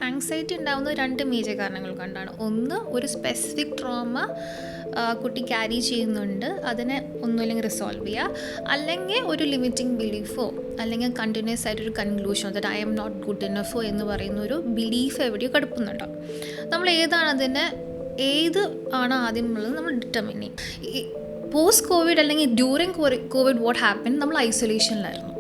Anxiety ഉണ്ടാകുന്ന 2 major കാരണങ്ങൾ കൊണ്ടാണ്. ഒന്ന്, ഒരു സ്പെസിഫിക് ട്രോമ കുട്ടി ക്യാരി ചെയ്യുന്നുണ്ട്, അതിനെ ഒന്നുമില്ലെങ്കിൽ റിസോൾവ് ചെയ്യുക, അല്ലെങ്കിൽ ഒരു ലിമിറ്റിംഗ് ബിലീഫോ അല്ലെങ്കിൽ കണ്ടിന്യൂസ് ആയിട്ടൊരു കൺക്ലൂഷനോ that I'm not good ഇനഫോ എന്ന് പറയുന്ന ഒരു ബിലീഫ് എവിടെയോ കിടപ്പുന്നുണ്ടോ. നമ്മൾ ഏത് ആണ് ആദ്യം ഉള്ളത് നമ്മൾ ഡിറ്റർമിൻ ചെയ്യും. പോസ്റ്റ് കോവിഡ് അല്ലെങ്കിൽ ഡ്യൂറിങ് കോവിഡ് വാട്ട് ഹാപ്പൻ, നമ്മൾ ഐസൊലേഷനിലായിരുന്നു.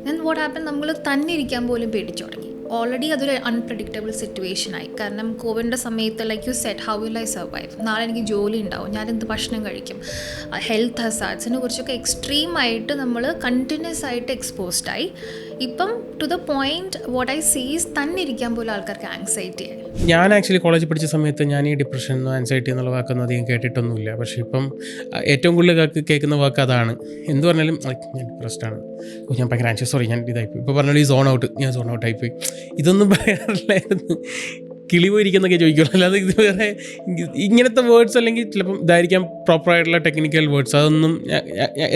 ദെൻ വാട്ട് ഹാപ്പൻ, നമ്മൾ തന്നെ ഇരിക്കാൻ പോലും പേടിച്ചു തുടങ്ങി. ഓൾറെഡി അതൊരു അൺപ്രഡിക്റ്റബിൾ സിറ്റുവേഷനായി. കാരണം കോവിഡിൻ്റെ സമയത്ത് like you set how will I survive, നാളെ എനിക്ക് ജോലി ഉണ്ടാവും, ഞാനെന്ത് ഭക്ഷണം കഴിക്കും, ഹെൽത്ത് ഹസാർഡ്സിനെ കുറിച്ചൊക്കെ എക്സ്ട്രീമായിട്ട് നമ്മൾ കണ്ടിന്യൂസ് ആയിട്ട് എക്സ്പോസ്ഡായി. ഇപ്പം to the point what I sees തന്നെ ഇരിക്കാൻ പോലും ആൾക്കാർക്ക് ആങ്സൈറ്റി ആയി. ഞാൻ ആക്ച്വലി കോളേജിൽ പഠിച്ച സമയത്ത് ഞാൻ ഈ ഡിപ്രഷൻ ആൻസൈറ്റി എന്നുള്ള വാക്കൊന്നും അധികം കേട്ടിട്ടൊന്നുമില്ല. പക്ഷേ ഇപ്പം ഏറ്റവും കൂടുതൽ കേൾക്കുന്ന വാക്ക് അതാണ്. എന്ത് പറഞ്ഞാലും ഞാൻ ഡിപ്രസ്ഡാണ്, ഞാൻ ഭയങ്കര ആൻഷ്യസ്, സോറി ഞാൻ ഇതായിപ്പോയി, ഇപ്പോൾ പറഞ്ഞാൽ ഈ സോൺ ഔട്ട് ആയിപ്പോയി, ഇതൊന്നും പറയാറില്ലായിരുന്നു. കിളി പോയിരിക്കുന്നൊക്കെ ചോദിക്കുള്ളൂ, അല്ലാതെ ഇത് വേറെ ഇങ്ങനത്തെ വേർഡ്സ് അല്ലെങ്കിൽ ചിലപ്പം ഇതായിരിക്കാം പ്രോപ്പറായിട്ടുള്ള ടെക്നിക്കൽ വേർഡ്സ്, അതൊന്നും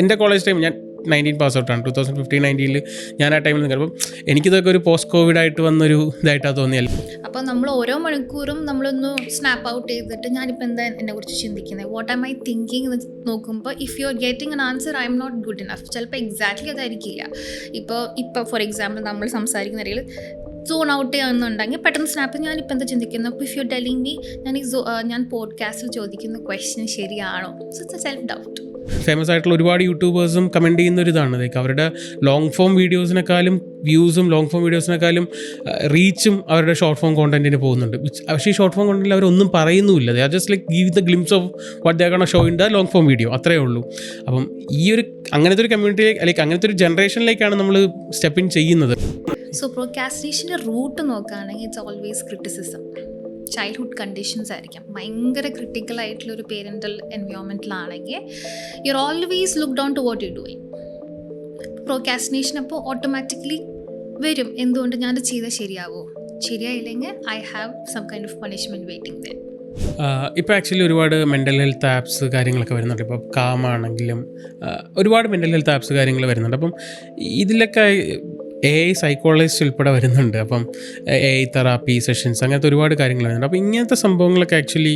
എൻ്റെ കോളേജ് ടൈം ഞാൻ 19 പാസ് ഔട്ടാണ്, 2015-19 ഞാൻ ആ ടൈമിൽ നിൽക്കാം. അപ്പം എനിക്കിതൊക്കെ ഒരു പോസ്റ്റ് കോവിഡ് ആയിട്ട് വന്നൊരു ഇതായിട്ടാണ് തോന്നിയല്ല. അപ്പോൾ നമ്മൾ ഓരോ മണിക്കൂറും നമ്മളൊന്ന് സ്നാപ്പ് ഔട്ട് ചെയ്തിട്ട് ഞാനിപ്പോൾ എന്താ എന്നെക്കുറിച്ച് ചിന്തിക്കുന്നത്, വാട്ട് ആം ഐ തിങ്കിങ് എന്ന് നോക്കുമ്പോൾ if you are getting an answer I'm not good enough, ചിലപ്പോൾ എക്സാക്ട്ലി അതായിരിക്കില്ല. ഇപ്പോൾ ഫോർ എക്സാമ്പിൾ നമ്മൾ സംസാരിക്കുന്ന ഇടയിൽ സോൺ ഔട്ട് ചെയ്യുന്നുണ്ടെങ്കിൽ പെട്ടെന്ന് സ്നാപ്പ് ഞാനിപ്പോൾ എന്താ ചിന്തിക്കുന്നത്, അപ്പോൾ ഇഫ് യു ടെലിംഗ് മീ ഞാൻ പോഡ്കാസ്റ്റിൽ ചോദിക്കുന്ന ക്വസ്റ്റ്യൻ ശരിയാണോ, so it's A self doubt. Famous ആയിട്ടുള്ള ഒരുപാട് യൂട്യൂബേഴ്സും കമൻറ്റ് ചെയ്യുന്ന ഒരു ഇതാണ്, ലൈക്ക് അവരുടെ ലോങ് ഫോം വീഡിയോസിനെക്കാളും വ്യൂസും ലോങ് ഫോം വീഡിയോസിനെക്കാളും റീച്ചും അവരുടെ ഷോർട്ട് ഫോം കോണ്ടന്റിന് പോകുന്നുണ്ട്. പക്ഷേ ഈ ഷോർട്ട് ഫോം കോണ്ടന്റിൽ അവരൊന്നും പറയുന്നുമില്ല, they are just like give the glimpse of what they are gonna show in the long form video, അത്രയേ ഉള്ളൂ. അപ്പം അങ്ങനത്തെ ഒരു കമ്മ്യൂണിറ്റിയിലേക്ക് ലൈക്ക് അങ്ങനത്തെ ഒരു ജനറേഷനിലേക്കാണ് നമ്മൾ സ്റ്റെപ്പ് ഇൻ ചെയ്യുന്നത്. സോ പ്രോക്രാസ്റ്റിനേഷൻ്റെ റൂട്ട് നോക്കുകയാണെങ്കിൽ it's always criticism. Childhood conditions ആയിരിക്കാം. ഭയങ്കര ക്രിട്ടിക്കലായിട്ടുള്ളൊരു പേരൻ്റൽ എൻവയോൺമെൻറ്റിലാണെങ്കിൽ you are always look down to what you doing. Procrastination അപ്പോൾ ഓട്ടോമാറ്റിക്കലി വരും, എന്തുകൊണ്ട് ഞാനത് ചെയ്താൽ ശരിയായില്ലെങ്കിൽ I have some kind of punishment waiting then. ഇപ്പോൾ ആക്ച്വലി ഒരുപാട് മെൻ്റൽ ഹെൽത്ത് ആപ്സ് കാര്യങ്ങളൊക്കെ വരുന്നുണ്ട്. ഇപ്പോൾ കാമാണെങ്കിലും ഒരുപാട് മെൻ്റൽ ഹെൽത്ത് ആപ്സ് കാര്യങ്ങൾ വരുന്നുണ്ട്. അപ്പം ഇതിലൊക്കെ AI സൈക്കോളജിസ്റ്റ് ഉൾപ്പെടെ വരുന്നുണ്ട്. അപ്പം AI തെറാപ്പി സെഷൻസ് അങ്ങനത്തെ ഒരുപാട് കാര്യങ്ങൾ വരുന്നുണ്ട്. അപ്പോൾ ഇങ്ങനത്തെ സംഭവങ്ങളൊക്കെ ആക്ച്വലി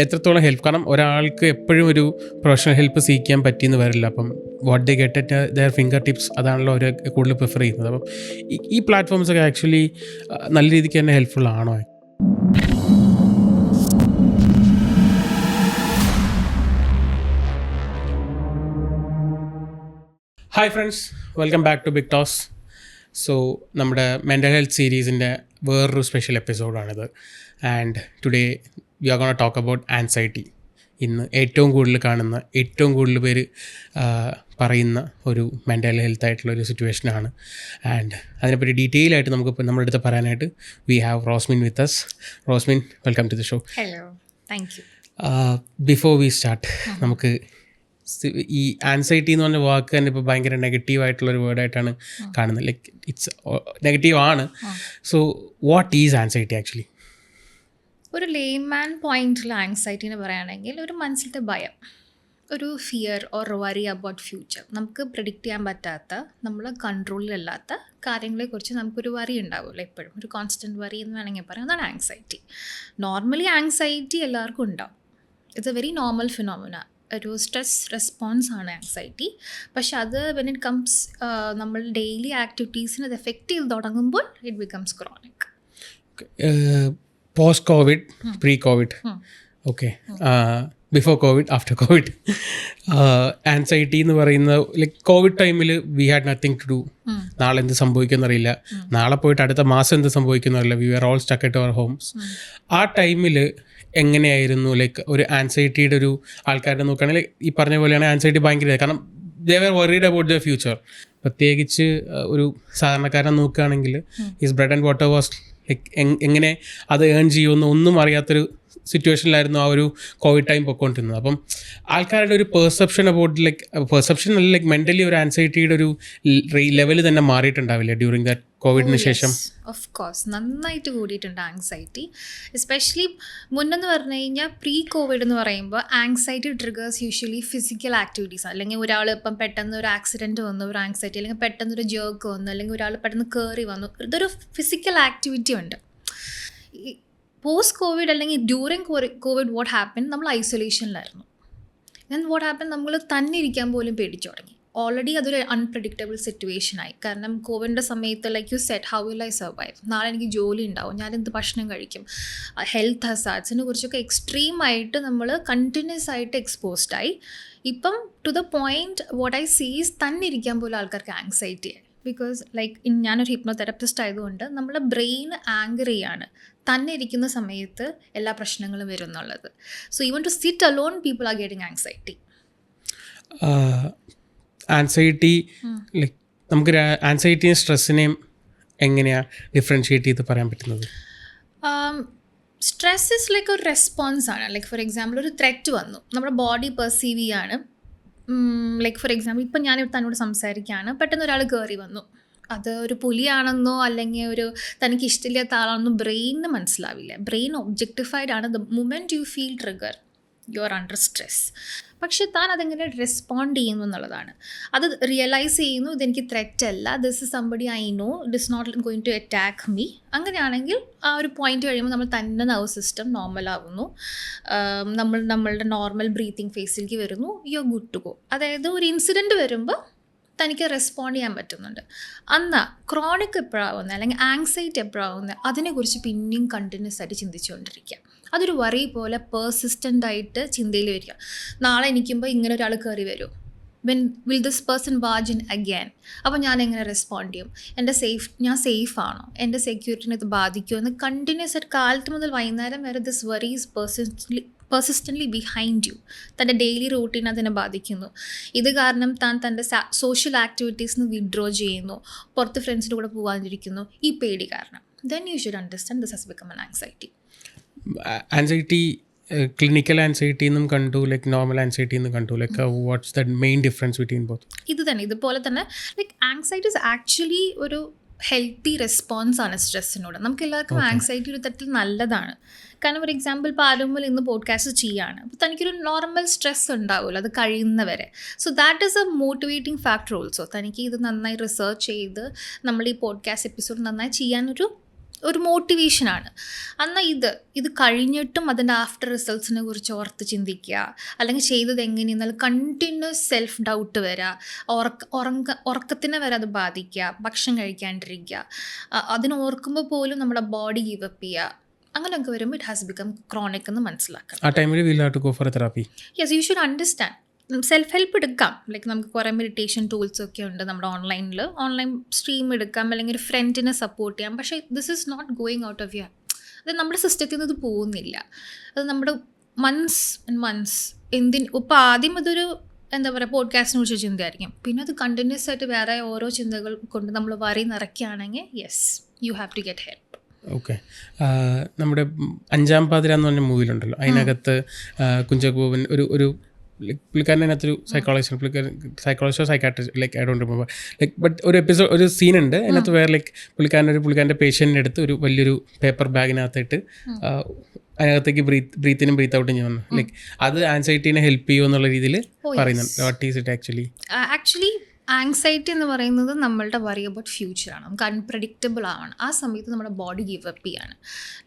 എത്രത്തോളം ഹെൽപ്പ്, കാരണം ഒരാൾക്ക് എപ്പോഴും ഒരു പ്രൊഫഷണൽ ഹെൽപ്പ് സീക്കാൻ പറ്റിയെന്ന് വരില്ല. അപ്പം what they get at there finger tips അതാണല്ലോ അവർ കൂടുതൽ പ്രിഫർ ചെയ്യുന്നത്. അപ്പം ഈ പ്ലാറ്റ്ഫോംസൊക്കെ ആക്ച്വലി നല്ല രീതിക്ക് തന്നെ ഹെൽപ്ഫുൾ ആണോ? Hi friends, welcome back to Bigtalks. So നമ്മുടെ മെൻ്റൽ ഹെൽത്ത് സീരീസിൻ്റെ വേറൊരു സ്പെഷ്യൽ എപ്പിസോഡാണിത്. And today we are gonna talk about anxiety. ഇന്ന് ഏറ്റവും കൂടുതൽ പേര് പറയുന്ന ഒരു മെൻ്റൽ ഹെൽത്ത് ആയിട്ടുള്ളൊരു സിറ്റുവേഷനാണ്. ആൻഡ് അതിനെപ്പറ്റി ഡീറ്റെയിൽ ആയിട്ട് നമുക്കിപ്പോൾ നമ്മുടെ അടുത്ത് പറയാനായിട്ട് we have Rosmin with us. Rosmin, welcome to the show. Hello, thank you. Before we start, നമുക്ക് ഈ ആൻസൈറ്റി എന്ന് പറഞ്ഞ വാക്ക് തന്നെ ഇപ്പോൾ ഭയങ്കര നെഗറ്റീവായിട്ടുള്ളൊരു വേർഡായിട്ടാണ് കാണുന്നത്. ലൈക്ക് ഇറ്റ്സ് നെഗറ്റീവ് ആണ്. So what is anxiety actually? ഒരു ലേമാൻ പോയിന്റിൽ ആങ്സൈറ്റിനെ പറയുകയാണെങ്കിൽ ഒരു മനസ്സിലത്തെ ഭയം, ഒരു fear or worry about future. നമുക്ക് പ്രെഡിക്റ്റ് ചെയ്യാൻ പറ്റാത്ത, നമ്മൾ കൺട്രോളിലല്ലാത്ത കാര്യങ്ങളെക്കുറിച്ച് നമുക്കൊരു വറി ഉണ്ടാവുമല്ലോ എപ്പോഴും, ഒരു കോൺസ്റ്റൻറ്റ് വറി എന്ന് വേണമെങ്കിൽ പറയാം. അതാണ് ആങ്സൈറ്റി. നോർമലി ആങ്സൈറ്റി എല്ലാവർക്കും ഉണ്ടാവും. It's a very normal phenomena. ഒരു സ്ട്രെസ് റെസ്പോൺസ് ആണ് ആങ്സൈറ്റി. പക്ഷെ അത് വെൻ ഇറ്റ് കംസ് നമ്മൾ ഡെയിലി ആക്ടിവിറ്റീസിന് അത് എഫക്റ്റ് ചെയ്ത് തുടങ്ങുമ്പോൾ it becomes chronic. Post COVID, pre COVID, okay, before COVID, after COVID, anxiety എന്ന് പറയുന്നത് ലൈക്ക് കോവിഡ് ടൈമിൽ we had nothing to do. നാളെ എന്ത് സംഭവിക്കുമെന്നറിയില്ല, നാളെ പോയിട്ട് അടുത്ത മാസം എന്ത് സംഭവിക്കുന്നറിയില്ല. We are all stuck at our homes. ആ ടൈമിൽ എങ്ങനെയായിരുന്നു ലൈക്ക് ഒരു ആൻസൈറ്റിയുടെ ഒരു ആൾക്കാരെ നോക്കുകയാണെങ്കിൽ ഈ പറഞ്ഞ പോലെയാണ് ആൻസൈറ്റി ഭയങ്കര, കാരണം ദേ വർ വറീഡ് അബൌട്ട് ദ ഫ്യൂച്ചർ. പ്രത്യേകിച്ച് ഒരു സാധാരണക്കാരനെ നോക്കുകയാണെങ്കിൽ his bread and water was like എങ്ങനെ അത് ഏൺ ചെയ്യുമെന്ന് ഒന്നും അറിയാത്തൊരു സിറ്റുവേഷനിലായിരുന്നു ആ ഒരു കോവിഡ് ടൈം പൊയ്ക്കൊണ്ടിരുന്നത്. അപ്പം ആൾക്കാരുടെ ഒരു പെർസെപ്ഷൻ അബൌട്ട് പെർസെപ്ഷൻ അല്ല ലൈക്ക് മെൻ്റലി ഒരു ആൻസൈറ്റിയുടെ ഒരു ലെവൽ തന്നെ മാറിയിട്ടുണ്ടാവില്ലേ ഡ്യൂറിങ് ദാറ്റ് കോവിഡിന് ശേഷം? ഓഫ് കോഴ്സ് നന്നായിട്ട് കൂടിയിട്ടുണ്ട് ആങ്സൈറ്റി. എസ്പെഷ്യലി മുന്നെന്ന് പറഞ്ഞു കഴിഞ്ഞാൽ പ്രീ കോവിഡ് എന്ന് പറയുമ്പോൾ anxiety triggers usually physical activities. അല്ലെങ്കിൽ ഒരാൾ ഇപ്പം പെട്ടെന്ന് ഒരു ആക്സിഡൻറ്റ് വന്നു, ഒരു ആങ്സൈറ്റി, അല്ലെങ്കിൽ പെട്ടെന്ന് ഒരു ജേർക്ക് വന്നു, അല്ലെങ്കിൽ ഒരാൾ പെട്ടെന്ന് കയറി വന്നു, ഇതൊരു ഫിസിക്കൽ ആക്ടിവിറ്റി ഉണ്ട്. പോസ്റ്റ് കോവിഡ് അല്ലെങ്കിൽ ഡ്യൂറിങ് കോവിഡ് വാട്ട് ഹാപ്പൻ, നമ്മൾ ഐസൊലേഷനിലായിരുന്നു. ദെൻ വാട്ട് ഹാപ്പൻ, നമ്മൾ തന്നെ ഇരിക്കാൻ പോലും പേടിച്ചു തുടങ്ങി. ഓൾറെഡി അതൊരു അൺപ്രഡിക്റ്റബിൾ സിറ്റുവേഷനായി. കാരണം കോവിഡിൻ്റെ സമയത്ത് like you set, how will I survive, നാളെ എനിക്ക് ജോലി ഉണ്ടാവും, ഞാനെന്ത് ഭക്ഷണം കഴിക്കും, ഹെൽത്ത് ഹസാർഡ്സിനെ കുറിച്ചൊക്കെ എക്സ്ട്രീമായിട്ട് നമ്മൾ കണ്ടിന്യൂസ് ആയിട്ട് എക്സ്പോസ്ഡ് ആയി. ഇപ്പം to the point what I sees, തന്നെ ഇരിക്കാൻ പോലും ആൾക്കാർക്ക് ആങ്സൈറ്റി ആയി. ബിക്കോസ് ലൈക്ക് ഞാനൊരു ഹിപ്നോതെറാപ്പിസ്റ്റ് ആയതുകൊണ്ട് നമ്മളെ ബ്രെയിൻ ആങ്കർ ചെയ്യാണ് തന്നെ ഇരിക്കുന്ന സമയത്ത് എല്ലാ പ്രശ്നങ്ങളും വരും എന്നുള്ളത്. So even to sit alone people are getting anxiety. Anxiety like നമുക്ക് ആൻസൈറ്റിയും സ്ട്രെസ്സിനെയും എങ്ങനെയാണ് ഡിഫറൻഷിയേറ്റ് ചെയ്ത് പറയാൻ പറ്റുന്നത്? സ്ട്രെസ് ഇസ് ലൈക്ക് ഒരു റെസ്പോൺസ് ആണ്. ലൈക്ക് ഫോർ എക്സാമ്പിൾ ഒരു ത്രെറ്റ് വന്നു, നമ്മുടെ ബോഡി പെർസീവ് ചെയ്യാണ്. ലൈക്ക് ഫോർ എക്സാമ്പിൾ ഇപ്പം ഞാൻ തന്നോട് സംസാരിക്കുകയാണ്, പെട്ടെന്ന് ഒരാൾ കയറി വന്നു. അത് ഒരു പുലിയാണെന്നോ അല്ലെങ്കിൽ ഒരു തനിക്ക് ഇഷ്ടമില്ലാത്ത ആളാണെന്നോ ബ്രെയിനിന് മനസ്സിലാവില്ല. ബ്രെയിൻ ഒബ്ജക്റ്റിഫൈഡ് ആണ്. The moment you feel trigger, you are under stress. പക്ഷെ താൻ അതെങ്ങനെ റെസ്പോണ്ട് ചെയ്യുന്നു എന്നുള്ളതാണ്. അത് റിയലൈസ് ചെയ്യുന്നു, ഇതെനിക്ക് ത്രെറ്റ് അല്ല, this is somebody I know, this not going to attack me. അങ്ങനെയാണെങ്കിൽ ആ ഒരു പോയിന്റ് കഴിയുമ്പോൾ നമ്മൾ തന്നെ നെർവ് സിസ്റ്റം നോർമലാവുന്നു, നമ്മളുടെ നോർമൽ ബ്രീത്തിങ് ഫേസിലേക്ക് വരുന്നു, you are good to go. അതായത് ഒരു ഇൻസിഡൻറ്റ് വരുമ്പോൾ തനിക്ക് റെസ്പോണ്ട് ചെയ്യാൻ പറ്റുന്നുണ്ട്. അന്ന് ക്രോണിക് എപ്പോഴാവുന്നത് അല്ലെങ്കിൽ ആങ്സൈറ്റി എപ്പോഴാവുന്നത്, അതിനെക്കുറിച്ച് പിന്നെയും കണ്ടിന്യൂസ് ആയിട്ട് ചിന്തിച്ചുകൊണ്ടിരിക്കുക. അതൊരു വറി പോലെ പേഴ്സിസ്റ്റൻ്റ് ആയിട്ട് ചിന്തയിൽ വരിക. നാളെ എനിക്കുമ്പോൾ ഇങ്ങനെ ഒരാൾ കയറി വരും, will this person was in again, അപ്പോൾ ഞാൻ എങ്ങനെ റെസ്പോണ്ട് ചെയ്യും, ഞാൻ സേഫ് ആണോ, എൻ്റെ സെക്യൂരിറ്റിനെ ഇത് ബാധിക്കുമോ എന്ന് കണ്ടിന്യൂസ് ആയിട്ട് കാലത്ത് മുതൽ വൈകുന്നേരം വരെ this worry is persistently behind you. തൻ്റെ ഡെയിലി റൂട്ടീൻ അതിനെ ബാധിക്കുന്നു. ഇത് കാരണം താൻ തൻ്റെ സോഷ്യൽ ആക്ടിവിറ്റീസിന് വിഡ്രോ ചെയ്യുന്നു, പുറത്ത് ഫ്രണ്ട്സിൻ്റെ കൂടെ പോകാതിരിക്കുന്നു, ഈ പേടി കാരണം. Then you should understand this has become an anxiety. Anxiety clinical anxiety എന്നും കണ്ടു, ലൈക്ക് നോർമൽ ആൻസൈറ്റി എന്നും കണ്ടു, like what's the main difference between both? ഇതുപോലെ തന്നെ ലൈക്ക് ആങ്സൈറ്റി ഇസ് ആക്ച്വലി ഒരു ഹെൽത്തി റെസ്പോൺസ് ആണ് സ്ട്രെസ്സിനോട്. നമുക്ക് എല്ലാവർക്കും ആങ്സൈറ്റി ഒരു തരത്തിൽ നല്ലതാണ്. കാരണം ഒരു എക്സാമ്പിൾ, ഇപ്പോൾ ആരുമ്പോൾ ഇന്ന് പോഡ്കാസ്റ്റ് ചെയ്യുകയാണ്, അപ്പോൾ തനിക്കൊരു നോർമൽ സ്ട്രെസ് ഉണ്ടാവുമല്ലോ അത് കഴിയുന്നവരെ. So that is A motivating factor also. തനിക്ക് ഇത് നന്നായി റിസർച്ച് ചെയ്ത് നമ്മൾ ഈ പോഡ്കാസ്റ്റ് എപ്പിസോഡ് നന്നായി ചെയ്യാനൊരു മോട്ടിവേഷനാണ്. എന്നാൽ ഇത് കഴിഞ്ഞിട്ടും അതിൻ്റെ ആഫ്റ്റർ റിസൾട്ട്സിനെ കുറിച്ച് ഓർത്ത് ചിന്തിക്കുക, അല്ലെങ്കിൽ ചെയ്തത് എങ്ങനെയെന്നാൽ കണ്ടിന്യൂസ് സെൽഫ് ഡൗട്ട് വരിക, ഉറക്കത്തിനെ വരെ അത് ബാധിക്കുക, ഭക്ഷണം കഴിക്കാണ്ടിരിക്കുക, അതിന് ഓർക്കുമ്പോൾ പോലും നമ്മുടെ ബോഡി ഗിവ് അപ്പ് ചെയ്യുക. അങ്ങനെയൊക്കെ വരുമ്പോൾ ഇറ്റ് ഹാസ് ബിക്കം ക്രോണിക് എന്ന് മനസ്സിലാക്കാം. ആ ടൈമിൽ will have to go for therapy. Yes, you should understand. Self help എടുക്കാം. ലൈക്ക് നമുക്ക് കുറേ മെഡിറ്റേഷൻ ടൂൾസൊക്കെ ഉണ്ട് നമ്മുടെ ഓൺലൈൻ സ്ട്രീം എടുക്കാം, അല്ലെങ്കിൽ ഒരു ഫ്രണ്ടിനെ സപ്പോർട്ട് ചെയ്യാം. പക്ഷേ this is not going out of your, അത് നമ്മുടെ സിസ്റ്റത്തിൽ നിന്ന് ഇത് പോകുന്നില്ല. അത് നമ്മുടെ മന്ത്സ് ഇപ്പോൾ ആദ്യം അതൊരു എന്താ പറയുക പോഡ്കാസ്റ്റിനെ കുറിച്ച് ചിന്തയായിരിക്കും, പിന്നെ അത് കണ്ടിന്യൂസ് ആയിട്ട് വേറെ ഓരോ ചിന്തകൾ കൊണ്ട് നമ്മൾ വറി നിറയ്ക്കുകയാണെങ്കിൽ yes, you have to get help. Okay, നമ്മുടെ അഞ്ചാം പാതിര എന്ന് പറഞ്ഞ മൂവിയിലുണ്ടല്ലോ, അതിനകത്ത് കുഞ്ചാക്കോവൻ ഒരു പുള്ളിക്കാരൻ അതിനകത്തൊരു സൈക്കോളജിസ്റ്റോ psychiatrist, like I don't remember, like but ഒരു സീനുണ്ട് അതിനകത്ത് വേറെ ലൈക്ക് പുള്ളിക്കാരൻ്റെ പേഷ്യൻറ്റിൻ്റെ അടുത്ത് ഒരു വലിയൊരു പേപ്പർ ബാഗിനകത്തിട്ട് അതിനകത്തേക്ക് ബ്രീത്തിനും ബ്രീത്ത് ഔട്ടും ചെയ്യുന്നു. ലൈക്ക് അത് ആൻസൈറ്റീനെ ഹെൽപ്പ് ചെയ്യുമോ എന്നുള്ള രീതിയിൽ പറയുന്നുണ്ട്. What is it actually? Anxiety എന്ന് പറയുന്നത് നമ്മളുടെ വറി അബൌട്ട് ഫ്യൂച്ചറാണ്. നമുക്ക് അൺപ്രഡിക്റ്റബിൾ ആണ്. ആ സമയത്ത് നമ്മുടെ ബോഡി ഗിവ് അപ്പ് ചെയ്യാണ്.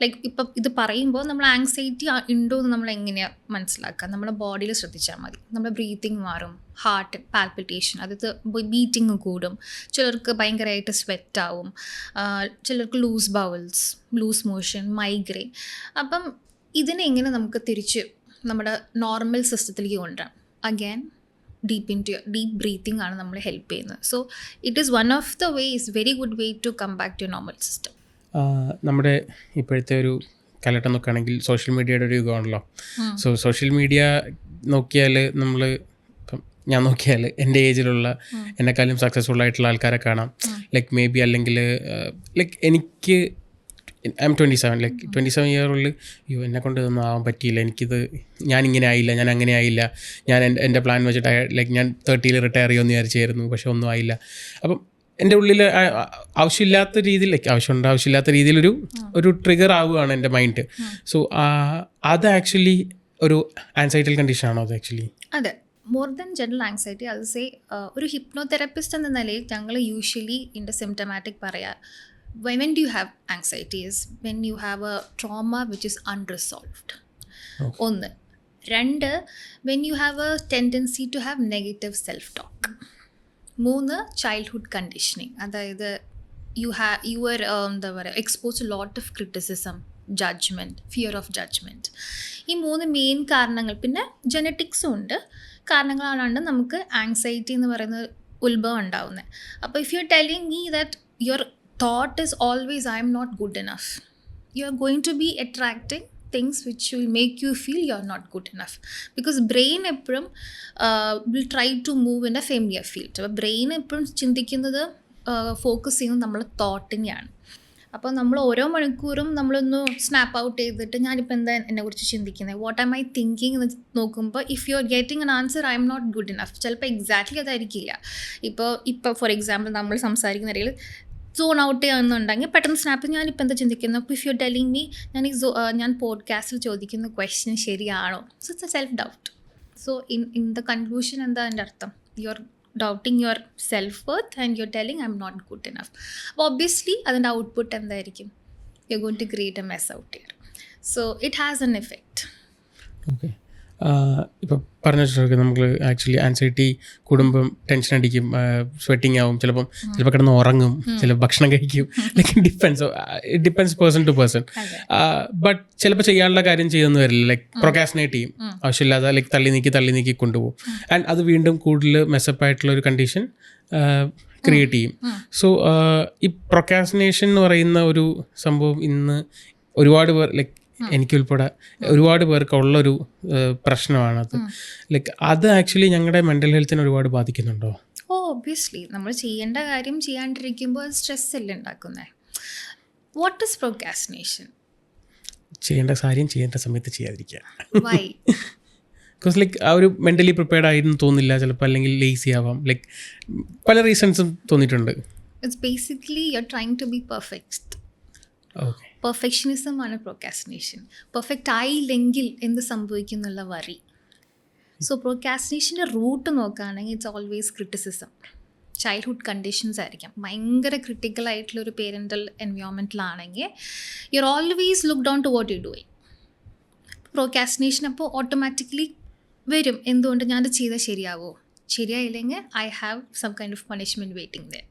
ലൈക്ക് ഇപ്പം ഇത് പറയുമ്പോൾ നമ്മൾ ആങ്സൈറ്റി ഉണ്ടോ എന്ന് നമ്മൾ എങ്ങനെയാണ് മനസ്സിലാക്കുക? നമ്മുടെ ബോഡിയിൽ ശ്രദ്ധിച്ചാൽ മതി. നമ്മുടെ ബ്രീത്തിങ് മാറും, ഹാർട്ട് പാൽപിറ്റേഷൻ, അതായത് ബീറ്റിങ് കൂടും, ചിലർക്ക് ഭയങ്കരമായിട്ട് സ്വെറ്റാവും, ചിലർക്ക് loose bowels, loose motion, migraine. അപ്പം ഇതിനെങ്ങനെ നമുക്ക് തിരിച്ച് നമ്മുടെ നോർമൽ സിസ്റ്റത്തിലേക്ക് കൊണ്ടുവരാം? അഗൈൻ ഡീപ്പ് ബ്രീത്തിങ് ആണ് നമ്മളെ ഹെൽപ്പ് ചെയ്യുന്നത്. So it is one of the ways, very good way to come back to normal system. നമ്മുടെ ഇപ്പോഴത്തെ ഒരു കാലഘട്ടം നോക്കുകയാണെങ്കിൽ സോഷ്യൽ മീഡിയയുടെ ഒരു യുഗമാണല്ലോ. സോ സോഷ്യൽ മീഡിയ നോക്കിയാൽ ഞാൻ നോക്കിയാൽ എൻ്റെ ഏജിലുള്ള എന്നെക്കാളും സക്സസ്ഫുൾ ആയിട്ടുള്ള ആൾക്കാരെ കാണാം. ലൈക്ക് മേ ബി അല്ലെങ്കിൽ ലൈക്ക് എനിക്ക് ഐ എം 27, ലൈക്ക് 27 ഇയറുള്ളിൽ അയ്യോ എന്നെക്കൊണ്ട് ഇതൊന്നും ആവാൻ പറ്റിയില്ല, ഞാനിങ്ങനെ ആയില്ല, ഞാൻ അങ്ങനെ ആയില്ല, ഞാൻ എൻ്റെ പ്ലാൻ വെച്ചിട്ട് ലൈക്ക് ഞാൻ 30 റിട്ടയർ ചെയ്യുമെന്ന് വിചാരിച്ചായിരുന്നു, പക്ഷെ ഒന്നും ആയില്ല. അപ്പം എൻ്റെ ഉള്ളിൽ ആവശ്യമില്ലാത്ത രീതിയിൽ, ലൈക്ക് ആവശ്യമില്ലാത്ത രീതിയിലൊരു ട്രിഗർ ആവുകയാണ് എൻ്റെ മൈൻഡ്. സോ അത് ആക്ച്വലി ഒരു ആൻസൈറ്റൽ കണ്ടീഷൻ ആണോ അത് ആക്ച്വലി? അതെ, മോർ ദാൻ ജനറൽ ആങ്സൈറ്റി. അത് സേ ഒരു ഹിപ്നോതെറാപ്പിസ്റ്റ് എന്ന നിലയിൽ ഞങ്ങൾ യൂഷ്വലി ഇതിൻ്റെ സിംറ്റമാറ്റിക് പറയാം, when do you have anxiety is when you have a trauma which is unresolved. ഒന്ന്. രണ്ട്, when you have a tendency to have negative self-talk. മൂന്ന്, childhood conditioning. അതായത് you were എന്താ പറയുക exposed to lot of criticism, judgment, fear of judgment. ഈ മൂന്ന് main കാരണങ്ങൾ, പിന്നെ ജനറ്റിക്സും ഉണ്ട്, കാരണങ്ങളാണ് നമുക്ക് ആങ്സൈറ്റി എന്ന് പറയുന്ന ഉത്ഭവം ഉണ്ടാവുന്നത്. അപ്പോൾ if you are telling me that your thought is always I am not good enough, you are going to be attracting things which will make you feel you are not good enough, because brain എപ്പോഴും will try to move in a familiar field. അപ്പോൾ brain എപ്പോഴും ചിന്തിക്കുന്നത് focus ചെയ്യുന്നത് നമ്മളെ തോട്ടിനെയാണ്. അപ്പോൾ നമ്മൾ ഓരോ മണിക്കൂറും നമ്മളൊന്ന് സ്നാപ്പ് ഔട്ട് ചെയ്തിട്ട് ഞാനിപ്പോൾ എന്താ എന്നെക്കുറിച്ച് ചിന്തിക്കുന്നത്, വാട്ട് ആം ഐ തിങ്കിങ് എന്ന് നോക്കുമ്പോൾ if you are getting an answer I'm not good enough, ചിലപ്പോൾ എക്സാക്ട്ലി അതായിരിക്കില്ല. ഇപ്പോൾ ഫോർ എക്സാമ്പിൾ നമ്മൾ സംസാരിക്കുന്ന ഇടയിൽ സോൺ ഔട്ട് ചെയ്യുന്നുണ്ടെങ്കിൽ പെട്ടെന്ന് സ്നാപ്പ് ഞാനിപ്പോൾ എന്താ ചിന്തിക്കുന്നത്. അപ്പോൾ ഇഫ് യു ടെലിങ് മീ ഞാൻ പോഡ്കാസ്റ്റിൽ ചോദിക്കുന്ന ക്വസ്റ്റ്യൻ ശരിയാണോ, so it's A self doubt. So in the conclusion എന്താ അതിൻ്റെ അർത്ഥം, you are doubting your self-worth and you're telling I'm not good enough. Obviously അതിൻ്റെ ഔട്ട്പുട്ട് എന്തായിരിക്കും, you're going to create a mess out here. So it has an effect. Okay, ഇപ്പോൾ പറഞ്ഞു വെച്ചിട്ട് നമുക്ക് actually anxiety കൂടുമ്പം ടെൻഷൻ അടിക്കും, sweating ആവും, ചിലപ്പോൾ കിടന്ന് ഉറങ്ങും, ചിലപ്പോൾ ഭക്ഷണം കഴിക്കും, like depends person to person. But ചിലപ്പോൾ ചെയ്യാനുള്ള കാര്യം ചെയ്യുമെന്ന് വരില്ല, ലൈക്ക് പ്രൊക്കാസ്റ്റിനേറ്റ് ചെയ്യും ആവശ്യമില്ലാതെ, ലൈക്ക് തള്ളി നീക്കി കൊണ്ടുപോകും. ആൻഡ് അത് വീണ്ടും കൂടുതൽ മെസ്സപ്പായിട്ടുള്ള ഒരു കണ്ടീഷൻ ക്രിയേറ്റ് ചെയ്യും. സോ ഈ പ്രൊക്കാസ്റ്റിനേഷൻ എന്ന് പറയുന്ന ഒരു സംഭവം ഇന്ന് ഒരുപാട് പേർ, ലൈക്ക് എനിക്കുൾപ്പെടെ ഒരുപാട് പേർക്ക് ഉള്ളൊരു പ്രശ്നമാണത്. ലൈക്ക് അത് ആക്ച്വലി ഞങ്ങളുടെ മെൻ്റൽ ഹെൽത്തിനെ ഒരുപാട് ബാധിക്കുന്നുണ്ടോ? ഒബ്വിയസ്ലി നമ്മൾ ചെയ്യേണ്ട കാര്യം ചെയ്യാണ്ടിരിക്കുമ്പോൾ സ്ട്രെസ് അല്ലേ ഉണ്ടാക്കുന്നത്. What is procrastination? ചെയ്യേണ്ട കാര്യം ചെയ്യേണ്ട സമയത്ത് ചെയ്യാതിരിക്കുക. വൈ? ബിക്കോസ് ലൈക്ക് ആ ഒരു മെൻ്റലി പ്രിപ്പയർഡ് ആയിരുന്നു തോന്നില്ല ചിലപ്പോൾ, അല്ലെങ്കിൽ ലേസി ആവാം, ലൈക്ക് പല റീസൺസും തോന്നിയിട്ടുണ്ട്. It's basically you are trying to be perfect. Okay, perfectionism ആണ് പ്രൊക്കാസ്റ്റിനേഷൻ. പെർഫെക്റ്റ് ആയില്ലെങ്കിൽ എന്ത് സംഭവിക്കും എന്നുള്ള വറി. സോ പ്രൊക്കാസ്റ്റിനേഷൻ്റെ റൂട്ട് നോക്കുകയാണെങ്കിൽ it's always criticism. Childhood conditions ആയിരിക്കാം. ഭയങ്കര ക്രിട്ടിക്കൽ ആയിട്ടുള്ള ഒരു പേരൻ്റൽ എൻവയോൺമെൻറ്റിലാണെങ്കിൽ you are always look down to what you doing. Procrastination അപ്പോൾ ഓട്ടോമാറ്റിക്കലി വരും, എന്തുകൊണ്ട് ഞാനത് ചെയ്താൽ ശരിയാവോ, ശരിയായില്ലെങ്കിൽ I have some kind of punishment waiting there.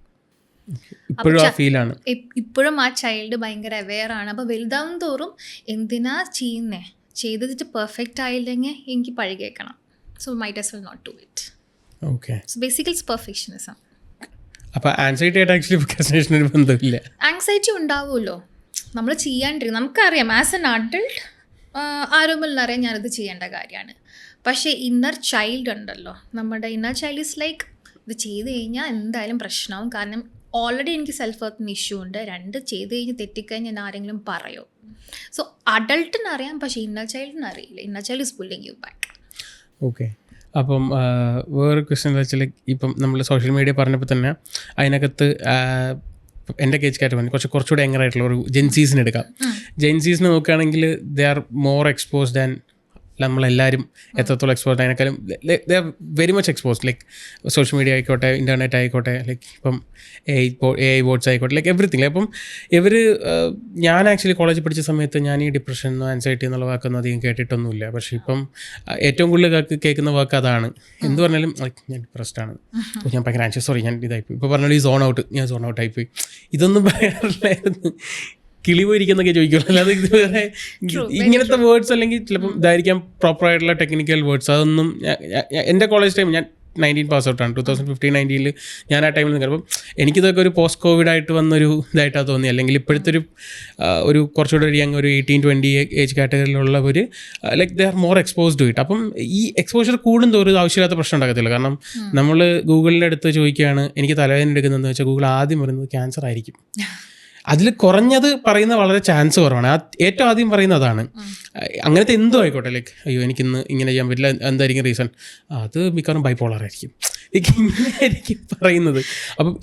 ഇപ്പോഴും ആ ചൈൽഡ് ഭയങ്കര അവെയർ ആണ്. അപ്പോൾ വലുതാവും തോറും എന്തിനാ ചെയ്യുന്നേ, ചെയ്തിട്ട് പെർഫെക്റ്റ് ആയില്ലെങ്കിൽ എനിക്ക് പഴി കേൾക്കണം, so might as well not do it. Okay, so basically it's perfectionism. അപ്പോൾ ആൻസൈറ്റി ആയിട്ട് ആക്ച്വലി പ്രൊക്കാസ്റ്റിനേഷൻ ഒരു ബന്ധമില്ല. ആങ്സൈറ്റി ഉണ്ടാവുമല്ലോ, നമ്മൾ ചെയ്യാണ്ടിരിക്കും. നമുക്കറിയാം ആസ് എൻ അഡൾട്ട് ആരോമലിനറിയാം ഞാനത് ചെയ്യേണ്ട കാര്യമാണ്. പക്ഷേ ഇന്നർ ചൈൽഡ് ഉണ്ടല്ലോ, നമ്മുടെ ഇന്നർ ചൈൽഡ് ഇസ് ലൈക്ക് ഇത് ചെയ്ത് കഴിഞ്ഞാൽ എന്തായാലും പ്രശ്നമാവും, കാരണം ഓൾറെഡി എനിക്ക് സെൽഫ് വർത്തിന് ഇഷ്യൂ ഉണ്ട്. രണ്ട്, ചെയ്ത് കഴിഞ്ഞ് തെറ്റിക്കഴിഞ്ഞ് ഞാൻ ആരെങ്കിലും പറയോ. സോ അഡൾട്ടിന് അറിയാം, പക്ഷേ ഇന്നർ ചൈൽഡിന് അറിയില്ല. Inner child is pulling you back. Okay, അപ്പം വേറൊരു ക്വസ്റ്റ്യൻ എന്താ വെച്ചാൽ, ഇപ്പം നമ്മൾ സോഷ്യൽ മീഡിയ പറഞ്ഞപ്പോൾ തന്നെ അതിനകത്ത് എൻ്റെ കേസ് കാറ്റ് പറഞ്ഞു കുറച്ചുകൂടെ എങ്ങനെയായിട്ടുള്ള ഒരു ജെൻസീസിന് എടുക്കാം. ജെൻസീസിനെ നോക്കുകയാണെങ്കിൽ ദേ ആർ മോർ എക്സ്പോസ്ഡ് ആൻഡ് നമ്മളെല്ലാവരും എത്രത്തോളം എക്സ്പോസ്ഡ് അതിനേക്കാളും they are very much exposed, like social media ആയിക്കോട്ടെ, ഇൻ്റർനെറ്റ് ആയിക്കോട്ടെ, ലൈക്ക് ഇപ്പം AI ബോർഡ്സ് ആയിക്കോട്ടെ, ലൈക്ക് എവറിത്തിങ്. അപ്പം ഞാൻ ആക്ച്വലി കോളേജിൽ പഠിച്ച സമയത്ത് ഞാൻ ഈ ഡിപ്രഷൻ ആൻസൈറ്റി എന്നുള്ള വാക്കൊന്നും അധികം കേട്ടിട്ടൊന്നുമില്ല. പക്ഷേ ഇപ്പം ഏറ്റവും കൂടുതൽ കേൾക്കുന്ന വാക്ക് അതാണ്. എന്ത് പറഞ്ഞാലും ഞാൻ ഡിപ്രസ്ഡ് ആണ്, ഞാൻ ഭയങ്കര ആൻഷ്യസ്, സോറി ഞാൻ ഇതായിപ്പോയി, ഇപ്പോൾ പറഞ്ഞാൽ ഈ സോൺ ഔട്ട്, ഞാൻ സോൺ ഔട്ട് ആയിപ്പോയി, ഇതൊന്നും പറയാറില്ലായിരുന്നു. കിളി പോയിരിക്കുന്നൊക്കെ ചോദിക്കുമല്ലോ, അല്ലാതെ ഇതുവരെ ഇങ്ങനത്തെ വേർഡ്സ് അല്ലെങ്കിൽ ചിലപ്പം ഇതായിരിക്കാം പ്രോപ്പറായിട്ടുള്ള ടെക്നിക്കൽ വേർഡ്സ്, അതൊന്നും എൻ്റെ കോളേജ് ടൈം ഞാൻ 19 പാസ് ഔട്ടാണ്, 2015-19 ഞാൻ ആ ടൈമിൽ നിന്ന്. അപ്പം എനിക്കിതൊക്കെ ഒരു പോസ്റ്റ് കോവിഡ് ആയിട്ട് വന്നൊരു ഇതായിട്ടാണ് തോന്നി. അല്ലെങ്കിൽ ഇപ്പോഴത്തെ ഒരു കുറച്ചുകൂടെ ഒരു യങ്, ഒരു 18-20 ഏജ് കാറ്റഗറിയിലുള്ളവർ like they are more exposed to it. അപ്പം ഈ എക്സ്പോഷർ കൂടുന്തോറും ആവശ്യമില്ലാത്ത പ്രശ്നം ഉണ്ടാകത്തില്ല. കാരണം നമ്മൾ ഗൂഗിളിൻ്റെ അടുത്ത് ചോദിക്കുകയാണ് എനിക്ക് തലവേദന എടുക്കുന്നതെന്ന് വെച്ചാൽ ഗൂഗിൾ ആദ്യം പറയുന്നത് ക്യാൻസർ ആയിരിക്കും. അതിൽ കുറഞ്ഞത് പറയുന്ന വളരെ ചാൻസ് കുറവാണ്. ഏറ്റവും ആദ്യം പറയുന്നതാണ്. അങ്ങനത്തെ എന്തോ ആയിക്കോട്ടെ, ലൈക്ക് അയ്യോ എനിക്കിന്ന് ഇങ്ങനെ ചെയ്യാൻ പറ്റില്ല, എന്തായിരിക്കും റീസൺ, അത് മിക്കവാറും ബൈപോളർ ആയിരിക്കും, ഇങ്ങനെയായിരിക്കും പറയുന്നത്. അപ്പം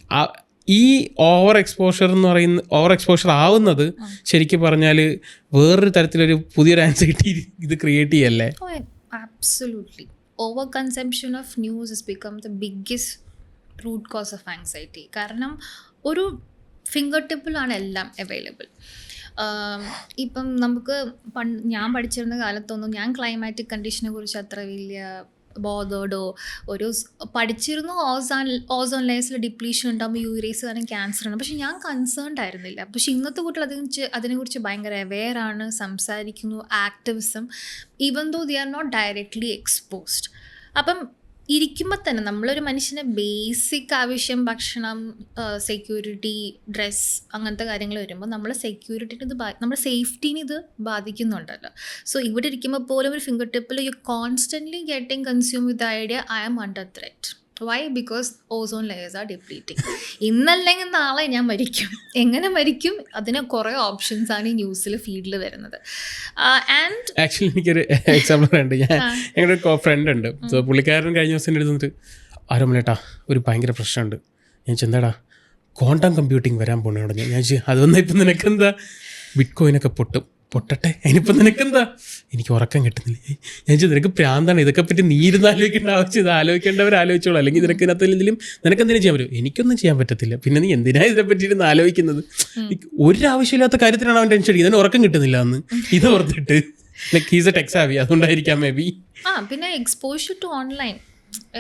ഈ ഓവർ എക്സ്പോഷർ ആവുന്നത് ശരിക്കും പറഞ്ഞാൽ വേറൊരു തരത്തിലൊരു പുതിയൊരു ആൻസൈറ്റി ഇത് ക്രിയേറ്റ് ചെയ്യല്ലേ? Absolutely. Over consumption of news has become the biggest root cause of anxiety. കാരണം ഒരു ഫിംഗർ ടിപ്പിലാണ് എല്ലാം അവൈലബിൾ. ഇപ്പം നമുക്ക് ഞാൻ പഠിച്ചിരുന്ന കാലത്തൊന്നും ഞാൻ ക്ലൈമാറ്റിക് കണ്ടീഷനെ കുറിച്ച് അത്ര വലിയ ബോധേഡോ പഠിച്ചിരുന്നു. ഓസോൺ ലെയർസിൽ ഡിപ്ലീഷൻ ഉണ്ടാകുമ്പോൾ യൂറേസ് കാരണം ക്യാൻസർ ആണ്, പക്ഷെ ഞാൻ കൺസേൺഡ് ആയിരുന്നില്ല. പക്ഷെ ഇന്നത്തെ കുട്ടികൾ അതിനെക്കുറിച്ച് ഭയങ്കര അവെയറാണ്, സംസാരിക്കുന്നു, activism, even though they are not directly exposed. അപ്പം ഇരിക്കുമ്പോൾ തന്നെ നമ്മളൊരു മനുഷ്യൻ്റെ ബേസിക് ആവശ്യം ഭക്ഷണം, സെക്യൂരിറ്റി, ഡ്രസ്സ്, അങ്ങനത്തെ കാര്യങ്ങൾ വരുമ്പോൾ നമ്മളെ സെക്യൂരിറ്റിന് നമ്മുടെ സേഫ്റ്റീനെ ഇത് ബാധിക്കുന്നുണ്ടല്ലോ. സോ ഇവിടെ ഇരിക്കുമ്പോൾ പോലും ഒരു ഫിംഗർ ടിപ്പിൽ you constantly getting consume with the idea I am under threat. Why? Because ozone layers are depleting. ഇന്നല്ലെങ്കിൽ നാളെ ഞാൻ മരിക്കും. എങ്ങനെ മരിക്കും? അതിന് കുറേ ഓപ്ഷൻസ് ആണ് ഈ ന്യൂസിൽ ഫീഡിൽ വരുന്നത്. ആൻഡ് ആക്ച്വലി എനിക്കൊരു എക്സാമ്പിൾ ഉണ്ട്. ഞങ്ങളുടെ ഒരു ഫ്രണ്ട് ഉണ്ട്. സോ പുള്ളിക്കാരൻ കഴിഞ്ഞ ദിവസം എടുത്തിട്ട് ആരോമലേട്ടാ ഒരു ഭയങ്കര പ്രശ്നമുണ്ട്. ഞാൻ ചെന്താടാ ക്വാണ്ടം കമ്പ്യൂട്ടിങ് വരാൻ പോകണോടെ. ഞാൻ അതൊന്നും ഇപ്പം നിനക്കെന്താ, ബിറ്റ് കോയിനൊക്കെ പൊട്ടട്ടെ, അതിനിപ്പം നിനക്കെന്താ? എനിക്ക് ഉറക്കം കിട്ടുന്നില്ല. ഞാൻ നിനക്ക് പ്രാന്താണ്, ഇതൊക്കെ പറ്റി നീ ഇരുന്ന് ആലോചിക്കേണ്ട ആവശ്യം, ഇത് ആലോചിക്കേണ്ടവർ ആലോചിച്ചോളൂ, അല്ലെങ്കിൽ നിനക്ക് ഇതിനകത്തെങ്കിലും നിനക്കെന്തെങ്കിലും ചെയ്യാൻ പറ്റും. എനിക്കൊന്നും ചെയ്യാൻ പറ്റത്തില്ല, പിന്നെ നീ എന്തിനാ ഇതിനെ പറ്റിയിരുന്ന് ആലോചിക്കുന്നത്? ഒരാവശ്യമില്ലാത്ത കാര്യത്തിനാണ് അവൻ ടെൻഷൻ അടിക്കുന്നത്. ഉറക്കം കിട്ടുന്നില്ല എന്ന് ഇത് ഓർത്തിട്ട്. Like he's a tech savvy, അതുകൊണ്ടായിരിക്കാം മേ ബി. പിന്നെ എക്സ്പോഷർ ടു ഓൺലൈൻ,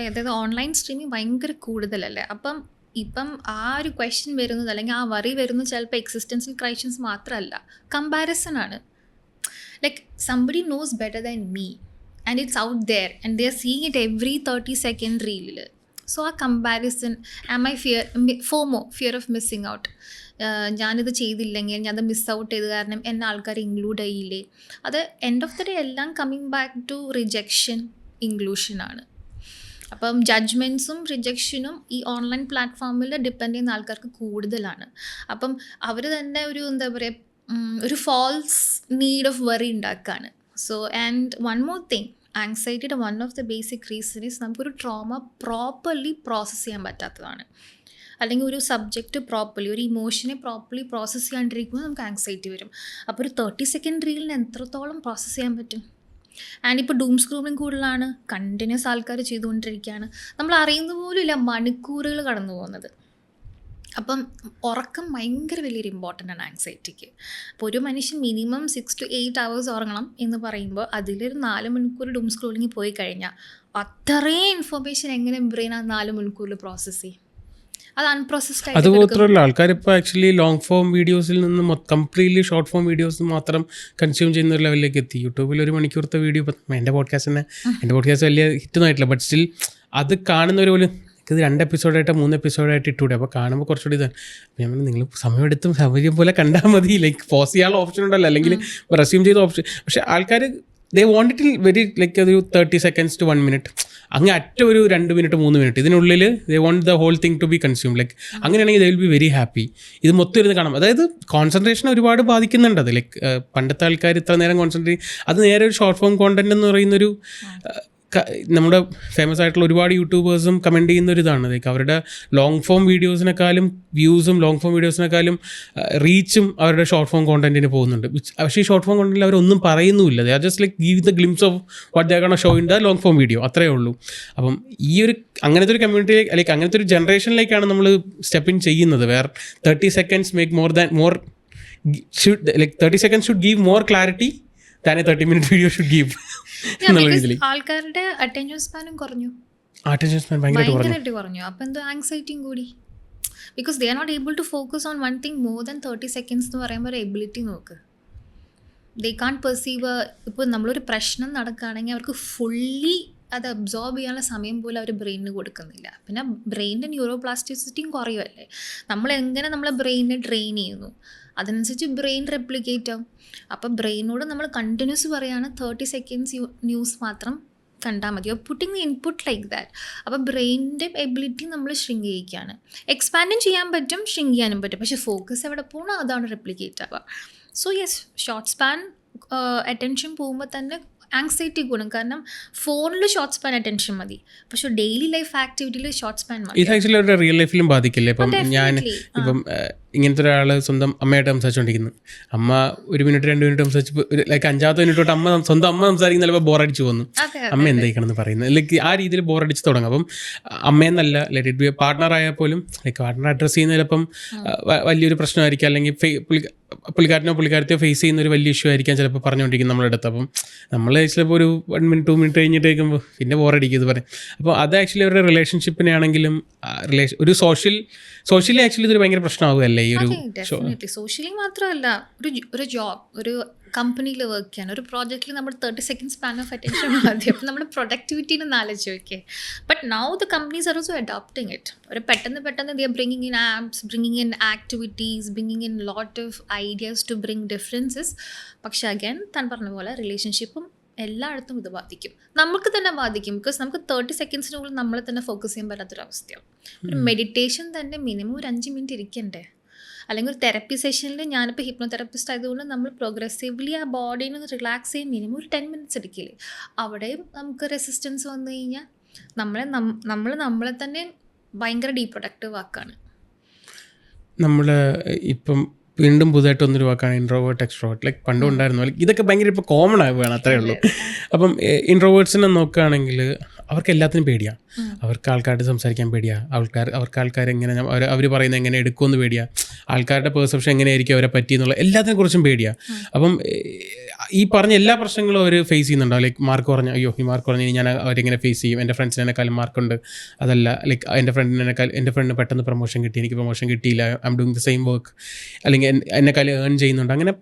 അതായത് ഓൺലൈൻ സ്ട്രീമിങ് ഭയങ്കര കൂടുതലല്ലേ. ഇപ്പം ആ ഒരു ക്വസ്റ്റ്യൻ വരുന്നത്, അല്ലെങ്കിൽ ആ വറി വരുന്നത് ചിലപ്പോൾ എക്സിസ്റ്റൻഷ്യൽ ക്രൈസിസ് മാത്രമല്ല, കമ്പാരിസൺ ആണ്. Like somebody knows better than me and it's out there and they are seeing it every 30 second റീലിൽ. സോ ആ comparison, am I fear of missing out, ഞാനിത് ചെയ്തില്ലെങ്കിൽ ഞാനത് മിസ് ഔട്ട് ചെയ്ത് കാരണം എന്നെ ആൾക്കാർ ഇൻക്ലൂഡ് ചെയ്യില്ലേ. അത് എൻഡ് ഓഫ് ദ ഡേ എല്ലാം കമ്മിങ് ബാക്ക് ടു റിജക്ഷൻ, ഇൻക്ലൂഷനാണ്. അപ്പം ജഡ്ജ്മെൻറ്റ്സും റിജക്ഷനും ഈ ഓൺലൈൻ പ്ലാറ്റ്ഫോമിൽ ഡിപ്പെൻഡ് ചെയ്യുന്ന ആൾക്കാർക്ക് കൂടുതലാണ്. അപ്പം അവർ തന്നെ എന്താ പറയുക, ഒരു ഫാൾസ് നീഡ് ഓഫ് വറി ഉണ്ടാക്കുകയാണ്. So and one more thing, ആങ്സൈറ്റിയുടെ one of the basic reason is നമുക്കൊരു ട്രോമ പ്രോപ്പർലി പ്രോസസ്സ് ചെയ്യാൻ പറ്റാത്തതാണ്. അല്ലെങ്കിൽ ഒരു സബ്ജക്റ്റ് പ്രോപ്പർലി, ഒരു ഇമോഷനെ പ്രോപ്പർലി പ്രോസസ്സ് ചെയ്യാണ്ടിരിക്കുമ്പോൾ നമുക്ക് ആങ്സൈറ്റി വരും. അപ്പോൾ ഒരു 30 സെക്കൻഡ് റീലിന് എത്രത്തോളം പ്രോസസ്സ് ചെയ്യാൻ പറ്റും? ആൻഡ് ഇപ്പോൾ ഡൂം സ്ക്രൂമിങ് കൂടുതലാണ്, കണ്ടിന്യൂസ് ആൾക്കാർ ചെയ്തുകൊണ്ടിരിക്കുകയാണ്, നമ്മൾ അറിയുന്ന പോലും ഇല്ല മണിക്കൂറുകൾ കടന്നു പോകുന്നത്. അപ്പം ഉറക്കം ഭയങ്കര വലിയൊരു ഇമ്പോർട്ടൻ്റ് ആണ് ആങ്സൈറ്റിക്ക്. അപ്പോൾ ഒരു മനുഷ്യൻ മിനിമം 6 to 8 hours ഉറങ്ങണം എന്ന് പറയുമ്പോൾ അതിലൊരു 4 മണിക്കൂർ ഡൂം സ്ക്രോളിങ് പോയി കഴിഞ്ഞാൽ അത്രയും ഇൻഫർമേഷൻ എങ്ങനെ ബ്രെയിൻ ആ 4 മണിക്കൂറിൽ പ്രോസസ്സ് ചെയ്യും? അത് അൺപ്രോസസ്ഡ് ആയിട്ട്. അത് മാത്രമല്ല, ആൾക്കാരിപ്പോൾ ആക്ച്വലി ലോങ് ഫോം വീഡിയോസിൽ നിന്ന് കംപ്ലീറ്റ്ലി ഷോർട്ട് ഫോം വീഡിയോസ് മാത്രം കൺസ്യൂം ചെയ്യുന്ന ഒരു ലെവലിലേക്ക് എത്തി. യൂട്യൂബിൽ 1 മണിക്കൂറത്തെ വീഡിയോ, എൻ്റെ പോഡ്കാസ്റ്റ് വലിയ ഹിറ്റൊന്നും ആയിട്ടില്ല, ബട്ട് സ്റ്റിൽ അത് കാണുന്നവർ പോലും ഇത് 2 എപ്പിസോഡായിട്ട് 3 എപ്പിസോഡായിട്ട് ഇട്ടൂടെ. അപ്പോൾ കാണുമ്പോൾ കുറച്ചുകൂടി ഇതാണ്. അപ്പോൾ ഞാൻ നിങ്ങൾ സമയമെടുത്തും സൗകര്യം പോലെ കണ്ടാൽ മതി. ലൈക്ക് പോസ് ചെയ്യാനുള്ള ഓപ്ഷൻ ഉണ്ടല്ലോ, അല്ലെങ്കിൽ റെസ്യൂം ചെയ്ത ഓപ്ഷൻ. പക്ഷേ ആൾക്കാർ ദേ വോണ്ട് ഇറ്റ് വെരി ലൈക്ക് ഒരു 30 seconds to 1 minute, അങ്ങ് അറ്റ ഒരു 2 minute 3 minute ഇതിനുള്ളിൽ they want the whole thing to be consume. Like അങ്ങനെയാണെങ്കിൽ they will be very happy. ഇത് മൊത്തം ഇരുന്ന് കാണാം. അതായത് കോൺസെൻട്രേഷൻ ഒരുപാട് ബാധിക്കുന്നുണ്ട് അത്. ലൈക്ക് പണ്ടത്തെ ആൾക്കാർ ഇത്ര നേരം കോൺസെൻട്രേറ്റ്, അത് നേരെ ഒരു ഷോർട്ട് ഫോം കോണ്ടന്റ് എന്ന് പറയുന്നൊരു നമ്മുടെ ഫേമസ് ആയിട്ടുള്ള ഒരുപാട് യൂട്യൂബേഴ്സും കമൻറ്റ് ചെയ്യുന്നൊരിതാണ്. ലൈക്ക് അവരുടെ ലോങ് ഫോം വീഡിയോസിനെക്കാളും വ്യൂസും ലോങ് ഫോം വീഡിയോസിനെക്കാളും റീച്ചും അവരുടെ ഷോർട്ട് ഫോം കോണ്ടന്റിന് പോകുന്നുണ്ട്. പക്ഷേ ഈ ഷോർട്ട് ഫോം കോണ്ടന്റിൽ അവരൊന്നും പറയുന്നുമില്ല. They are just like give the glimpse of what they are gonna show in the long form video, അത്രയേ ഉള്ളൂ. അപ്പം ഈ ഒരു അങ്ങനത്തെ ഒരു കമ്മ്യൂണിറ്റി, ലൈക്ക് അങ്ങനത്തെ ഒരു ജനറേഷനിലേക്കാണ് നമ്മൾ സ്റ്റെപ്പ് ഇൻ ചെയ്യുന്നത്. Where 30 seconds make more should, like 30 seconds should give more clarity than a 30-minute video should give. ആൾക്കാരുടെ അറ്റൻഷൻ സ്പാനും കുറഞ്ഞു, ഭയങ്കരമായിട്ട് കുറഞ്ഞു. അപ്പം എന്തോ ആങ്സൈറ്റിയും കൂടി. Because they are not able to focus on one thing more than 30 seconds എന്ന് പറയുമ്പോൾ ഒരു എബിലിറ്റി നോക്ക്. They can perceive. ഇപ്പോൾ നമ്മളൊരു പ്രശ്നം നടക്കുകയാണെങ്കിൽ അവർക്ക് ഫുള്ളി അത് അബ്സോർബ് ചെയ്യാനുള്ള സമയം പോലും അവർ ബ്രെയിനിന് കൊടുക്കുന്നില്ല. പിന്നെ ബ്രെയിനിൻ്റെ ന്യൂറോപ്ലാസ്റ്റിസിറ്റിയും കുറയുമല്ലേ. നമ്മളെങ്ങനെ നമ്മളെ ബ്രെയിനിനെ ട്രെയിൻ ചെയ്യുന്നു അതിനനുസരിച്ച് ബ്രെയിൻ റെപ്ലിക്കേറ്റ് ആവും. അപ്പോൾ ബ്രെയിനോട് നമ്മൾ കണ്ടിന്യൂസ് പറയുകയാണ് 30 seconds ന്യൂസ് മാത്രം കണ്ടാൽ മതി. Putting the input like that. അപ്പോൾ ബ്രെയിനിൻ്റെ എബിലിറ്റി നമ്മൾ ഷ്രിങ്ക് ചെയ്യിക്കുകയാണ്. എക്സ്പാൻഡും ചെയ്യാൻ പറ്റും, ഷ്രിങ്ക് ചെയ്യാനും പറ്റും. പക്ഷേ ഫോക്കസ് എവിടെ പോകണോ അതാണ് റെപ്ലിക്കേറ്റ് ആവുക. So yes, short span attention പോകുമ്പോൾ തന്നെ ആങ്സൈറ്റി കൂടും. കാരണം ഫോണിൽ ഷോർട്ട് സ്പാൻ അറ്റൻഷൻ മതി, പക്ഷെ ഡെയിലി ലൈഫ് ആക്ടിവിറ്റിയിൽ ഷോർട്ട് സ്പാൻ മതി. ഇത് ആക്ച്വലി അവരുടെ റിയൽ ലൈഫിലും ബാധിക്കില്ലേ? ഇപ്പം ഞാൻ ഇങ്ങനത്തെ ഒരാൾ സ്വന്തം അമ്മയായിട്ട് സംസാരിച്ചുകൊണ്ടിരിക്കുന്നു. അമ്മ 1 മിനിറ്റ് 2 മിനിറ്റ് സംസാരിച്ച് ലൈക്ക് 5ാമത്തെ മിനിറ്റ് തൊട്ട് സ്വന്തം അമ്മ സംസാരിക്കുന്ന ചിലപ്പോൾ ബോറടിച്ച് പോകുന്നു. അമ്മ എന്തായിക്കണമെന്ന് പറയുന്നത് ലൈക്ക് ആ രീതിയിൽ ബോറടിച്ച് തുടങ്ങും. അപ്പം അമ്മയെന്നല്ല ലെറ്റ് ഇറ്റ് ബി പാർട്ട്ണർ ആയാൽ പോലും ലൈക്ക് പാർട്ട്ണർ അഡ്രസ്സ് ചെയ്യുന്ന ചിലപ്പം വലിയൊരു പ്രശ്നമായിരിക്കും, അല്ലെങ്കിൽ പുള്ളിക്കാരത്തെയോ ഫേസ് ചെയ്യുന്ന ഒരു വലിയ ഇഷ്യൂ ആയിരിക്കാം ചിലപ്പോൾ പറഞ്ഞുകൊണ്ടിരിക്കും നമ്മുടെ അടുത്ത്. അപ്പം നമ്മൾ ചിലപ്പോൾ ഒരു 1 മിനിറ്റ് 2 മിനിറ്റ് കഴിഞ്ഞിട്ട് കേൾക്കുമ്പോൾ പിന്നെ ബോറടിക്കും ഇത് പറയും. അപ്പോൾ അത് ആക്ച്വലി അവരുടെ റിലേഷൻഷിപ്പിനെ ആണെങ്കിലും ഒരു സോഷ്യലി ആക്ച്വലി ഇതൊരു ഭയങ്കര പ്രശ്നമാകുമല്ലേ ഈ ഒരു സോഷ്യലി മാത്രമല്ല, ഒരു ജോബ്, ഒരു കമ്പനിയിൽ വർക്ക് ചെയ്യാൻ, ഒരു പ്രോജക്റ്റിൽ നമ്മൾ 30 സെക്കൻഡ് സ്പാൻ ഓഫ് അറ്റൻഷൻ മതി. അപ്പം നമ്മുടെ പ്രൊഡക്ടിവിറ്റീനെ നാലോചിച്ച് നോക്കിയേ. But now the companies are also adopting it. ഒരു പെട്ടെന്ന് they are bringing in apps, bringing in activities, bringing in lot of ideas to bring differences. പക്ഷെ അഗൈൻ താൻ പറഞ്ഞ പോലെ റിലേഷൻഷിപ്പും എല്ലായിടത്തും ഇത് ബാധിക്കും, നമുക്ക് തന്നെ ബാധിക്കും. ബിക്കോസ് നമുക്ക് 30 സെക്കൻഡ്സിനുള്ളിൽ നമ്മളെ തന്നെ ഫോക്കസ് ചെയ്യാൻ പറ്റാത്തൊരവസ്ഥയാവും. ഒരു മെഡിറ്റേഷൻ തന്നെ മിനിമം ഒരു 5 മിനിറ്റ് ഇരിക്കണ്ടേ? അല്ലെങ്കിൽ ഒരു തെറപ്പി സെഷനിൽ, ഞാനിപ്പോൾ ഹിപ്നോതെറപ്പിസ്റ്റ് ആയതുകൊണ്ട് നമ്മൾ പ്രോഗ്രസീവ്ലി ആ ബോഡീനെ ഒന്ന് റിലാക്സ് ചെയ്യാൻ മിനിമം ഒരു 10 മിനിറ്റ്സ് എടുക്കില്ലേ? അവിടെയും നമുക്ക് റെസിസ്റ്റൻസ് വന്നു കഴിഞ്ഞാൽ നമ്മളെ തന്നെ ഭയങ്കര ഡീപ്രൊഡക്റ്റീവ് ആക്കാണ്. നമ്മൾ ഇപ്പം വീണ്ടും പുതുതായിട്ട് ഒന്നൊരു വാക്കാണ് ഇൻട്രോവേർട്ട് എക്സ്ട്രോവേർട്ട്. ലൈക്ക് പണ്ടും ഉണ്ടായിരുന്നു, ലൈക്ക് ഇതൊക്കെ ഭയങ്കര ഇപ്പോൾ കോമൺ ആവുകയാണ്, അത്രേ ഉള്ളൂ. അപ്പം ഇൻട്രോവേർട്സിനെ നോക്കുകയാണെങ്കിൽ അവർക്ക് എല്ലാത്തിനും പേടിയാണ്. അവർക്ക് ആൾക്കാരോട് സംസാരിക്കാൻ പേടിയാണ്, അവർക്ക് ആൾക്കാർ എങ്ങനെ അവർ പറയുന്നത് എങ്ങനെ എടുക്കുമെന്ന് പേടിയാണ്, ആൾക്കാരുടെ പെർസെപ്ഷൻ എങ്ങനെയായിരിക്കും അവരെ പറ്റി എന്നുള്ള എല്ലാത്തിനെ കുറിച്ചും പേടിയാണ്. അപ്പം ഈ പറഞ്ഞ എല്ലാ പ്രശ്നങ്ങളും അവർ ഫേസ് ചെയ്യുന്നുണ്ടോ? ലൈക്ക് മാർക്ക് പറഞ്ഞ ഈ മാർക്ക് പറഞ്ഞ് ഞാൻ അവരെങ്ങനെ ഫേസ് ചെയ്യും, എൻ്റെ ഫ്രണ്ട്സിനെക്കാളും മാർക്കുണ്ട്, അതല്ല ലൈക്ക് എൻ്റെ ഫ്രണ്ടിന് പെട്ടെന്ന് പ്രൊമോഷൻ കിട്ടി, എനിക്ക് പ്രൊമോഷൻ കിട്ടിയില്ല, I am doing the same work, അല്ലെങ്കിൽ എന്നെക്കാളും ഏൺ ചെയ്യുന്നുണ്ട്. അങ്ങനെ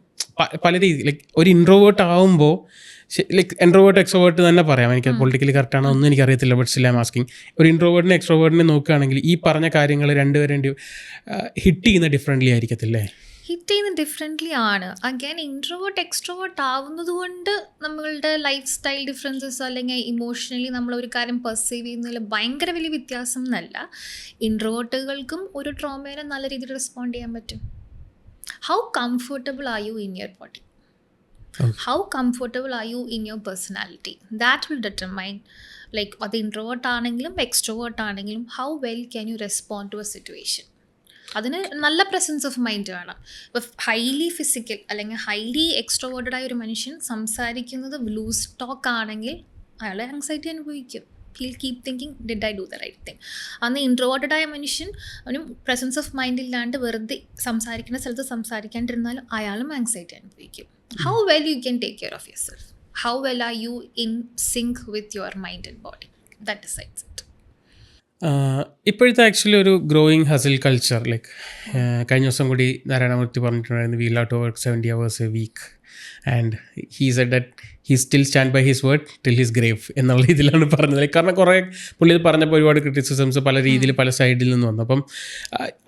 പല രീതി ലൈക്ക് ഒരു ഇൻട്രോവേർട്ട് ആവുമ്പോൾ ലൈക്ക് ഇൻട്രോവേർട്ട് എക്സ്ട്രോവേർട്ട് തന്നെ പറയാം. എനിക്ക് പൊളിറ്റിക്കലി കറക്റ്റാണോ ഒന്നും എനിക്കറിയത്തില്ല, but still I am asking. ഒരു ഇൻട്രോവേർട്ടിനെ എക്സ്ട്രോവേർട്ടിനെ നോക്കുകയാണെങ്കിൽ ഈ പറഞ്ഞ കാര്യങ്ങൾ രണ്ടുപേരും ഹിറ്റ് ചെയ്യുന്ന ഡിഫറെൻ്റ്ലി ആയിരിക്കത്തില്ലേ? ഹിറ്റ് ചെയ്യുന്നത് ഡിഫറെൻ്റ്ലി ആണ്. അഗൈൻ ഇൻട്രോവേർട്ട് എക്സ്ട്രോവേർട്ട് ആവുന്നത് കൊണ്ട് നമ്മളുടെ ലൈഫ് സ്റ്റൈൽ ഡിഫറൻസസ് അല്ലെങ്കിൽ ഇമോഷണലി നമ്മളൊരു കാര്യം പെർസീവ് ചെയ്യുന്നതിൽ ഭയങ്കര വലിയ വ്യത്യാസം എന്നല്ല. ഇൻട്രോവേർട്ടുകൾക്കും ഒരു ട്രോമേനെ നല്ല രീതിയിൽ റെസ്പോണ്ട് ചെയ്യാൻ പറ്റും. How comfortable are you in your body? How comfortable are you in your personality? That will determine, like അത് ഇൻട്രോവേർട്ട് ആണെങ്കിലും എക്സ്ട്രോവേർട്ട് ആണെങ്കിലും, how well can you respond to a situation. അതിന് നല്ല പ്രസൻസ് ഓഫ് മൈൻഡ് വേണം. ഇപ്പോൾ highly physical അല്ലെങ്കിൽ highly extroverted ആയ ഒരു മനുഷ്യൻ സംസാരിക്കുന്നത് ലൂസ് ടോക്ക് ആണെങ്കിൽ അയാൾ ആങ്സൈറ്റി അനുഭവിക്കും. He'll keep thinking did I do the right thing. അന്ന് ഇൻട്രോവേർട്ടഡ് ആയ മനുഷ്യൻ അവനും പ്രസൻസ് ഓഫ് മൈൻഡ് ഇല്ലാണ്ട് വെറുതെ സംസാരിക്കുന്ന സ്ഥലത്ത് സംസാരിക്കാണ്ടിരുന്നാലും അയാളും ആങ്സൈറ്റി അനുഭവിക്കും. How well you can take care of yourself? How well are you in sync with your mind and body? That decides it. ഇപ്പോഴത്തെ ആക്ച്വലി ഒരു ഗ്രോയിങ് ഹസിൽ കൾച്ചർ, ലൈക്ക് കഴിഞ്ഞ ദിവസം കൂടി നാരായണമൂർത്തി പറഞ്ഞിട്ടുണ്ടായിരുന്നു, we love to work 70 hours a week and he said that he still stand by his word till his grave എന്നുള്ള രീതിയിലാണ് പറഞ്ഞത്. കാരണം കുറേ പുള്ളി പറഞ്ഞപ്പോൾ ഒരുപാട് ക്രിറ്റിസിസംസ് പല രീതിയിൽ പല സൈഡിൽ നിന്ന് വന്നു. അപ്പം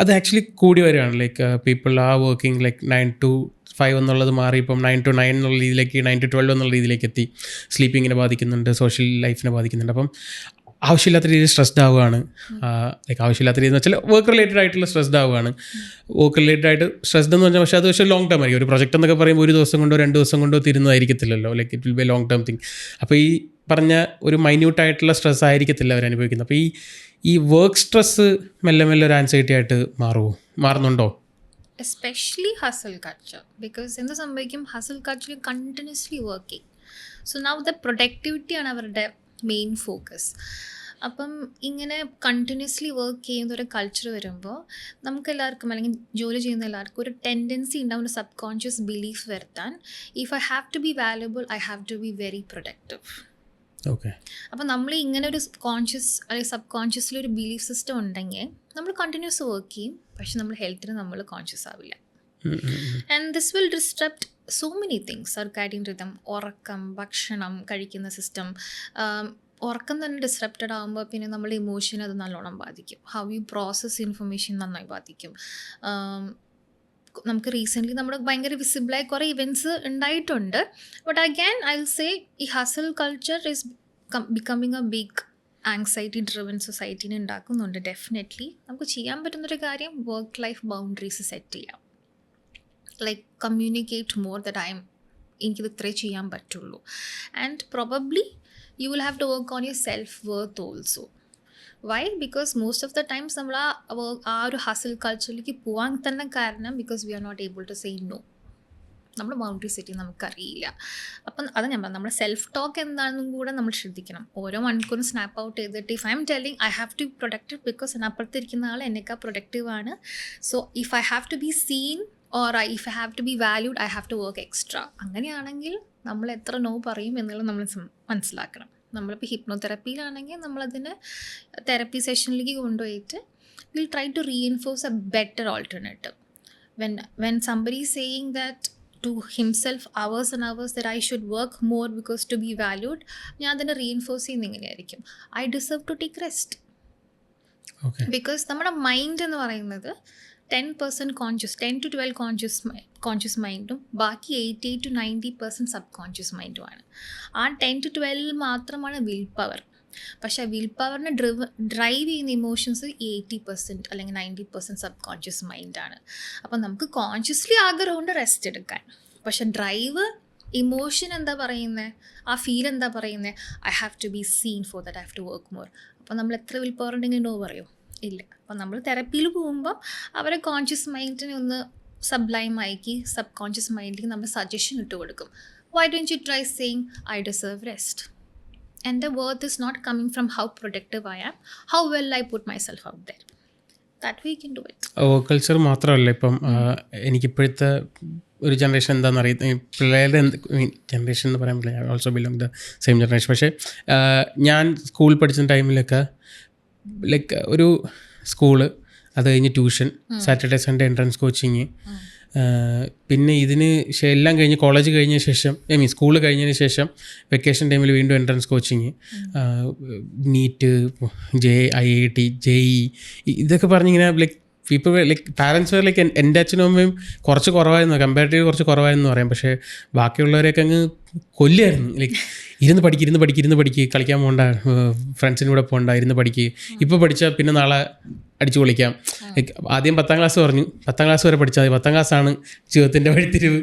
അത് ആക്ച്വലി കൂടി വരികയാണ്. ലൈക്ക് പീപ്പിൾ ആ വർക്കിംഗ് ലൈക്ക് 9 to 5 എന്നുള്ളത് മാറി ഇപ്പം 9 to 9 എന്നുള്ള രീതിയിലേക്ക് 9 to 12 എന്നുള്ള രീതിയിലേക്ക് എത്തി. സ്ലീപ്പിങ്ങിനെ ബാധിക്കുന്നുണ്ട്, സോഷ്യൽ ലൈഫിനെ ബാധിക്കുന്നുണ്ട്. അപ്പം ആവശ്യമില്ലാത്ത രീതിയിൽ സ്ട്രെസ്ഡ് ആവുകയാണ്. ലൈക്ക് ആവശ്യമില്ലാത്ത രീതിയിൽ എന്ന് വെച്ചാൽ വർക്ക് റിലേറ്റഡ് ആയിട്ടുള്ള സ്ട്രെസ്ഡ് ആവുകയാണ്. വർക്ക് റിലേറ്റഡ് ആയിട്ട് സ്ട്രെസ്ഡ് എന്ന് പറഞ്ഞാൽ പക്ഷേ അത് പക്ഷേ ലോങ് ടേം ആയിരിക്കും. ഒരു പ്രൊജക്റ്റ് എന്നൊക്കെ പറയുമ്പോൾ 1 ദിവസം കൊണ്ടോ 2 ദിവസം കൊണ്ടോ തീരുന്നതായിരിക്കത്തില്ലല്ലോ. Like it will be a long term thing. അപ്പോൾ ഈ പറഞ്ഞ ഒരു മൈന്യൂട്ടായിട്ടുള്ള സ്ട്രെസ് ആയിരിക്കത്തില്ല അവർ അനുഭവിക്കുന്നത്. അപ്പോൾ ഈ വർക്ക് സ്ട്രെസ്സ് മെല്ലെ മെല്ലെ ഒരു ആൻസൈറ്റി ആയിട്ട് മാറുന്നുണ്ടോ? Especially hustle culture. ബിക്കോസ് എന്ത് സംഭവിക്കും, hustle culture continuously working. So now the പ്രൊഡക്ടിവിറ്റിയാണ് അവരുടെ മെയിൻ ഫോക്കസ്. അപ്പം ഇങ്ങനെ കണ്ടിന്യൂസ്ലി വർക്ക് ചെയ്യുന്ന ഒരു കൾച്ചർ വരുമ്പോൾ നമുക്കെല്ലാവർക്കും അല്ലെങ്കിൽ ജോലി ചെയ്യുന്ന എല്ലാവർക്കും ഒരു ടെൻഡൻസി ഉണ്ടാവും, ഒരു സബ് കോൺഷ്യസ് ബിലീഫ് വരുത്താൻ. If I have to be valuable I have to be very productive. Okay. അപ്പോൾ നമ്മൾ ഇങ്ങനെ ഒരു കോൺഷ്യസ് അല്ലെങ്കിൽ സബ് കോൺഷ്യസിൽ ഒരു ബിലീഫ് സിസ്റ്റം ഉണ്ടെങ്കിൽ നമ്മൾ കണ്ടിന്യൂസ് വർക്ക് ചെയ്യും, പക്ഷെ നമ്മൾ ഹെൽത്തിന് നമ്മൾ കോൺഷ്യസ് ആവില്ല. And this will disrupt so many things. Circadian rhythm, ഉറക്കം, ഭക്ഷണം കഴിക്കുന്ന സിസ്റ്റം. ഉറക്കം തന്നെ ഡിസ്ട്രപ്റ്റഡ് ആകുമ്പോൾ പിന്നെ നമ്മുടെ ഇമോഷനെ അത് നല്ലോണം ബാധിക്കും. ഹൗ യു പ്രോസസ് ഇൻഫർമേഷൻ നന്നായി ബാധിക്കും. നമുക്ക് റീസെൻ്റ്ലി നമ്മുടെ ഭയങ്കര വിസിബിളായ കുറേ ഇവൻറ്റ്സ് ഉണ്ടായിട്ടുണ്ട്. But again I will say ഈ hustle culture is becoming a big anxiety driven സൊസൈറ്റീനെ ഉണ്ടാക്കുന്നുണ്ട്. ഡെഫിനറ്റ്ലി നമുക്ക് ചെയ്യാൻ പറ്റുന്നൊരു കാര്യം വർക്ക് ലൈഫ് ബൗണ്ടറീസ് സെറ്റ് ചെയ്യാം. ലൈക്ക് കമ്മ്യൂണിക്കേറ്റ് മോർ ദാറ്റ് എനിക്കിത് ഇത്രേ ചെയ്യാൻ പറ്റുള്ളൂ. And probably you will have to work on your self worth also. Why? Because most of the times നമ്മൾ ആ ഒരു ഹസിൽ കൾച്ചറിലേക്ക് പോകാൻ തന്നെ കാരണം because we are not able to say no. നമ്മൾ ബൗണ്ടറി സെറ്റ് ചെയ്യുന്നത് നമുക്കറിയില്ല. അപ്പം അത് ഞാൻ പറഞ്ഞു, നമ്മുടെ സെൽഫ് ടോക്ക് എന്താണെന്നും കൂടെ നമ്മൾ ശ്രദ്ധിക്കണം. ഓരോ മണിക്കൂറും സ്നാപ്പ് ഔട്ട് ചെയ്തിട്ട് if I'm telling I have to productive because അപ്പുറത്തിരിക്കുന്ന ആൾ എന്നേക്കാൾ പ്രൊഡക്റ്റീവാണ്, so if I have to be seen or if I have to be valued I have to work extra. അങ്ങനെയാണെങ്കിൽ നമ്മൾ എത്ര നോ പറയും എന്നുള്ളത് നമ്മൾ മനസ്സിലാക്കണം. നമ്മളിപ്പോൾ ഹിപ്നോതെറപ്പിയിലാണെങ്കിൽ നമ്മളതിന് തെറപ്പി സെഷനിലേക്ക് കൊണ്ടുപോയിട്ട് will try to reinforce a better alternative. when somebody is saying that to himself hours and hours that I should work more because to be valued, ഞാൻ അതിനെ റീഇൻഫോഴ്സ് ചെയ്യുന്ന എങ്ങനെയായിരിക്കും, I deserve to take rest. Because നമ്മുടെ mind എന്ന് പറയുന്നത് 10% conscious, 10 to 12 conscious മൈൻഡും ബാക്കി 80 to 90% sub conscious മൈൻഡുമാണ്. ആ 10 to 12 മാത്രമാണ് വിൽ പവർ. പക്ഷേ വിൽ പവറിനെ ഡ്രൈവ് ചെയ്യുന്ന ഇമോഷൻസ് 80% അല്ലെങ്കിൽ 90% സബ് കോൺഷ്യസ് മൈൻഡാണ്. അപ്പം നമുക്ക് കോൺഷ്യസ്ലി ആഗ്രഹമുണ്ട് റെസ്റ്റ് എടുക്കാൻ, പക്ഷെ ഡ്രൈവ് ഇമോഷൻ എന്താ പറയുന്നത്, ആ ഫീൽ എന്താ പറയുന്നത്, I have to be seen for that I have to work more. അപ്പം നമ്മൾ എത്ര വിൽ പവർ ഉണ്ടെങ്കിൽ നോ പറയോ? ഇല്ല. അപ്പം നമ്മൾ തെറപ്പിയിൽ പോകുമ്പം അവരെ കോൺഷ്യസ് മൈൻഡിനെ ഒന്ന് സബ്ലൈം ആക്കി സബ് കോൺഷ്യസ് മൈൻഡിലേക്ക് നമ്മൾ സജഷൻ ഇട്ട് കൊടുക്കും. Why don't you try saying I deserve rest? എൻ്റെ worth is not coming from how productive I am, how well I put myself out there. That way you can do it. Work culture മാത്രമല്ല, ഇപ്പം എനിക്കിപ്പോഴത്തെ ഒരു generation എന്താണെന്ന് അറിയാം, പിള്ളേരുടെ generation എന്ന് പറയാൻ പറ്റില്ല, I also belong the same generation. പക്ഷേ ഞാൻ സ്കൂൾ പഠിച്ച ടൈമിലൊക്കെ ലൈക്ക് ഒരു സ്കൂള്, അത് കഴിഞ്ഞ് tuition, Saturday Sunday entrance coaching, പിന്നെ ഇതിന് എല്ലാം കഴിഞ്ഞ് കോളേജ് കഴിഞ്ഞ ശേഷം സ്കൂൾ കഴിഞ്ഞതിന് ശേഷം വെക്കേഷൻ ടൈമിൽ വീണ്ടും entrance coaching, NEET, IIT, JEE, ഇതൊക്കെ പറഞ്ഞിങ്ങനെ like people like parents where like എൻ്റെ അച്ഛനും അമ്മയും കുറച്ച് കുറവായിരുന്നു, കമ്പാരിറ്റീവ് കുറച്ച് കുറവായെന്ന് പറയാം. പക്ഷേ ബാക്കിയുള്ളവരെയൊക്കെ അങ്ങ് കൊല്ലുമായിരുന്നു. ലൈക്ക് ഇരുന്ന് പഠിക്ക്, കളിക്കാൻ പോകണ്ട, ഫ്രണ്ട്സിൻ്റെ കൂടെ പോകണ്ട, ഇരുന്ന് പഠിക്ക്, ഇപ്പോൾ പഠിച്ചാൽ പിന്നെ നാളെ അടിച്ചു പൊളിക്കാം. ആദ്യം 10ാം ക്ലാസ് പറഞ്ഞു, 10ാം ക്ലാസ് വരെ പഠിച്ചാൽ മതി, 10ാം ക്ലാസ്സാണ് ജീവിതത്തിൻ്റെ വഴിത്തിരിവ്.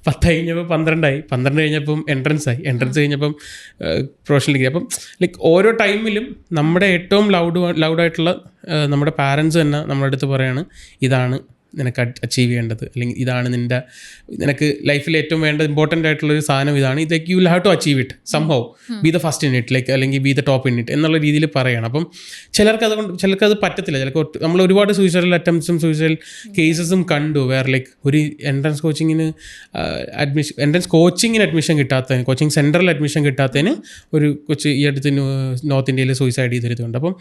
10 കഴിഞ്ഞപ്പോൾ 12 കഴിഞ്ഞപ്പം എൻട്രൻസ് കഴിഞ്ഞപ്പം പ്രൊഫഷണൽ ഡിഗ്രി. അപ്പം ലൈക്ക് ഓരോ ടൈമിലും നമ്മുടെ ഏറ്റവും ലൗഡായിട്ടുള്ള നമ്മുടെ പാരൻസ് തന്നെ നമ്മുടെ അടുത്ത് പറയാണ്, ഇതാണ് നിനക്ക് അച്ചീവ് ചെയ്യേണ്ടത്, അല്ലെങ്കിൽ ഇതാണ് നിനക്ക് ലൈഫിൽ ഏറ്റവും വേണ്ട ഇമ്പോർട്ടൻ്റ് ആയിട്ടുള്ളൊരു സാധനം ഇതാണ്, ഇതൊക്കെ you will have to achieve it somehow, be the first in it, like അല്ലെങ്കിൽ be the top in it എന്നുള്ള രീതിയിൽ പറയണം. അപ്പം ചിലർക്ക് പറ്റത്തില്ല. ചിലപ്പോൾ നമ്മൾ ഒരുപാട് സൂയിസൈഡൽ അറ്റംപ്റ്റ്സും സൂയിസൈഡൽ കേസസും കണ്ടു, വേറെ ലൈക്ക് ഒരു എൻട്രൻസ് കോച്ചിങ്ങിന് അഡ്മിഷൻ കിട്ടാത്തതിന്, കോച്ചിങ് സെൻറ്ററിൽ അഡ്മിഷൻ കിട്ടാത്തതിന് ഒരു കൊച്ച് ഈ അടുത്ത് നോർത്ത് ഇന്ത്യയിൽ സൂയിസൈഡ് ചെയ്തിരുന്നുണ്ട്. അപ്പം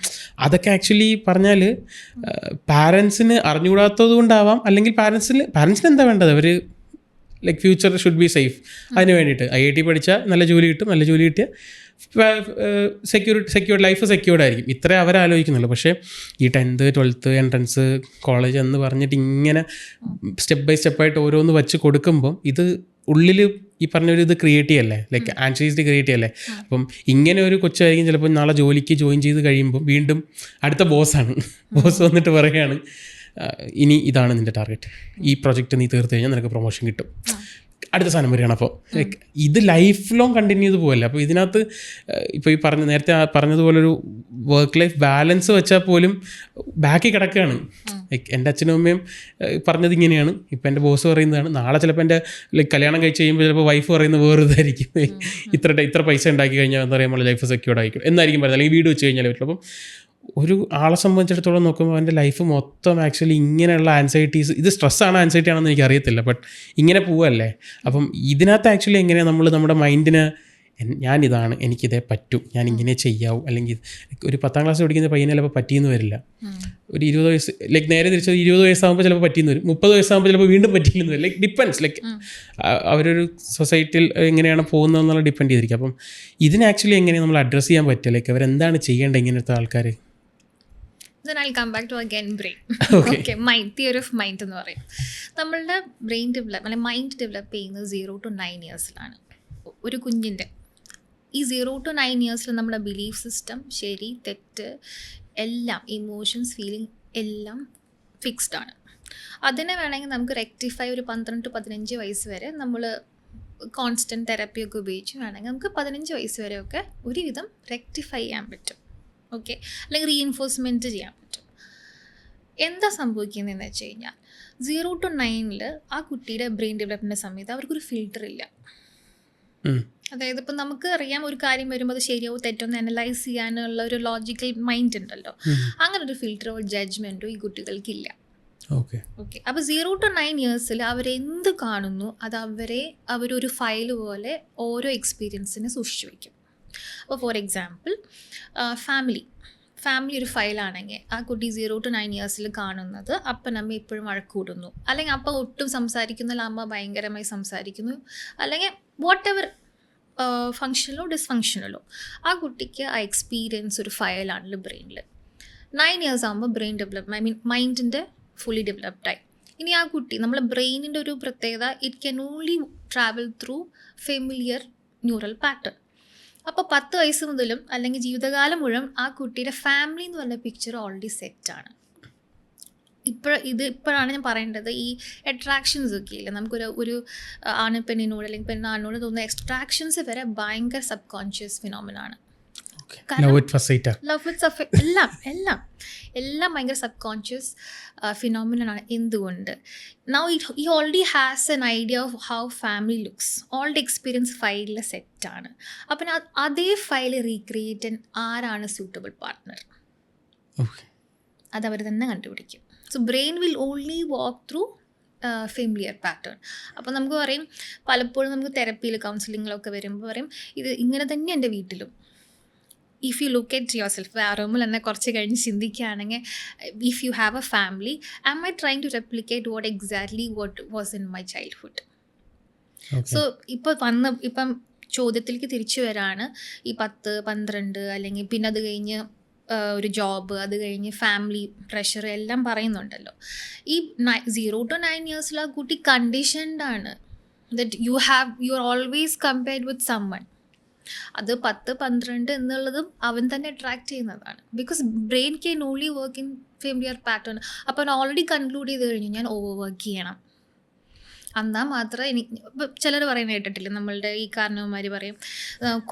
അതൊക്കെ ആക്ച്വലി പറഞ്ഞാൽ പാരൻസിന് അറിഞ്ഞുകൂടാത്തത് കൊണ്ടാവാം, അല്ലെങ്കിൽ പാരൻസിന് എന്താ വേണ്ടത്, അവർ like future should be safe, അതിന് വേണ്ടിയിട്ട് IIT പഠിച്ചാൽ നല്ല ജോലി കിട്ടും, നല്ല ജോലി കിട്ടിയാൽ സെക്യൂർഡ് ലൈഫ് സെക്യൂർഡ് ആയിരിക്കും, ഇത്രേ അവരാലോചിക്കുന്നുള്ളൂ. പക്ഷേ ഈ 10th 12th എൻട്രൻസ് കോളേജ് എന്ന് പറഞ്ഞിട്ട് ഇങ്ങനെ സ്റ്റെപ്പ് ബൈ സ്റ്റെപ്പായിട്ട് ഓരോന്ന് വെച്ച് കൊടുക്കുമ്പം ഇത് ഉള്ളിൽ ഈ പറഞ്ഞൊരു ഇത് ക്രിയേറ്റ് ചെയ്യല്ലേ, ലൈക്ക് ആൻസൈറ്റി ക്രിയേറ്റ് ചെയ്യല്ലേ. അപ്പം ഇങ്ങനെ ഒരു കൊച്ചായിരിക്കും ചിലപ്പോൾ നാളെ ജോലിക്ക് ജോയിൻ ചെയ്ത് കഴിയുമ്പോൾ വീണ്ടും അടുത്ത ബോസ് വന്നിട്ട് പറയുകയാണ്, ഇനി ഇതാണ് നിൻ്റെ ടാർഗറ്റ്, ഈ പ്രൊജക്റ്റ് നീ തീർത്ത് കഴിഞ്ഞാൽ നിനക്ക് പ്രൊമോഷൻ കിട്ടും, അടുത്ത സാധനം വരികയാണ്. അപ്പോൾ ലൈക്ക് ഇത് ലൈഫ് ലോങ് കണ്ടിന്യൂ ചെയ്ത് പോകല്ലേ. അപ്പോൾ ഇതിനകത്ത് ഇപ്പോൾ ഈ നേരത്തെ പറഞ്ഞതുപോലൊരു വർക്ക് ലൈഫ് ബാലൻസ് വെച്ചാൽ പോലും ബാക്കി കിടക്കുകയാണ്. ലൈക്ക് എൻ്റെ അച്ഛനും അമ്മയും പറഞ്ഞത് ഇങ്ങനെയാണ്, ഇപ്പം എൻ്റെ ബോസ് പറയുന്നതാണ്, നാളെ ചിലപ്പോൾ എൻ്റെ ലൈക്ക് കല്യാണം കഴിച്ച് കഴിയുമ്പോൾ ചിലപ്പോൾ വൈഫ് പറയുന്നത് വേറെ ഇതായിരിക്കും, ഇത്ര പൈസ ഉണ്ടാക്കി കഴിഞ്ഞാൽ എന്താ പറയുമ്പോൾ ലൈഫ് സെക്യൂർഡ് ആയിരിക്കും എന്നായിരിക്കും പറയുന്നത്, അല്ലെങ്കിൽ വീട് വെച്ച് കഴിഞ്ഞാൽ പറ്റില്ല. അപ്പം ഒരു ആളെ സംബന്ധിച്ചിടത്തോളം നോക്കുമ്പോൾ അവൻ്റെ ലൈഫ് മൊത്തം ആക്ച്വലി ഇങ്ങനെയുള്ള ആൻസൈറ്റീസ്, ഇത് സ്ട്രെസ്സാണ് ആൻസൈറ്റി ആണെന്ന് എനിക്ക് അറിയത്തില്ല, ബട്ട് ഇങ്ങനെ പോവല്ലേ. അപ്പം ഇതിനകത്ത് ആക്ച്വലി എങ്ങനെയാണ് നമ്മൾ നമ്മുടെ മൈൻഡിന് ഞാനിതാണ്, എനിക്കിതേ പറ്റൂ, ഞാൻ ഇങ്ങനെ ചെയ്യാവൂ, അല്ലെങ്കിൽ ഒരു 10ാം ക്ലാസ് പഠിക്കുന്ന പയ്യനെ ചിലപ്പോൾ പറ്റിയെന്ന് വരില്ല, ഒരു 20 വയസ്സ് ലൈക്ക് നേരെ തിരിച്ചത് 20 വയസ്സാകുമ്പോൾ ചിലപ്പോൾ പറ്റിയെന്ന് വരും, 30 വയസ്സാകുമ്പോൾ ചിലപ്പോൾ വീണ്ടും പറ്റിയില്ലെന്ന് വരും. ലൈക്ക് ഡിപ്പെൻസ്, ലൈക്ക് അവരൊരു സൊസൈറ്റിയിൽ എങ്ങനെയാണ് പോകുന്നതെന്നുള്ള ഡിപ്പെൻഡ് ചെയ്തിരിക്കും. അപ്പം ഇതിന് ആക്ച്വലി എങ്ങനെയാണ് നമ്മൾ അഡ്രസ്സ് ചെയ്യാൻ പറ്റുക, ലൈക്ക് അവരെന്താണ് ചെയ്യേണ്ടത് ഇങ്ങനത്തെ ആൾക്കാർ? Then I'll come back to again brain. Okay, mind, theory of mind എന്ന് പറയും. നമ്മളുടെ ബ്രെയിൻ ഡെവലപ്പ് അല്ലെങ്കിൽ മൈൻഡ് ഡെവലപ്പ് ചെയ്യുന്നത് 0 to 9 ഇയേഴ്സിലാണ്. ഒരു കുഞ്ഞിൻ്റെ ഈ 0 to 9 ഇയേഴ്സിൽ നമ്മുടെ ബിലീഫ് സിസ്റ്റം, ശരി തെറ്റ് എല്ലാം, ഇമോഷൻസ്, ഫീലിംഗ് എല്ലാം ഫിക്സ്ഡ് ആണ്. അതിനെ വേണമെങ്കിൽ നമുക്ക് റെക്ടിഫൈ ഒരു 12 to 15 വയസ്സ് വരെ നമ്മൾ കോൺസ്റ്റൻറ്റ് തെറപ്പിയൊക്കെ ഉപയോഗിച്ച് വേണമെങ്കിൽ നമുക്ക് 15 വയസ്സ് വരെയൊക്കെ ഒരുവിധം റെക്ടിഫൈ ചെയ്യാൻ പറ്റും. ഓക്കെ, അല്ലെങ്കിൽ റീഇൻഫോഴ്സ്മെൻറ്റ് ചെയ്യാൻ പറ്റും. എന്താ സംഭവിക്കുന്നതെന്ന് വെച്ച് കഴിഞ്ഞാൽ 0 to 9 ആ കുട്ടിയുടെ ബ്രെയിൻ ഡെവലപ്മെൻറ്റ് സമയത്ത് അവർക്കൊരു ഫിൽറ്റർ ഇല്ല. അതായത് ഇപ്പം നമുക്ക് അറിയാം ഒരു കാര്യം വരുമ്പോൾ അത് ശരിയാവോ തെറ്റോന്ന് അനലൈസ് ചെയ്യാനുള്ള ഒരു ലോജിക്കൽ മൈൻഡ് ഉണ്ടല്ലോ, അങ്ങനെ ഒരു ഫിൽറ്ററോ ജഡ്ജ്മെൻറ്റോ ഈ കുട്ടികൾക്കില്ല. ഓക്കെ, അപ്പോൾ 0 to 9 ഇയേഴ്സിൽ അവരെന്ത് കാണുന്നു അത് അവരൊരു ഫയൽ പോലെ ഓരോ എക്സ്പീരിയൻസിനെ സൂക്ഷിച്ചു വയ്ക്കും. അപ്പോൾ ഫോർ എക്സാമ്പിൾ ഫാമിലി ഒരു ഫയലാണെങ്കിൽ ആ കുട്ടി 0 to 9 ഇയേഴ്സിൽ കാണുന്നത് അപ്പനമ്മ എപ്പോഴും വഴക്കൂടുന്നു, അല്ലെങ്കിൽ അപ്പം ഒട്ടും സംസാരിക്കുന്നില്ല, അമ്മ ഭയങ്കരമായി സംസാരിക്കുന്നു, അല്ലെങ്കിൽ വാട്ട് എവർ ഫങ്ഷനലോ ഡിസ്ഫങ്ഷനലോ ആ കുട്ടിക്ക് ആ എക്സ്പീരിയൻസ് ഒരു ഫയലാണല്ലോ ബ്രെയിനിൽ. 9 ഇയേഴ്സ് ആകുമ്പോൾ ബ്രെയിൻ ഡെവലപ്പ് മൈൻഡിൻ്റെ ഫുള്ളി ഡെവലപ്ഡായി. ഇനി ആ കുട്ടി നമ്മളെ ബ്രെയിനിൻ്റെ ഒരു പ്രത്യേകത, it can only travel through familiar neural pattern. അപ്പോൾ 10 വയസ്സ് മുതലും അല്ലെങ്കിൽ ജീവിതകാലം മുഴുവൻ ആ കുട്ടിയുടെ ഫാമിലി എന്ന് പറഞ്ഞ പിക്ചർ ഓൾറെഡി സെറ്റാണ്. ഇപ്പോഴാണ് ഞാൻ പറയേണ്ടത്, ഈ അട്രാക്ഷൻസ് ഒക്കെ ഇല്ല, നമുക്കൊരു ആണ് പെണ്ണിനോട് അല്ലെങ്കിൽ പെണ്ണാണിനോട് തോന്നുന്ന എക്സ്ട്രാക്ഷൻസ് വരെ ഭയങ്കര സബ് കോൺഷ്യസ് ഫിനോമിനാണ്. എല്ലാം ഭയങ്കര സബ് കോൺഷ്യസ് ഫിനോമിനാണ്. എന്തുകൊണ്ട്? Now he already has an idea of how family looks, old experience ഫയലിൽ സെറ്റാണ്. അപ്പം അതേ ഫയൽ റീക്രിയേറ്റ് ചെയ്യാൻ ആരാണ് സ്യൂട്ടബിൾ പാർട്ട്ണർ, അതവർ തന്നെ കണ്ടുപിടിക്കും. So brain will only walk through familiar pattern. അപ്പോൾ നമുക്ക് പറയും, പലപ്പോഴും നമുക്ക് തെറപ്പിയിൽ കൗൺസിലിങ്ങിലൊക്കെ വരുമ്പോൾ പറയും, ഇത് ഇങ്ങനെ തന്നെ എൻ്റെ വീട്ടിലും. If you look at yourself, വേറൊന്നും തന്നെ കുറച്ച് കഴിഞ്ഞ് ചിന്തിക്കുകയാണെങ്കിൽ, if you have a family, am I trying to replicate what was in my childhood. So ഇപ്പം ചോദ്യത്തിലേക്ക് തിരിച്ചു വരാണ്, ഈ 10, 12 അല്ലെങ്കിൽ പിന്നെ അത് കഴിഞ്ഞ് ഒരു ജോബ്, അത് കഴിഞ്ഞ് ഫാമിലി പ്രഷർ എല്ലാം പറയുന്നുണ്ടല്ലോ. ഈ 0 to 9 ഇയേഴ്സിൽ ആ കുട്ടി കണ്ടീഷൻഡാണ് that you are always compared with someone. അത് 10, 12 എന്നുള്ളതും അവൻ തന്നെ അട്രാക്ട് ചെയ്യുന്നതാണ്. Because brain can only work in familiar pattern. അപ്പോൾ അവൻ ഓൾറെഡി കൺക്ലൂഡ് ചെയ്ത് കഴിഞ്ഞു ഞാൻ ഓവർ വർക്ക് ചെയ്യണം, എന്നാൽ മാത്രമേ ചിലർ പറയുന്നത് കേട്ടിട്ടില്ല, നമ്മളുടെ ഈ കാരണവന്മാർ പറയും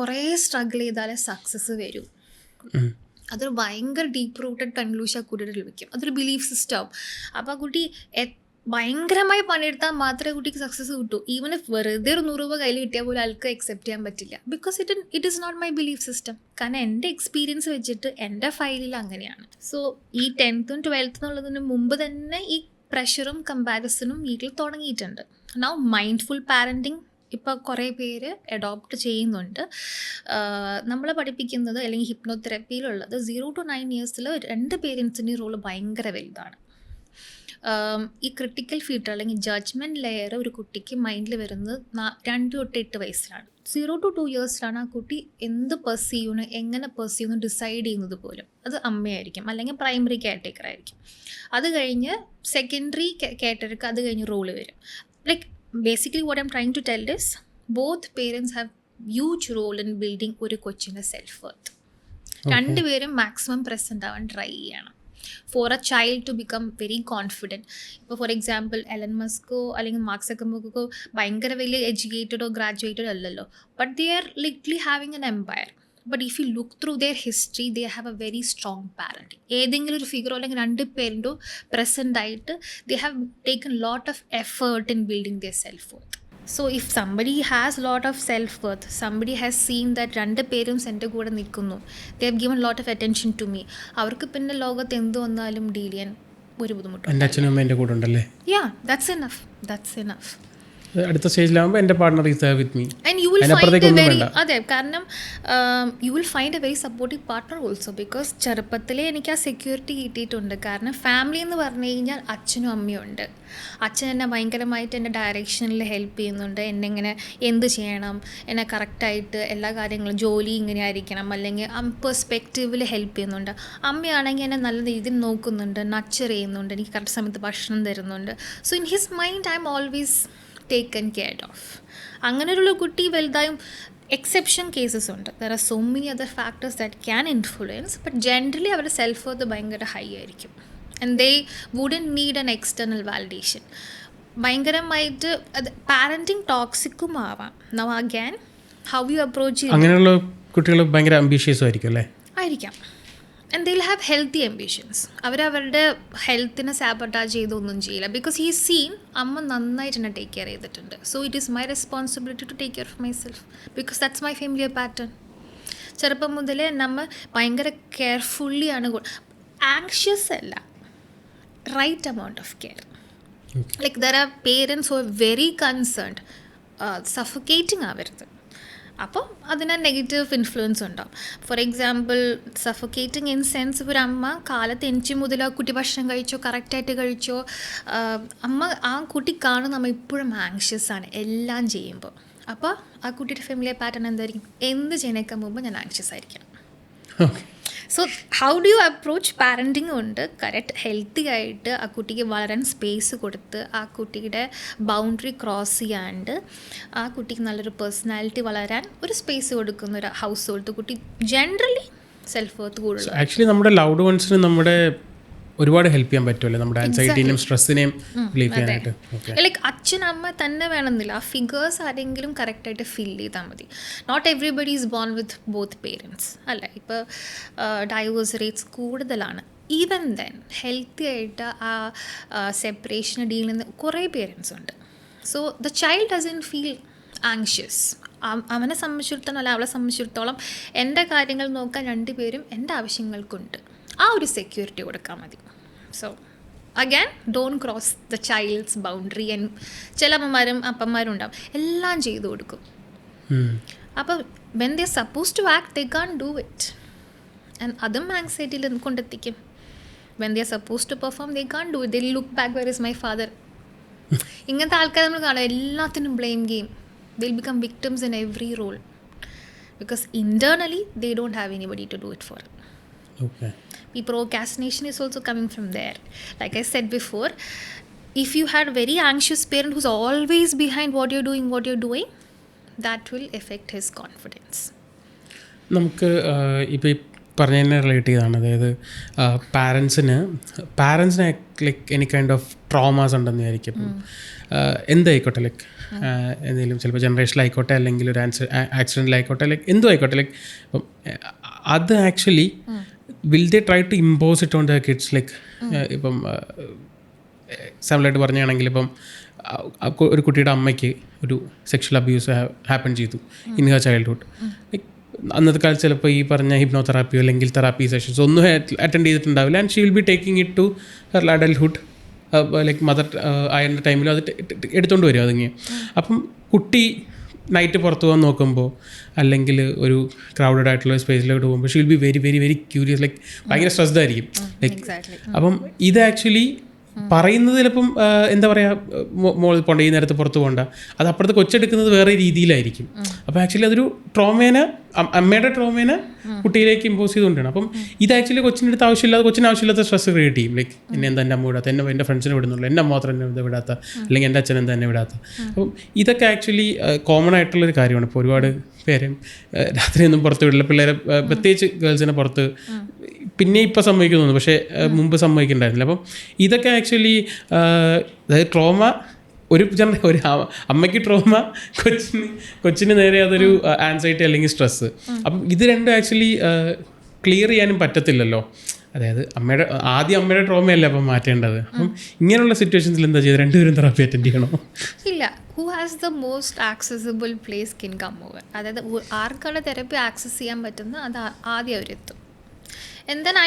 കുറേ സ്ട്രഗിൾ ചെയ്താലേ സക്സസ് വരൂ. അതൊരു ഭയങ്കര ഡീപ്പ് റൂട്ടഡ് കൺക്ലൂഷൻ ആ കുട്ടിയുടെ ലഭിക്കും. അതൊരു ബിലീഫ് സിസ്റ്റം ആവും. അപ്പോൾ ആ കുട്ടി ഭയങ്കരമായി പണിയെടുത്താൽ മാത്രമേ കുട്ടിക്ക് സക്സസ് കിട്ടൂ. ഈവൻ ഇഫ് വെറുതെ ഒരു 100 രൂപ കയ്യിൽ കിട്ടിയാൽ പോലും ആൾക്ക് അക്സെപ്റ്റ് ചെയ്യാൻ പറ്റില്ല. Because it is not my belief system. കാരണം എൻ്റെ എക്സ്പീരിയൻസ് വെച്ചിട്ട് എൻ്റെ ഫയലിൽ അങ്ങനെയാണ്. സോ ഈ 10th ഉം 12th എന്നുള്ളതിന് മുമ്പ് തന്നെ ഈ പ്രഷറും കമ്പാരിസണും വീട്ടിൽ തുടങ്ങിയിട്ടുണ്ട്. നൗ മൈൻഡ്ഫുൾ പാരൻറ്റിങ് ഇപ്പോൾ കുറേ പേര് അഡോപ്റ്റ് ചെയ്യുന്നുണ്ട്. നമ്മളെ പഠിപ്പിക്കുന്നത് അല്ലെങ്കിൽ ഹിപ്നോതെറപ്പിയിലുള്ളത് 0 to 9 ഇയേഴ്സിൽ 2 പേരൻസിൻ്റെ റോള് ഭയങ്കര വലുതാണ്. ഈ ക്രിട്ടിക്കൽ ഫിൽട്ടർ അല്ലെങ്കിൽ ജഡ്ജ്മെൻറ്റ് ലെയർ ഒരു കുട്ടിക്ക് മൈൻഡിൽ വരുന്നത് 2 to 8 വയസ്സിലാണ്. 0 to 2 ഇയേഴ്സിലാണ് ആ കുട്ടി എന്ത് പെർസീവ് ചെയ്യുന്നു, എങ്ങനെ പെർസീവ് ചെയ്യുന്നു ഡിസൈഡ് ചെയ്യുന്നത് പോലും. അത് അമ്മയായിരിക്കും, അല്ലെങ്കിൽ പ്രൈമറി കെയർടേക്കർ ആയിരിക്കും. അത് കഴിഞ്ഞ് സെക്കൻഡറി കെയർടേക്കർക്ക് അത് കഴിഞ്ഞ് റോള് വരും. Like basically what I'm trying to tell is both parents have huge role in building ഒരു കൊച്ചിൻ്റെ സെൽഫ് വർത്ത്. രണ്ടുപേരും മാക്സിമം പ്രസൻറ്റ് ആവാൻ ട്രൈ ചെയ്യണം for a child to become very confident. ഇപ്പോൾ ഫോർ എക്സാമ്പിൾ എലൻ മസ്കോ അല്ലെങ്കിൽ Mark സക്കർബർഗോ ഭയങ്കര വലിയ എഡ്യൂക്കേറ്റഡോ ഗ്രാജുവേറ്റഡോ അല്ലല്ലോ, but they are literally having an empire. But if you look through their history they have a very strong parenting. ഏതെങ്കിലും ഒരു ഫിഗറോ അല്ലെങ്കിൽ 2 പേരൻറ്റോ പ്രസൻ്റ് ആയിട്ട് they have taken lot of effort in building their self worth. So if somebody has lot of self worth, somebody has seen that 2 പേരും എൻ്റെ കൂടെ നിൽക്കുന്നു, they have given lot of attention to me, അവർക്ക് പിന്നെ ലോകത്ത് എന്ത് വന്നാലും deal ചെയ്യാൻ ഒരു ബുദ്ധിമുട്ടും. എൻ്റെ അച്ഛനും അമ്മ എൻ്റെ കൂടെ ഉണ്ടല്ലേ, യാ ദാറ്റ്സ് എനഫ്. അടുത്ത സ്റ്റേജിലാകുമ്പോൾ എൻ്റെ partner is there with me. And you will find a very അതെ കാരണം you will find a very supportive partner also. Because ചെറുപ്പത്തിലേ എനിക്ക് ആ സെക്യൂരിറ്റി കിട്ടിയിട്ടുണ്ട്. കാരണം ഫാമിലി എന്ന് പറഞ്ഞു കഴിഞ്ഞാൽ അച്ഛനും അമ്മയും ഉണ്ട്. അച്ഛൻ എന്നെ ഭയങ്കരമായിട്ട് എൻ്റെ ഡയറക്ഷനിൽ ഹെൽപ്പ് ചെയ്യുന്നുണ്ട്. എന്നെ ഇങ്ങനെ എന്ത് ചെയ്യണം, എന്നെ കറക്റ്റായിട്ട് എല്ലാ കാര്യങ്ങളും ജോലി ഇങ്ങനെ ആയിരിക്കണം അല്ലെങ്കിൽ ആ പെർസ്പെക്റ്റീവിൽ ഹെൽപ്പ് ചെയ്യുന്നുണ്ട്. അമ്മയാണെങ്കിൽ എന്നെ നല്ല രീതിയിൽ നോക്കുന്നുണ്ട്, നർച്ചർ ചെയ്യുന്നുണ്ട്, എനിക്ക് കറക്റ്റ് സമയത്ത് ഭക്ഷണം തരുന്നുണ്ട്. So in his mind I'm always taken care of. അങ്ങനെയുള്ള കുട്ടി വലുതായും എക്സെപ്ഷൻ കേസസ് ഉണ്ട്. There are so many other factors that can influence, but generally അവരുടെ സെൽഫ് വർത്ത് ഭയങ്കര ഹൈ ആയിരിക്കും. And they wouldn't need an external validation. ഭയങ്കരമായിട്ട് അത് parenting ടോക്സിക്കും ആവാം. Now again how you approach. അങ്ങനെയുള്ള കുട്ടികൾ ഭയങ്കര അംബീഷ്യസും ആയിരിക്കും അല്ലേ? ആയിരിക്കാം. And they'll have healthy ambitions. അവരവരുടെ ഹെൽത്തിനെ സാബോട്ടാജ് ചെയ്തൊന്നും ചെയ്യില്ല. ബിക്കോസ് ഹീ സീൻ അമ്മ നന്നായിട്ട് എന്നെ ടേക്ക് കെയർ ചെയ്തിട്ടുണ്ട്. So it is my responsibility to take care of my self because that's my familiar pattern. ചെറുപ്പം മുതലേ നമ്മൾ ഭയങ്കര കെയർഫുള്ളിയാണ്. ആങ്ഷ്യസ് അല്ല, right amount of care. Like there are parents who are very concerned, suffocating ആവരുത്. അപ്പോൾ അതിന് നെഗറ്റീവ് ഇൻഫ്ലുവൻസ് ഉണ്ടാവും. For example suffocating in sense, ഒരു അമ്മ കാലത്ത് എണിച്ച് മുതൽ ആ കുട്ടി ഭക്ഷണം കഴിച്ചോ, കറക്റ്റായിട്ട് കഴിച്ചോ, അമ്മ ആ കുട്ടി കാണും നമ്മൾ ഇപ്പോഴും ആങ്ഷ്യസ് ആണ് എല്ലാം ചെയ്യുമ്പോൾ. അപ്പോൾ ആ കുട്ടിയുടെ ഫാമിലിയെ പാറ്റേൺ എന്തായിരിക്കും? എന്ത് ചെയ്യുന്നേക്കാൻ മുമ്പ് ഞാൻ ആങ്ഷ്യസ് ആയിരിക്കണം. So how do you approach parenting കൊണ്ട് കറക്റ്റ് ഹെൽത്തി ആയിട്ട് ആ കുട്ടിക്ക് വളരാൻ സ്പേസ് കൊടുത്ത് ആ കുട്ടിയുടെ ബൗണ്ടറി ക്രോസ് ചെയ്യാണ്ട് ആ കുട്ടിക്ക് നല്ലൊരു പേഴ്സണാലിറ്റി വളരാൻ ഒരു സ്പേസ് കൊടുക്കുന്ന ഒരു ഹൗസ് ഹോൾഡ് കുട്ടി ജനറലി സെൽഫ് വർത്ത് കൂടുതൽ. ആക്ച്വലി നമ്മുടെ ലൗഡ് വൺസിന് നമ്മുടെ ഒരുപാട് ഹെൽപ്പ് ചെയ്യാൻ പറ്റുമല്ലോ, നമ്മുടെ ആൻസൈറ്റിനെയും സ്ട്രെസ്സിനെയും റിലീഫ് ചെയ്യാനായിട്ട്. ലൈക്ക് അച്ഛൻ അമ്മ തന്നെ വേണമെന്നില്ല, ആ ഫിഗേഴ്സ് ആരെങ്കിലും കറക്റ്റായിട്ട് ഫിൽ ചെയ്താൽ മതി. Not everybody is born with both parents അല്ല. ഇപ്പോൾ ഡൈവേഴ്സ് റേറ്റ്സ് കൂടുതലാണ്. ഈവൻ ദെൻ ഹെൽത്തി ആയിട്ട് ആ സെപ്പറേഷൻ ഡീൽ ചെയ്യുന്ന കുറേ പേരൻസ് ഉണ്ട്. So the child doesn't feel anxious. അവനെ സംബന്ധിച്ചിടത്തോളം അല്ല അവളെ സംബന്ധിച്ചിടത്തോളം എൻ്റെ കാര്യങ്ങൾ നോക്കാൻ രണ്ടുപേരും എൻ്റെ ആവശ്യങ്ങൾക്കുണ്ട്. ആ ഒരു സെക്യൂരിറ്റി കൊടുക്കാൻ മതി. So again don't cross the child's boundary. And ചില അമ്മമാരും അപ്പന്മാരും ഉണ്ടാവും എല്ലാം ചെയ്തു കൊടുക്കും. അപ്പോൾ when they suppose to act they can do it. And അതും ആങ്സൈറ്റിയിൽ കൊണ്ടെത്തിക്കും. When they suppose to perform they can do it. They look back where is my father. ഇങ്ങനത്തെ ആൾക്കാർ നമ്മൾ കാണാം എല്ലാത്തിനും blame game. They'll become victims in every role because internally they don't have anybody to do it for. Okay. The procrastination is also coming from there. Like I said before, if you had a very anxious parent who's always behind what you're doing, that will affect his confidence. നമുക്ക് ഇപ്പോൾ പറഞ്ഞതിനെ relate ചെയ്താണ്. അതായത് പാരൻസിന് like any kind of traumas ഉണ്ടെന്ന് വിചാരിക്കും. എന്തായിക്കോട്ടെ, like എന്തെങ്കിലും ചിലപ്പോൾ ജനറേഷനിലായിക്കോട്ടെ, അല്ലെങ്കിൽ ഒരു ആക്സിഡൻറ്റിലായിക്കോട്ടെ, ലൈക്ക് എന്തും ആയിക്കോട്ടെ, ലൈക്ക് ഇപ്പം അത് actually will they try to impose it on the kids. Like ഇപ്പം എക്സാമ്പിളായിട്ട് പറയുകയാണെങ്കിൽ ഇപ്പം ഒരു കുട്ടിയുടെ അമ്മയ്ക്ക് ഒരു സെക്ഷൽ അബ്യൂസ് ഹാപ്പൻ ചെയ്തു ഇൻ ഹർ ചൈൽഡ്ഹുഡ്. ലൈക്ക് അന്നത്തെ കാലത്ത് ചിലപ്പോൾ ഈ പറഞ്ഞ ഹിപ്നോതെറാപ്പിയോ അല്ലെങ്കിൽ തെറാപ്പി സെഷൻസ് ഒന്നും അറ്റൻഡ് ചെയ്തിട്ടുണ്ടാവില്ല. And she will be taking it to her adulthood. Like mother ആയിരുന്ന ടൈമിലും അത് എടുത്തുകൊണ്ട് വരും അതിങ്ങനെ. അപ്പം കുട്ടി നൈറ്റ് പുറത്ത് പോകാൻ നോക്കുമ്പോൾ അല്ലെങ്കിൽ ഒരു ക്രൗഡഡ് ആയിട്ടുള്ള സ്പേസിലോട്ട് പോകുമ്പോൾ she will be very very very curious. Like ഭയങ്കര സ്ട്രെസ്ഡ് ആയിരിക്കും. ലൈക്ക് അപ്പം ഇത് ആക്ച്വലി പറയുന്നത് ചിലപ്പം എന്താ പറയുക, മോളിൽ പോകണ്ട, ഈ നേരത്തെ പുറത്ത് പോകണ്ട, അത് അപ്പുറത്ത് കൊച്ചെടുക്കുന്നത് വേറെ രീതിയിലായിരിക്കും. അപ്പോൾ ആക്ച്വലി അതൊരു ട്രോമേനെ, അമ്മയുടെ ട്രോമേനെ കുട്ടിയിലേക്ക് ഇമ്പോസ് ചെയ്തുകൊണ്ടാണ്. അപ്പം ഇത് ആക്ച്വലി കൊച്ചിൻ്റെ അടുത്ത് ആവശ്യമില്ലാത്ത സ്ട്രെസ് ക്രിയേറ്റ് ചെയ്യും. ലൈക്ക് എന്നെ എന്താ എൻ്റെ അമ്മ വിടാത്ത, എൻ്റെ ഫ്രണ്ട്സിനെ വിടുന്നുള്ളൂ, എൻ്റെ അമ്മ മാത്രം എന്നെ വിടാത്ത, അല്ലെങ്കിൽ എൻ്റെ അച്ഛൻ എന്താ എന്നെ വിടാത്ത. അപ്പം ഇതൊക്കെ ആക്ച്വലി കോമൺ ആയിട്ടുള്ളൊരു കാര്യമാണ്. ഇപ്പോൾ ഒരുപാട് പേരും രാത്രിയൊന്നും പുറത്ത് വിടില്ല, പിള്ളേരെ പ്രത്യേകിച്ച് ഗേൾസിനെ പുറത്ത് പിന്നെ ഇപ്പം സംഭവിക്കുന്നു, പക്ഷേ മുമ്പ് സംഭവിക്കുന്നുണ്ടായിരുന്നില്ല. അപ്പം ഇതൊക്കെ ആക്ച്വലി അതായത് ട്രോമ ഒരു അമ്മയ്ക്ക് ട്രോമ, കൊച്ചിന് നേരെ അതൊരു ആൻസൈറ്റി അല്ലെങ്കിൽ സ്ട്രെസ്സ്. അപ്പം ഇത് രണ്ടും ആക്ച്വലി ക്ലിയർ ചെയ്യാനും പറ്റത്തില്ലല്ലോ. അതായത് അമ്മയുടെ ട്രോമയല്ല അപ്പം മാറ്റേണ്ടത്. അപ്പം ഇങ്ങനെയുള്ള സിറ്റുവേഷൻസിൽ എന്താ ചെയ്ത് രണ്ടുപേരും തെറാപ്പി അറ്റൻഡ് ചെയ്യണോ? ഇല്ല. Who has the most accessible place can come over. അതായത് ആർക്കാണ് തെറാപ്പി ആക്സസ് ചെയ്യാൻ പറ്റുന്നത് അത് ആദ്യം അവരെത്തും. എന്താണ്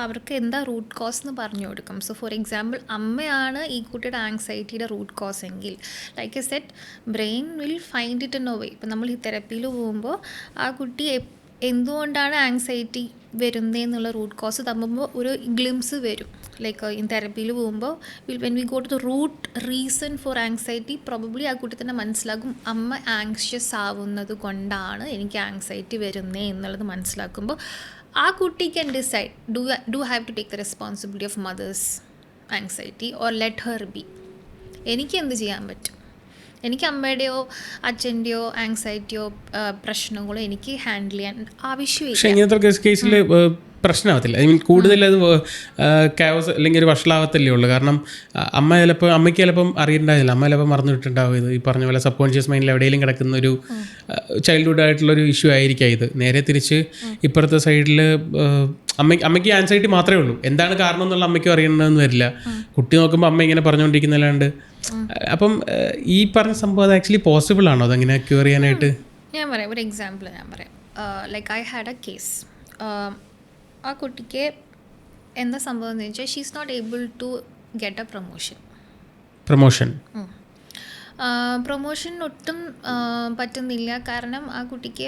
അവർക്ക് എന്താ റൂട്ട് കോസ് എന്ന് പറഞ്ഞു കൊടുക്കും. സോ ഫോർ എക്സാമ്പിൾ അമ്മയാണ് ഈ കുട്ടിയുടെ ആങ്സൈറ്റിയുടെ റൂട്ട് കോസ് എങ്കിൽ, like a set brain will find it in a way. ഇപ്പം നമ്മൾ ഈ തെറാപ്പിയിൽ പോകുമ്പോൾ ആ കുട്ടി എന്തുകൊണ്ടാണ് ആങ്സൈറ്റി വരുന്നതെന്നുള്ള റൂട്ട് കോസ് തമ്മുമ്പോൾ ഒരു ഗ്ലിംസ് വരും. ലൈക്ക് ഈ തെറാപ്പിയിൽ പോകുമ്പോൾ when we go to the root reason for anxiety, probably ആ കുട്ടി തന്നെ മനസ്സിലാക്കും അമ്മ ആങ്ഷ്യസ് ആവുന്നത് കൊണ്ടാണ് എനിക്ക് ആങ്സൈറ്റി വരുന്നത് എന്നുള്ളത് മനസ്സിലാക്കുമ്പോൾ ആ കുട്ടി can decide do have to take the responsibility of mother's anxiety or let her be. എനിക്ക് എന്ത് ചെയ്യാൻ പറ്റും? എനിക്ക് അമ്മയുടെയോ അച്ഛൻ്റെയോ ആങ്സൈറ്റിയോ പ്രശ്നങ്ങളോ എനിക്ക് ഹാൻഡിൽ ചെയ്യാൻ ആവശ്യമില്ല. പക്ഷേ ഇങ്ങനത്തെ കേസിൽ പ്രശ്നമാകത്തില്ല. ഐ മീൻ കൂടുതൽ അത് കാവസ് അല്ലെങ്കിൽ ഒരു വഷളാവത്തല്ലേ ഉള്ളൂ. കാരണം അമ്മയ്ക്ക് ചിലപ്പം അറിയണ്ടാവില്ല, അമ്മ ചിലപ്പോൾ മറന്നിട്ടുണ്ടാവും. ഇത് ഈ പറഞ്ഞ പോലെ സബ് കോൺഷ്യസ് മൈൻഡിൽ എവിടെയെങ്കിലും കിടക്കുന്ന ഒരു ചൈൽഡ്ഹുഡ് ആയിട്ടുള്ളൊരു ഇഷ്യൂ ആയിരിക്കാം ഇത്. നേരെ തിരിച്ച് ഇപ്പുറത്തെ സൈഡിൽ അമ്മയ്ക്ക് ആൻസൈറ്റി മാത്രമേ ഉള്ളൂ, എന്താണ് കാരണം എന്നുള്ള അമ്മയ്ക്കും അറിയണമെന്ന് വരില്ല. കുട്ടി നോക്കുമ്പോൾ അമ്മ ഇങ്ങനെ പറഞ്ഞുകൊണ്ടിരിക്കുന്നല്ലാണ്ട്. അപ്പം ഈ പറഞ്ഞ സംഭവം അത് ആക്ച്വലി പോസിബിൾ ആണോ അതങ്ങനെ ക്യൂർ ചെയ്യാനായിട്ട്? ഞാൻ പറയാം, ഒരു എക്സാമ്പിൾ ഞാൻ പറയാം. Like I had a case. ആ കുട്ടിക്ക് എന്താ സംഭവം എന്ന് വെച്ചാൽ she is not able to get a promotion ഒട്ടും പറ്റുന്നില്ല. കാരണം ആ കുട്ടിക്ക്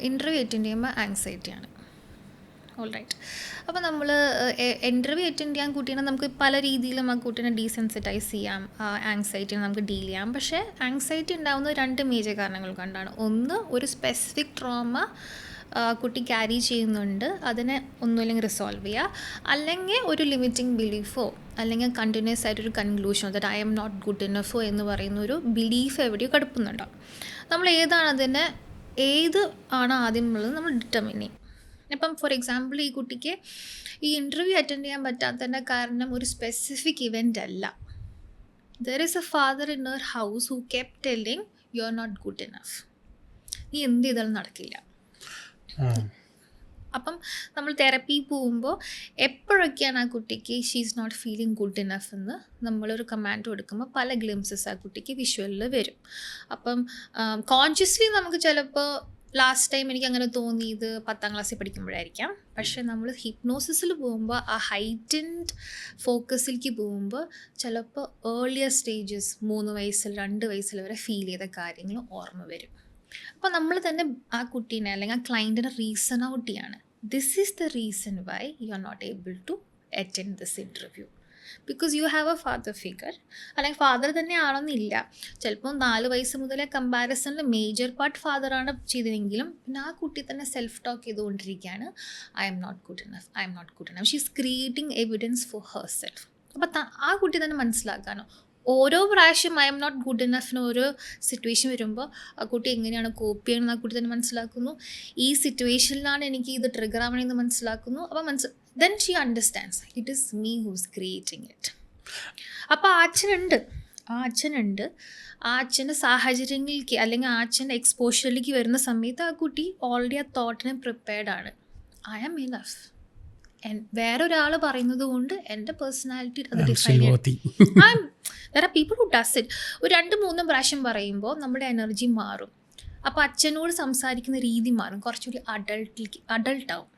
ഇൻ്റർവ്യൂ അറ്റൻഡ് ചെയ്യുമ്പോൾ ആങ്സൈറ്റിയാണ്. All right. അപ്പോൾ നമ്മൾ ഇൻ്റർവ്യൂ അറ്റൻഡ് ചെയ്യാൻ കുട്ടീനെ നമുക്ക് പല രീതിയിലും ആ കുട്ടീനെ ഡീസെൻസിറ്റൈസ് ചെയ്യാം, ആങ്സൈറ്റിനെ നമുക്ക് ഡീൽ ചെയ്യാം. പക്ഷേ ആങ്സൈറ്റി ഉണ്ടാകുന്നത് 2 മേജർ കാരണങ്ങൾ കൊണ്ടാണ്. ഒന്ന്, ഒരു സ്പെസിഫിക് ട്രോമ കുട്ടി ക്യാരി ചെയ്യുന്നുണ്ട്, അതിനെ ഒന്നുമില്ലെങ്കിൽ റിസോൾവ് ചെയ്യുക, അല്ലെങ്കിൽ ഒരു ലിമിറ്റിംഗ് ബിലീഫോ അല്ലെങ്കിൽ കണ്ടിന്യൂസ് ആയിട്ടൊരു കൺക്ലൂഷനോ that I'm not good ഇനഫോ എന്ന് പറയുന്ന ഒരു ബിലീഫ് എവിടെയോ കിടപ്പുന്നുണ്ടാവും. നമ്മൾ ഏത് ആണ് ആദ്യം ഉള്ളത് നമ്മൾ ഡിറ്റർമിൻ ചെയ്യും. ഇപ്പം ഫോർ എക്സാമ്പിൾ ഈ കുട്ടിക്ക് ഈ ഇൻ്റർവ്യൂ അറ്റൻഡ് ചെയ്യാൻ പറ്റാത്തതിൻ്റെ കാരണം ഒരു സ്പെസിഫിക് ഇവൻ്റ് അല്ല. There is a father in her house who kept telling you are not good enough, നീ എന്ത് ചെയ്താലും നടക്കില്ല. അപ്പം നമ്മൾ തെറപ്പി പോകുമ്പോൾ എപ്പോഴൊക്കെയാണ് ആ കുട്ടിക്ക് she is not feeling good enough എന്ന് നമ്മളൊരു കമാൻഡ് കൊടുക്കുമ്പോൾ പല ഗ്ലിംസസ് ആ കുട്ടിക്ക് വിഷ്വലിൽ വരും. അപ്പം കോൺഷ്യസ്ലി നമുക്ക് ചിലപ്പോൾ ലാസ്റ്റ് ടൈം എനിക്ക് അങ്ങനെ തോന്നിയത് 10ാം ക്ലാസ്സിൽ പഠിക്കുമ്പോഴായിരിക്കാം. പക്ഷേ നമ്മൾ ഹിപ്നോസിസിൽ പോകുമ്പോൾ ആ ഹൈറ്റൻഡ് ഫോക്കസിലേക്ക് പോകുമ്പോൾ ചിലപ്പോൾ ഏർലിയർ സ്റ്റേജസ് 3 വയസ്സിൽ 2 വയസ്സിൽ വരെ ഫീൽ ചെയ്ത കാര്യങ്ങൾ ഓർമ്മ വരും. അപ്പോൾ നമ്മൾ തന്നെ ആ കുട്ടീനെ അല്ലെങ്കിൽ ആ ക്ലയൻറ്റിനെ റീസൺ ഔട്ട് ചെയ്യാണ്. This is the reason why you are not able to attend this interview because you have a father figure. അല്ലെങ്കിൽ ഫാദർ തന്നെ ആണെന്നില്ല, ചിലപ്പോൾ 4 വയസ്സ് മുതലേ കമ്പാരിസണിൽ മേജർ പാർട്ട് ഫാദറാണ് ചെയ്തതെങ്കിലും പിന്നെ ആ കുട്ടി തന്നെ സെൽഫ് ടോക്ക് ചെയ്തുകൊണ്ടിരിക്കുകയാണ്, I'm not good enough. She is creating evidence for herself. അപ്പോൾ ആ കുട്ടി തന്നെ മനസ്സിലാക്കാനോ ഓരോ പ്രാവശ്യം ഐ എം നോട്ട് ഗുഡ് ഇനഫിന് ഓരോ സിറ്റുവേഷൻ വരുമ്പോൾ ആ കുട്ടി എങ്ങനെയാണ് കോപ്പ് ചെയ്യണമെന്ന് ആ കുട്ടി തന്നെ മനസ്സിലാക്കുന്നു. ഈ സിറ്റുവേഷനിലാണ് എനിക്ക് ഇത് ട്രിഗർ ആവണമെന്ന് മനസ്സിലാക്കുന്നു. അപ്പോൾ then she understands it is me who's creating it. അപ്പോൾ ആ അച്ഛനുണ്ട് ആ അച്ഛൻ്റെ സാഹചര്യങ്ങളിലേക്ക് അല്ലെങ്കിൽ ആ അച്ഛൻ്റെ എക്സ്പോഷറിലേക്ക് വരുന്ന സമയത്ത് ആ കുട്ടി ഓൾറെഡി ആ തോട്ടിന് പ്രിപ്പയർഡ് ആണ്. I am enough. വേറൊരാൾ പറയുന്നത് കൊണ്ട് എൻ്റെ പേഴ്സണാലിറ്റി അത് ഡിഫൈൻ ചെയ്യും. there are people who does it. ഒരു 2-3 പ്രാവശ്യം പറയുമ്പോൾ നമ്മുടെ എനർജി മാറും. അപ്പോൾ അച്ഛനോട് സംസാരിക്കുന്ന രീതി മാറും, കുറച്ചുകൂടി അഡൾട്ടാവും.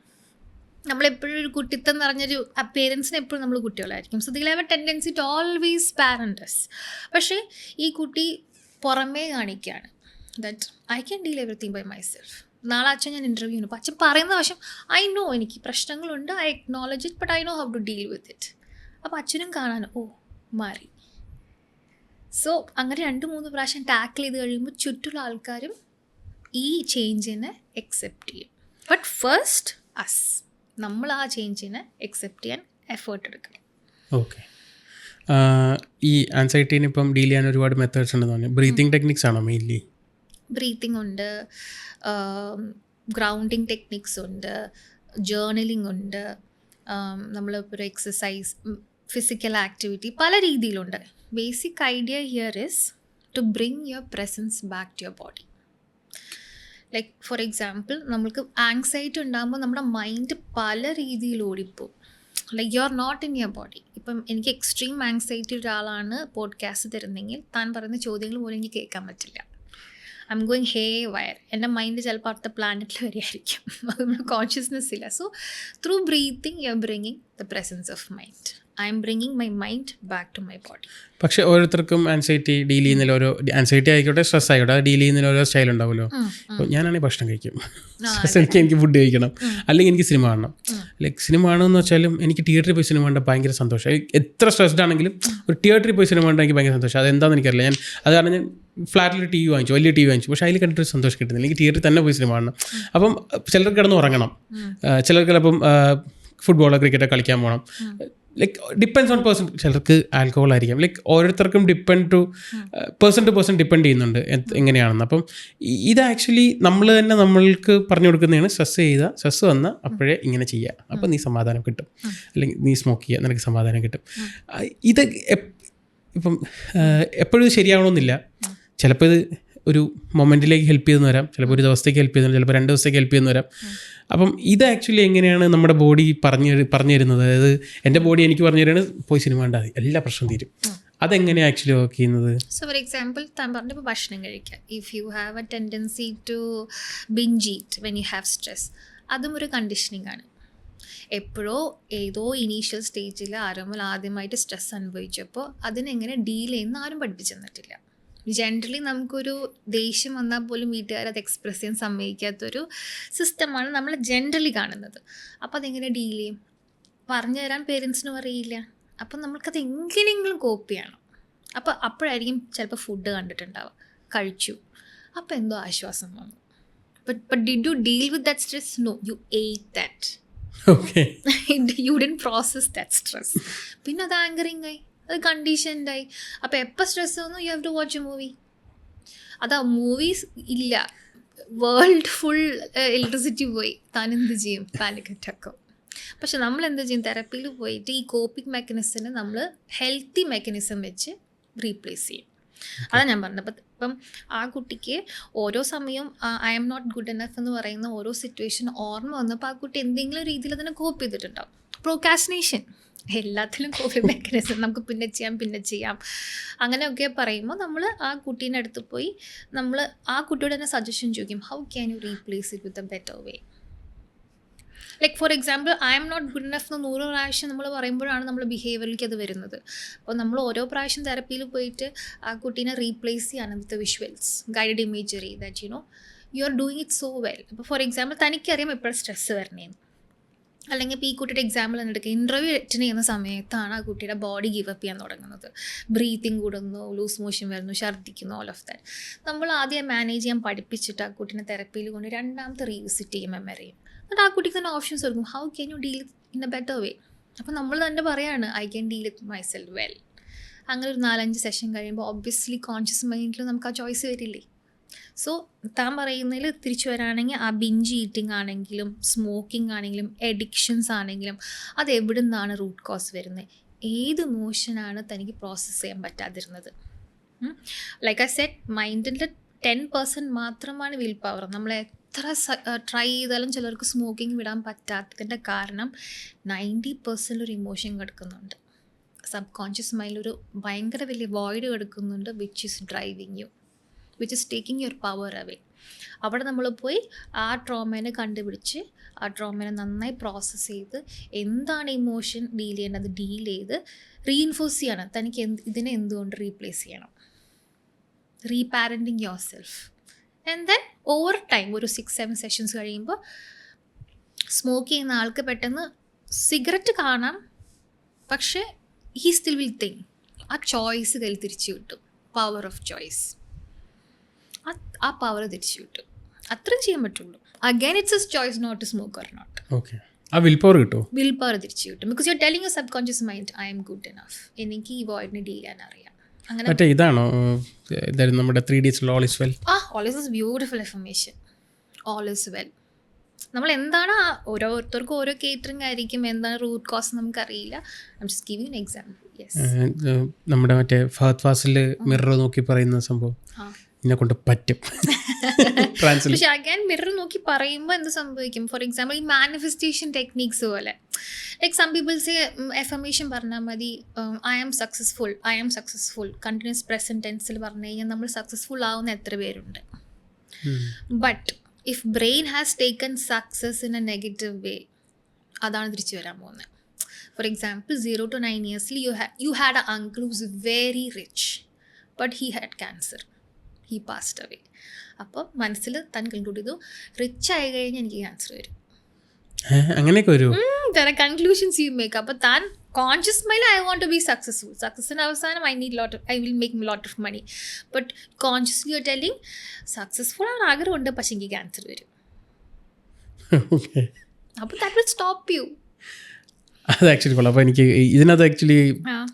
നമ്മളെപ്പോഴും ഒരു കുട്ടിത്തം നിറഞ്ഞൊരു പേരൻസിന് എപ്പോഴും നമ്മൾ കുട്ടികളായിരിക്കും. So they'll have a tendency to always parent us. പക്ഷേ ഈ കുട്ടി പുറമേ കാണിക്കുകയാണ് that I can deal everything by myself. നാളെ അച്ഛൻ ഞാൻ ഇൻ്റർവ്യൂവിന് അപ്പോൾ അച്ഛൻ പറയുന്ന വശം ഐ നോ എനിക്ക് പ്രശ്നങ്ങളുണ്ട്, I acknowledge it, but I know how to deal with it. അപ്പോൾ അച്ഛനും കാണാൻ മാറി. സോ അങ്ങനെ 2-3 പ്രാവശ്യം ടാക്കിൾ ചെയ്ത് കഴിയുമ്പോൾ ചുറ്റുള്ള ആൾക്കാരും ഈ ചേഞ്ചിനെ അക്സെപ്റ്റ് ചെയ്യും. ബട്ട് ഫസ്റ്റ് നമ്മൾ ആ ചേഞ്ചിനെ അക്സെപ്റ്റ് ചെയ്യാൻ എഫേർട്ട് എടുക്കണം. ഓക്കെ. ഈ ആൻസൈറ്റീനെ ഇപ്പം ഡീൽ ചെയ്യാൻ ഒരുപാട് മെത്തേഡ്സ് ഉണ്ടെന്ന് പറഞ്ഞു. ബ്രീത്തിങ് ടെക്നിക്സ് ആണോ മെയിൻലി? ബ്രീത്തിങ് ഉണ്ട്, ഗ്രൗണ്ടിങ് ടെക്നിക്സ് ഉണ്ട്, ജേർണലിംഗ് ഉണ്ട്, നമ്മളിപ്പോൾ ഒരു എക്സസൈസ്, ഫിസിക്കൽ ആക്ടിവിറ്റി, പല രീതിയിലുണ്ട്. Basic idea here is to bring your presence back to your body. Like for example നമ്മൾക്ക് ആങ്സൈറ്റി ഉണ്ടാകുമ്പോൾ നമ്മുടെ മൈൻഡ് പല രീതിയിൽ ഓടിപ്പോവും. Like you are not in your body. ഇപ്പം എനിക്ക് എക്സ്ട്രീം ആങ്സൈറ്റി ഒരാളാണ് പോഡ്കാസ്റ്റ് തരുന്നെങ്കിൽ താൻ പറയുന്ന ചോദ്യങ്ങൾ പോലും എനിക്ക് കേൾക്കാൻ പറ്റില്ല. I'm going haywire. എൻ്റെ മൈൻഡ് ചിലപ്പോൾ അടുത്ത പ്ലാനറ്റിൽ വരെയായിരിക്കും, അത് നമ്മുടെ കോൺഷ്യസ്നെസ് ഇല്ല. So through breathing you are bringing the presence of mind. I'm bringing my mind back to my body. പക്ഷേ ഓരോരുത്തർക്കും ആൻസൈറ്റി ഡീൽ ചെയ്യുന്നതിൽ ഓരോ ആൻസൈറ്റി ആയിക്കോട്ടെ സ്ട്രെസ് ആയിക്കോട്ടെ അത് ഡീൽ ചെയ്യുന്നതിൽ ഓരോ സ്റ്റൈൽ ഉണ്ടാവുമല്ലോ. അപ്പോൾ ഞാനാണെങ്കിൽ ഭക്ഷണം കഴിക്കും, സ്ട്രെസ് എനിക്ക് ഫുഡ് കഴിക്കണം, അല്ലെങ്കിൽ എനിക്ക് സിനിമ കാണണം. ലൈക്ക് സിനിമ കാണുമെന്ന് വെച്ചാലും എനിക്ക് തിയേറ്ററിൽ പോയി സിനിമ കണ്ടാൽ ഭയങ്കര സന്തോഷം. എത്ര സ്ട്രെസ്ഡ് ആണെങ്കിലും ഒരു തിയേറ്ററിൽ പോയി സിനിമ കണ്ടാൽ എനിക്ക് ഭയങ്കര സന്തോഷം. അതെന്താണെന്ന് എനിക്കറിയില്ല. അത് കാരണം ഞാൻ ഫ്ലാറ്റിൽ ടി വി വാങ്ങിച്ചു, വലിയ ടി വി വാങ്ങിച്ചു, പക്ഷേ അതിൽ കണ്ടിട്ട് സന്തോഷം കിട്ടുന്നില്ല. എനിക്ക് തിയേറ്ററിൽ തന്നെ പോയി സിനിമ കാണണം. അപ്പം ചിലർക്ക് കിടന്ന് ഉറങ്ങണം, ചിലർക്ക് ചിലപ്പം ഫുട്ബോളോ ക്രിക്കറ്റോ കളിക്കാൻ പോകണം. Like depends on person. ചിലർക്ക് ആൽക്കഹോൾ ആയിരിക്കാം. ലൈക്ക് ഓരോരുത്തർക്കും പേഴ്സൺ ടു പേഴ്സൺ ഡിപ്പെൻഡ് ചെയ്യുന്നുണ്ട് എങ്ങനെയാണെന്ന്. അപ്പം ഇത് ആക്ച്വലി നമ്മൾ തന്നെ നമ്മൾക്ക് പറഞ്ഞു കൊടുക്കുന്നതാണ്. സ്ട്രെസ് വന്നാൽ അപ്പോഴേ ഇങ്ങനെ ചെയ്യുക, അപ്പം നീ സമാധാനം കിട്ടും. അല്ലെങ്കിൽ നീ സ്മോക്ക് ചെയ്യുക, നിനക്ക് സമാധാനം കിട്ടും. ഇത് ഇപ്പം എപ്പോഴും ശരിയാവണമെന്നില്ല. ചിലപ്പോൾ ഇത് ഒരു മൊമെൻറ്റിലേക്ക് ഹെൽപ്പ് ചെയ്തെന്ന് വരാം, ചിലപ്പോൾ ഒരു ദിവസത്തേക്ക് ഹെൽപ്പ് ചെയ്തെന്ന്, ചിലപ്പോൾ 2 ദിവസത്തേക്ക് ഹെൽപ്പ് ചെയ്തെന്ന് വരാം. അപ്പം ഇത് ആക്ച്വലി എങ്ങനെയാണ് നമ്മുടെ ബോഡി പറഞ്ഞു തരുന്നത്? അതായത് എൻ്റെ ബോഡി എനിക്ക് പറഞ്ഞു തരുന്നത് പോയി സിനിമ കണ്ടാൽ മതി, എല്ലാ പ്രശ്നം തീരും. അതെങ്ങനെയാണ് ആക്ച്വലി വർക്ക് ചെയ്യുന്നത്? സോ ഫോർ എക്സാമ്പിൾ, താൻ പറഞ്ഞപ്പോൾ ഭക്ഷണം കഴിക്കുക. If you have a tendency to binge eat when you have stress, അതും ഒരു കണ്ടീഷനിങ് ആണ്. എപ്പോഴോ ഏതോ ഇനീഷ്യൽ സ്റ്റേജിൽ ആദ്യമായിട്ട് സ്ട്രെസ് അനുഭവിച്ചപ്പോൾ അതിനെങ്ങനെ ഡീൽ ചെയ്യുന്ന ആരും പഠിപ്പിച്ചു തന്നിട്ടില്ല. ജനറലി നമുക്കൊരു ദേഷ്യം വന്നാൽ പോലും വീട്ടുകാർ അത് എക്സ്പ്രസ് ചെയ്യാൻ സമ്മതിക്കാത്തൊരു സിസ്റ്റമാണ് നമ്മൾ ജനറലി കാണുന്നത്. അപ്പോൾ അതെങ്ങനെ ഡീൽ ചെയ്യും? പറഞ്ഞു തരാൻ പേരൻസിനും അറിയില്ല. അപ്പം നമ്മൾക്കത് എങ്ങനെയെങ്കിലും കോപ്പി ചെയ്യണം. അപ്പോൾ അപ്പോഴായിരിക്കും ചിലപ്പോൾ ഫുഡ് കണ്ടിട്ടുണ്ടാവുക, കഴിച്ചു, അപ്പോൾ എന്തോ ആശ്വാസം വന്നു. But did you deal with that stress? No, you ate that. Okay, you didn't process that stress. പിന്നെ അത് ആങ്കറിങ് ആയി, അത് കണ്ടീഷൻഡായി. അപ്പോൾ എപ്പോൾ സ്ട്രെസ് വന്നു, you have to watch a movie. അതാ മൂവീസ് ഇല്ല, വേൾഡ് ഫുൾ ഇലക്ട്രിസിറ്റി പോയി, താൻ എന്ത് ചെയ്യും? പാനിക് അറ്റാക്കോ. പക്ഷെ നമ്മൾ എന്ത് ചെയ്യും? തെറപ്പിയിൽ പോയിട്ട് ഈ കോപ്പിംഗ് മെക്കാനിസത്തിനെ നമ്മൾ ഹെൽത്തി മെക്കാനിസം വെച്ച് റീപ്ലേസ് ചെയ്യും. അതാണ് ഞാൻ പറഞ്ഞത്. ഇപ്പം ആ കുട്ടിക്ക് ഓരോ സമയവും I'm not good enough എന്ന് പറയുന്ന ഓരോ സിറ്റുവേഷൻ ഓർമ്മ വന്നപ്പോൾ ആ കുട്ടി എന്തെങ്കിലും രീതിയിൽ അതിനെ കോപ്പ് ചെയ്തിട്ടുണ്ടാവും. പ്രോക്കാസ്റ്റിനേഷൻ, എല്ലാത്തിലും കോപ്പിംഗ് മെക്കാനിസം, നമുക്ക് പിന്നെ ചെയ്യാം അങ്ങനെയൊക്കെ പറയുമ്പോൾ നമ്മൾ ആ കുട്ടീൻ്റെ അടുത്ത് പോയി നമ്മൾ ആ കുട്ടിയോട് തന്നെ സജഷൻ ചോദിക്കും, how can you replace it with a better way. Like for example, I'm not good enough എന്ന് 100 പ്രാവശ്യം നമ്മൾ പറയുമ്പോഴാണ് നമ്മൾ ബിഹേവിയറിലേക്ക് അത് വരുന്നത്. അപ്പോൾ നമ്മൾ ഓരോ പ്രാവശ്യം തെറപ്പിയിൽ പോയിട്ട് ആ കുട്ടീനെ റീപ്ലേസ് ചെയ്യാണ് with visuals, guided imagery, that you are doing it so well. അപ്പോൾ ഫോർ എക്സാമ്പിൾ, തനിക്കറിയാം എപ്പോഴും സ്ട്രെസ് വരണേന്ന്. അല്ലെങ്കിൽ ഇപ്പോൾ ഈ കുട്ടിയുടെ എക്സാമ്പിൾ തന്നെ എടുക്കുക, ഇൻ്റർവ്യൂ അറ്റൻഡ് ചെയ്യുന്ന സമയത്താണ് ആ കുട്ടിയുടെ ബോഡി ഗിവ് അപ്പ് ചെയ്യാൻ തുടങ്ങുന്നത്. ബ്രീത്തിങ് കൂടുന്നു, ലൂസ് മോഷൻ വരുന്നു, ഛർദ്ദിക്കുന്നു, ഓൾ ഓഫ് ദാറ്റ്. നമ്മൾ ആദ്യം മാനേജ് ചെയ്യാൻ പഠിപ്പിച്ചിട്ട് ആ കുട്ടീനെ തെറപ്പിയിൽ കൊണ്ട് രണ്ടാമത്തെ റീവിസിറ്റ് ചെയ്യും, മെമ്മറി ചെയ്യും. എന്നിട്ട് ആ കുട്ടിക്ക് തന്നെ ഓപ്ഷൻസ് കൊടുക്കും, how can you deal in A better വേ. അപ്പോൾ നമ്മൾ തന്നെ പറയാണ്, I can deal with my self well. അങ്ങനെ ഒരു 4-5 സെഷൻ കഴിയുമ്പോൾ ഒബ്വിയസ്ലി കോൺഷ്യസ് മൈൻഡിൽ നമുക്ക് ആ ചോയ്സ് വരില്ലേ. സോ താൻ പറയുന്നതിൽ തിരിച്ചു വരാണെങ്കിൽ, ആ ബിഞ്ച് ഈറ്റിംഗ് ആണെങ്കിലും സ്മോക്കിംഗ് ആണെങ്കിലും എഡിക്ഷൻസ് ആണെങ്കിലും അത് എവിടെ നിന്നാണ് റൂട്ട് കോസ് വരുന്നത്? ഏത് ഇമോഷനാണ് തനിക്ക് പ്രോസസ്സ് ചെയ്യാൻ പറ്റാതിരുന്നത്? ലൈക്ക് ഐ സെഡ്, മൈൻഡിൻ്റെ 10% മാത്രമാണ് വിൽ പവർ. നമ്മൾ എത്ര ട്രൈ ചെയ്താലും ചിലർക്ക് സ്മോക്കിംഗ് വിടാൻ പറ്റാത്തതിൻ്റെ കാരണം 90% ഒരു ഇമോഷൻ കിടക്കുന്നുണ്ട്. സബ് കോൺഷ്യസ് മൈൻഡിലൊരു ഭയങ്കര വലിയ വോയിഡ് കിടക്കുന്നുണ്ട്, which is driving you, which is taking your power away. അവിടെ നമ്മൾ പോയി ആ ട്രോമേനെ കണ്ടുപിടിച്ച് ആ ട്രോമേനെ നന്നായി പ്രോസസ്സ് ചെയ്ത് എന്താണ് ഇമോഷൻ ഡീൽ ചെയ്യേണ്ടത് ഡീൽ ചെയ്ത് റീഇൻഫോഴ്സ് ചെയ്യണം. തനിക്ക് ഇതിനെ എന്തുകൊണ്ട് റീപ്ലേസ് ചെയ്യണം, reparenting your self. And then over time ഒരു 6-7 സെഷൻസ് കഴിയുമ്പോൾ സ്മോക്ക് ചെയ്യുന്ന ആൾക്ക് പെട്ടെന്ന് സിഗരറ്റ് കാണാം, പക്ഷേ ഹീ സ്റ്റിൽ വിൽ തിങ്ക്. ആ ചോയ്സ് കയ്യിൽ തിരിച്ചു കിട്ടും, പവർ ഓഫ് ചോയ്സ്. ആ പവർ തിരിച്ചു കിട്ടും. അത്രയും ചെയ്യാൻ പറ്റുള്ളൂ. Again it's a choice not to smoke or not. Okay, ആ വിൽ പവർ കിട്ടും, വിൽ പവർ തിരിച്ചു കിട്ടും. Because you are telling your subconscious mind, I'm good enough, എനിക്ക് ഈ വോയിഡിനെ ഡീൽ ചെയ്യാൻ അറിയാം. അങ്ങനെ മറ്റേ ഇതാണോ നമ്മുടെ 3 days all is well? All is beautiful affirmation, all is well. നമ്മൾ എന്താണ് ഓരോരുത്തർക്കും ഓരോ കേറ്ററിംഗ് ആയിരിക്കും, എന്താണ് റൂട്ട് കോസ് നമുക്കറിയില്ല. I am just giving an example. നമ്മുടെ മറ്റേ ഫഹദ് ഫാസിൽ മിറർ നോക്കി പറയുന്ന സംഭവം എന്നെ കൊണ്ട് പറ്റും. പക്ഷെ അഗൈൻ മിറർ നോക്കി പറയുമ്പോൾ എന്ത് സംഭവിക്കും? ഫോർ എക്സാമ്പിൾ, ഈ മാനിഫെസ്റ്റേഷൻ ടെക്നീക്സ് പോലെ, ലൈക്ക് സം പീപ്പിൾസ് എഫർമേഷൻ പറഞ്ഞാൽ മതി, I am successful continuous present ടെൻസിൽ പറഞ്ഞു കഴിഞ്ഞാൽ നമ്മൾ സക്സസ്ഫുൾ ആവുന്ന എത്ര പേരുണ്ട്. But if brain has taken success in a negative way, അതാണ് തിരിച്ചു വരാൻ പോകുന്നത്. For example, 0 to 9 years you had an uncle who's very rich, but he had cancer. He passed away. അപ്പോൾ മനസ്സിൽ താൻ കൺക്ലൂഡ് ചെയ്തു, റിച്ച് ആയി കഴിഞ്ഞാൽ എനിക്ക് ക്യാൻസർ വരും. അങ്ങനെയൊക്കെ വരും. Conclusions you make. അപ്പോൾ താൻ conscious mind, I want to be successful, സക്സസിന് അവസാനം I will make lot of money. But consciously you are telling, successful ആണ് ആഗ്രഹമുണ്ട്, പക്ഷേ എനിക്ക് ക്യാൻസർ വരും. അപ്പോൾ ദാറ്റ് വിൽ സ്റ്റോപ്പ് യു. അത് ആക്ച്വലി കൊള്ളാം. അപ്പോൾ എനിക്ക് ഇതിനകത്ത് ആക്ച്വലി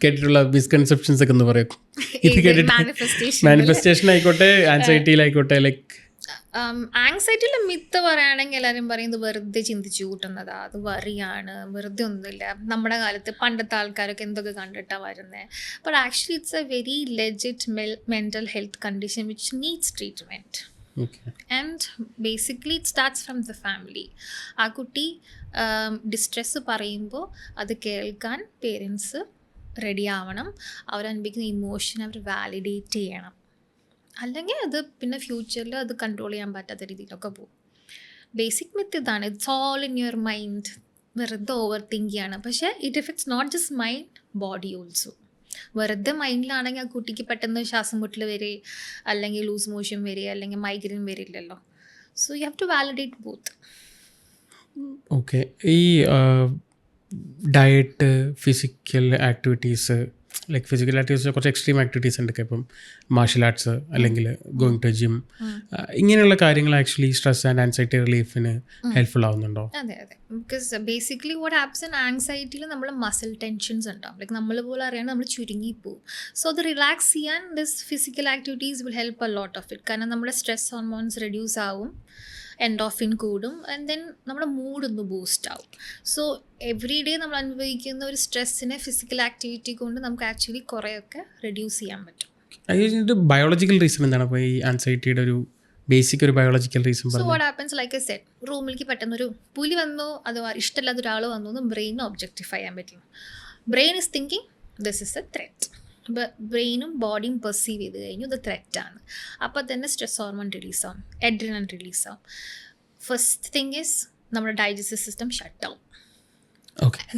കേട്ടിട്ടുള്ള മിസ്കൺസെപ്ഷൻസ് ഒക്കെ ഒന്ന് പറയും. ഇത് കേട്ടിട്ട് മാനിഫെസ്റ്റേഷൻ ആയിക്കോട്ടെ, ആൻസൈറ്റിയിലായിക്കോട്ടെ, ലൈക്ക് ആങ്സൈറ്റിയിലെ മിത്ത് പറയുകയാണെങ്കിൽ എല്ലാവരും പറയുന്നത് വെറുതെ ചിന്തിച്ചു കൂട്ടുന്നതാ, അത് വറിയാണ്, വെറുതെ ഒന്നുമില്ല, നമ്മുടെ കാലത്ത് പണ്ടത്തെ ആൾക്കാരൊക്കെ എന്തൊക്കെ കണ്ടിട്ടാണ് വരുന്നത്. But actually it's a very legit mental health condition which needs treatment. And basically it starts from the family. ആ കുട്ടി ഡിസ്ട്രെസ്സ് പറയുമ്പോൾ അത് കേൾക്കാൻ പേരൻസ് റെഡി ആവണം. അവരനുഭവിക്കുന്ന ഇമോഷൻ അവർ വാലിഡേറ്റ് ചെയ്യണം. അല്ലെങ്കിൽ അത് പിന്നെ ഫ്യൂച്ചറിൽ അത് കൺട്രോൾ ചെയ്യാൻ പറ്റാത്ത രീതിയിലൊക്കെ പോകും. ബേസിക് മിത്ത് ഇതാണ്, it's all in your mind, വെറുതെ ഓവർ തിങ്ക് ചെയ്യാണ്. പക്ഷേ it affects not just mind, body also. വെറുതെ മൈൻഡിലാണെങ്കിൽ ആ കുട്ടിക്ക് പെട്ടെന്ന് ശ്വാസം മുട്ടൽ വരെ, അല്ലെങ്കിൽ ലൂസ് മോഷൻ വരെ, അല്ലെങ്കിൽ മൈഗ്രെയിൻ വരില്ലല്ലോ. So you have to validate both. Okay. ഈ diet, physical activities, like physical activities കുറച്ച് എക്സ്ട്രീം ആക്ടിവിറ്റീസ് ഉണ്ട്. ഇപ്പം മാർഷൽ ആർട്സ് അല്ലെങ്കിൽ ഗോയിങ് ടു ജിം, ഇങ്ങനെയുള്ള കാര്യങ്ങൾ ആക്ച്വലി സ്ട്രെസ് ആൻഡ് ആൻസൈറ്റി റിലീഫിന് ഹെൽപ്ഫുൾ ആവുന്നുണ്ടോ? അതെ അതെ. Because basically what happens in ആങ്സൈറ്റിയിൽ നമ്മൾ മസിൽ ടെൻഷൻസ് ഉണ്ടാവും. ലൈക്ക് നമ്മൾ പോലെ അറിയാണ്ട് നമ്മൾ ചുരുങ്ങിപ്പോവും. സോ അത് റിലാക്സ് ചെയ്യാൻ this physical activities will help a lot of it. കാരണം നമ്മുടെ സ്ട്രെസ് ഹോർമോൺസ് റെഡ്യൂസ് ആവും, എൻഡോർഫിൻ കൂടും, ആൻഡ് ദെൻ നമ്മുടെ മൂഡ് ഒന്ന് ബൂസ്റ്റ് ആവും. സോ എവറി ഡേ നമ്മൾ അനുഭവിക്കുന്ന ഒരു സ്ട്രെസ്സിനെ ഫിസിക്കൽ ആക്ടിവിറ്റി കൊണ്ട് നമുക്ക് ആക്ച്വലി കുറേയൊക്കെ റെഡ്യൂസ് ചെയ്യാൻ പറ്റും. അതിൻ്റെ ബയോളജിക്കൽ റീസൺ എന്താണ്? അപ്പോൾ ഈ ആൻസൈറ്റിയുടെ ഒരു ബേസിക് ഒരു biological reason? So what happens, like I said, റൂമിലേക്ക് പെട്ടെന്നൊരു പുലി വന്നു, അത് ഇഷ്ടമില്ലാത്ത ഒരാൾ വന്നു എന്ന് ബ്രെയിനിന് ഒബ്ജക്റ്റിഫൈ ചെയ്യാൻ പറ്റില്ല. Brain is thinking this is a threat. ബ്രെയിനും ബോഡിയും പെർസീവ് ചെയ്ത് കഴിഞ്ഞു ഇത് ത്രെറ്റാണ്. അപ്പോൾ തന്നെ സ്ട്രെസ് ഹോർമോൺ റിലീസാവും, എഡ്രിനൽ റിലീസാവും. ഫസ്റ്റ് തിങ് ഈസ് നമ്മുടെ digestive system shut down.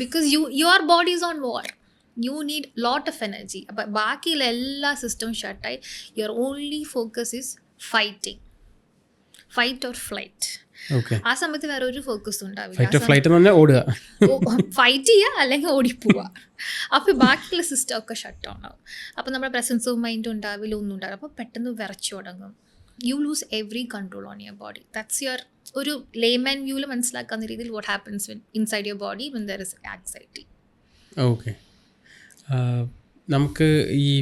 Because your body is on war, you need lot of energy. അപ്പം ബാക്കിയുള്ള എല്ലാ സിസ്റ്റവും ഷട്ടായി, your only focus is fighting, fight or flight. ആ സമയത്ത് വേറെ ഒരു ഫോക്കസ് ഉണ്ടാവില്ല. ഫൈറ്റ് ചെയ്യുക അല്ലെങ്കിൽ ഓടിപ്പോവുക. അപ്പോൾ ബാക്കിയുള്ള സിസ്റ്റം ഒക്കെ ഷട്ട് ഡൗൺ ആവും. അപ്പോൾ നമ്മുടെ പ്രസൻസ് ഓഫ് മൈൻഡ് ഉണ്ടാവില്ല, ഒന്നും ഉണ്ടാവില്ല. അപ്പോൾ പെട്ടെന്ന് വിറച്ചു തുടങ്ങും. You lose every control on your body. That's your ഒരു ലേമാൻ വ്യൂവിൽ മനസ്സിലാക്കാവുന്ന രീതിയിൽ what happens inside your body when there is anxiety. Okay. നമുക്ക് ഈ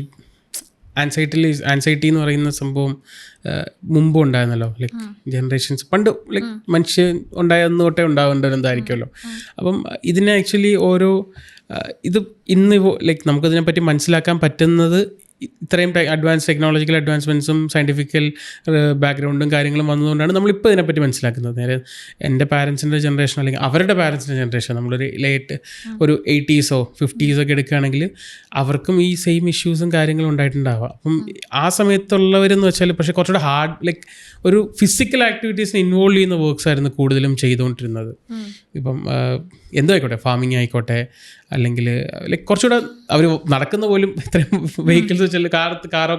ആൻസൈറ്റി എന്ന് പറയുന്ന സംഭവം മുമ്പ് ഉണ്ടായിരുന്നല്ലോ, ലൈക്ക് ജനറേഷൻസ് പണ്ട്, ലൈക്ക് മനുഷ്യൻ ഉണ്ടായെന്ന് തൊട്ടേ ഉണ്ടാവേണ്ടതായിരിക്കുമല്ലോ. അപ്പം ഇതിനെ ആക്ച്വലി ഓരോ ഇത് ഇന്ന് ലൈക്ക് നമുക്കതിനെപ്പറ്റി മനസ്സിലാക്കാൻ പറ്റുന്നത് ഇത്രയും അഡ്വാൻസ് ടെക്നോളജിക്കൽ അഡ്വാൻസ്മെൻറ്റ്സും സയൻറ്റിഫിക്കൽ ബാക്ക്ഗ്രൗണ്ടും കാര്യങ്ങളും വന്നതുകൊണ്ടാണ് നമ്മളിപ്പോൾ ഇതിനെപ്പറ്റി മനസ്സിലാക്കുന്നത്. നേരെ എൻ്റെ പാരൻസിൻ്റെ ജനറേഷൻ അല്ലെങ്കിൽ അവരുടെ പാരൻസിൻ്റെ ജനറേഷൻ, നമ്മളൊരു ലേറ്റ് ഒരു 80s 50s ഒക്കെ എടുക്കുകയാണെങ്കിൽ അവർക്കും ഈ സെയിം ഇഷ്യൂസും കാര്യങ്ങളും ഉണ്ടായിട്ടുണ്ടാവുക. അപ്പം ആ സമയത്തുള്ളവരെന്ന് വെച്ചാൽ പക്ഷേ കുറച്ചുകൂടെ ഹാർഡ്, ലൈക്ക് ഒരു ഫിസിക്കൽ ആക്ടിവിറ്റീസിന് ഇൻവോൾവ് ചെയ്യുന്ന വർക്ക്സ് ആയിരുന്നു കൂടുതലും ചെയ്തുകൊണ്ടിരുന്നത്. ഇപ്പം എന്തായിക്കോട്ടെ, ഫാമിംഗ് ആയിക്കോട്ടെ, അല്ലെങ്കിൽ ലൈക്ക് കുറച്ചുകൂടെ അവർ നടക്കുന്ന പോലും ഇത്രയും വെഹിക്കിൾസ് വെച്ചാൽ കാറോ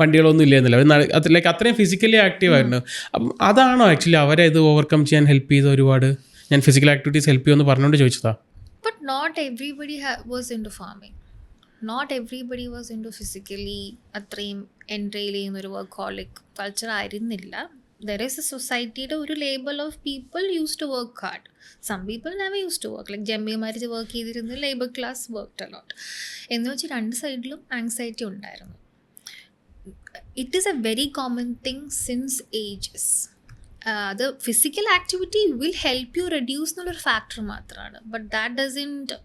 വണ്ടികളോ ഒന്നും ഇല്ലായിരുന്നല്ലോ, അവർ ലൈക്ക് അത്രയും ഫിസിക്കലി ആക്റ്റീവ് ആയിരുന്നു. അപ്പം അതാണോ ആക്ച്വലി അവരെ ഇത് ഓവർകം ചെയ്യാൻ ഹെൽപ്പ് ചെയ്ത ഒരുപാട്? ഞാൻ ഫിസിക്കൽ ആക്ടിവിറ്റീസ് ഹെൽപ്പ് ചെയ്യുമെന്ന് പറഞ്ഞുകൊണ്ട് ചോദിച്ചതാ. But not everybody was in to farming. Not everybody was in to physically അത്രയും എൻട്രെയിൽ ചെയ്യുന്നൊരു വർക്കോളിക് കൾച്ചർ ആയിരുന്നില്ല. There is a സൊസൈറ്റിയുടെ ഒരു label of people used to work hard. Some people never used to work. Like ജമ്മിമാർ work ചെയ്തിരുന്ന labour class worked a lot. എന്ന് വെച്ചാൽ രണ്ട് സൈഡിലും ആങ്സൈറ്റി ഉണ്ടായിരുന്നു. It is a very common thing since ages. അത് physical activity will help U reduce എന്നുള്ളൊരു factor മാത്രമാണ്. But that doesn't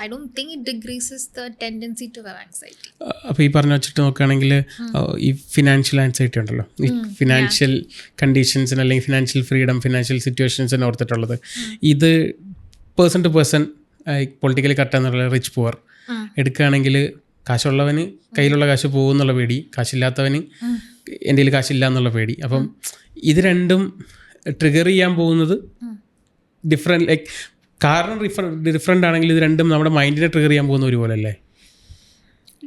I don't think it decreases the tendency to have anxiety. അപ്പോൾ ഈ പറഞ്ഞു വെച്ചിട്ട് നോക്കുകയാണെങ്കിൽ ഈ ഫിനാൻഷ്യൽ ആൻസൈറ്റി ഉണ്ടല്ലോ, ഈ ഫിനാൻഷ്യൽ കണ്ടീഷൻസിന് അല്ലെങ്കിൽ ഫിനാൻഷ്യൽ ഫ്രീഡം, ഫിനാൻഷ്യൽ സിറ്റുവേഷൻസിന് ഓർത്തിട്ടുള്ളത്, ഇത് person to person politically correct എന്നുള്ള റിച്ച് പുവർ എടുക്കുകയാണെങ്കിൽ കാശുള്ളവന് കയ്യിലുള്ള കാശ് പോകുമെന്നുള്ള പേടി, കാശില്ലാത്തവന് എൻ്റെ കയ്യിൽ കാശില്ല എന്നുള്ള പേടി. അപ്പം ഇത് രണ്ടും ട്രിഗർ ചെയ്യാൻ പോകുന്നത് ഡിഫറെൻറ്റ്, ലൈക്ക് കാരണം ഡിഫറെൻ്റ് ആണെങ്കിൽ ഇത് രണ്ടും നമ്മുടെ മൈൻഡിനെ ട്രിഗർ ചെയ്യാൻ പോകുന്ന ഒരുപോലെ അല്ലേ?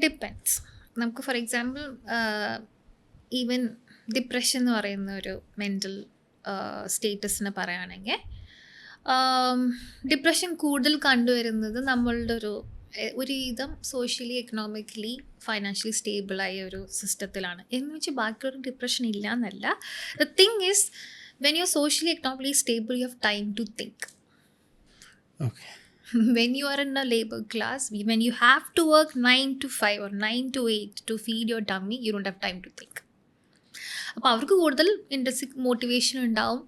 ഡിപ്പെൻഡ്സ്. നമുക്ക് ഫോർ എക്സാമ്പിൾ ഈവൻ ഡിപ്രഷൻ എന്ന് പറയുന്ന ഒരു മെൻ്റൽ സ്റ്റേറ്റസിനെ പറയുകയാണെങ്കിൽ, ഡിപ്രഷൻ കൂടുതൽ കണ്ടുവരുന്നത് നമ്മളുടെ ഒരു വിധം സോഷ്യലി എക്കണോമിക്കലി ഫൈനാൻഷ്യലി സ്റ്റേബിളായ ഒരു സിസ്റ്റത്തിലാണ്. എന്ന് വെച്ച് ബാക്കിയൊരു ഡിപ്രഷൻ ഇല്ല എന്നല്ല. The thing is when you are socially economically stable you have time to think. Okay. When you are in a labor class, when you have to work 9 to 5 or 9 to 8 to feed your tummy, you don't have time to think. അപ്പോൾ അവർക്ക് കൂടുതൽ ഇൻട്രസ്റ്റിക് motivation ഉണ്ടാവും,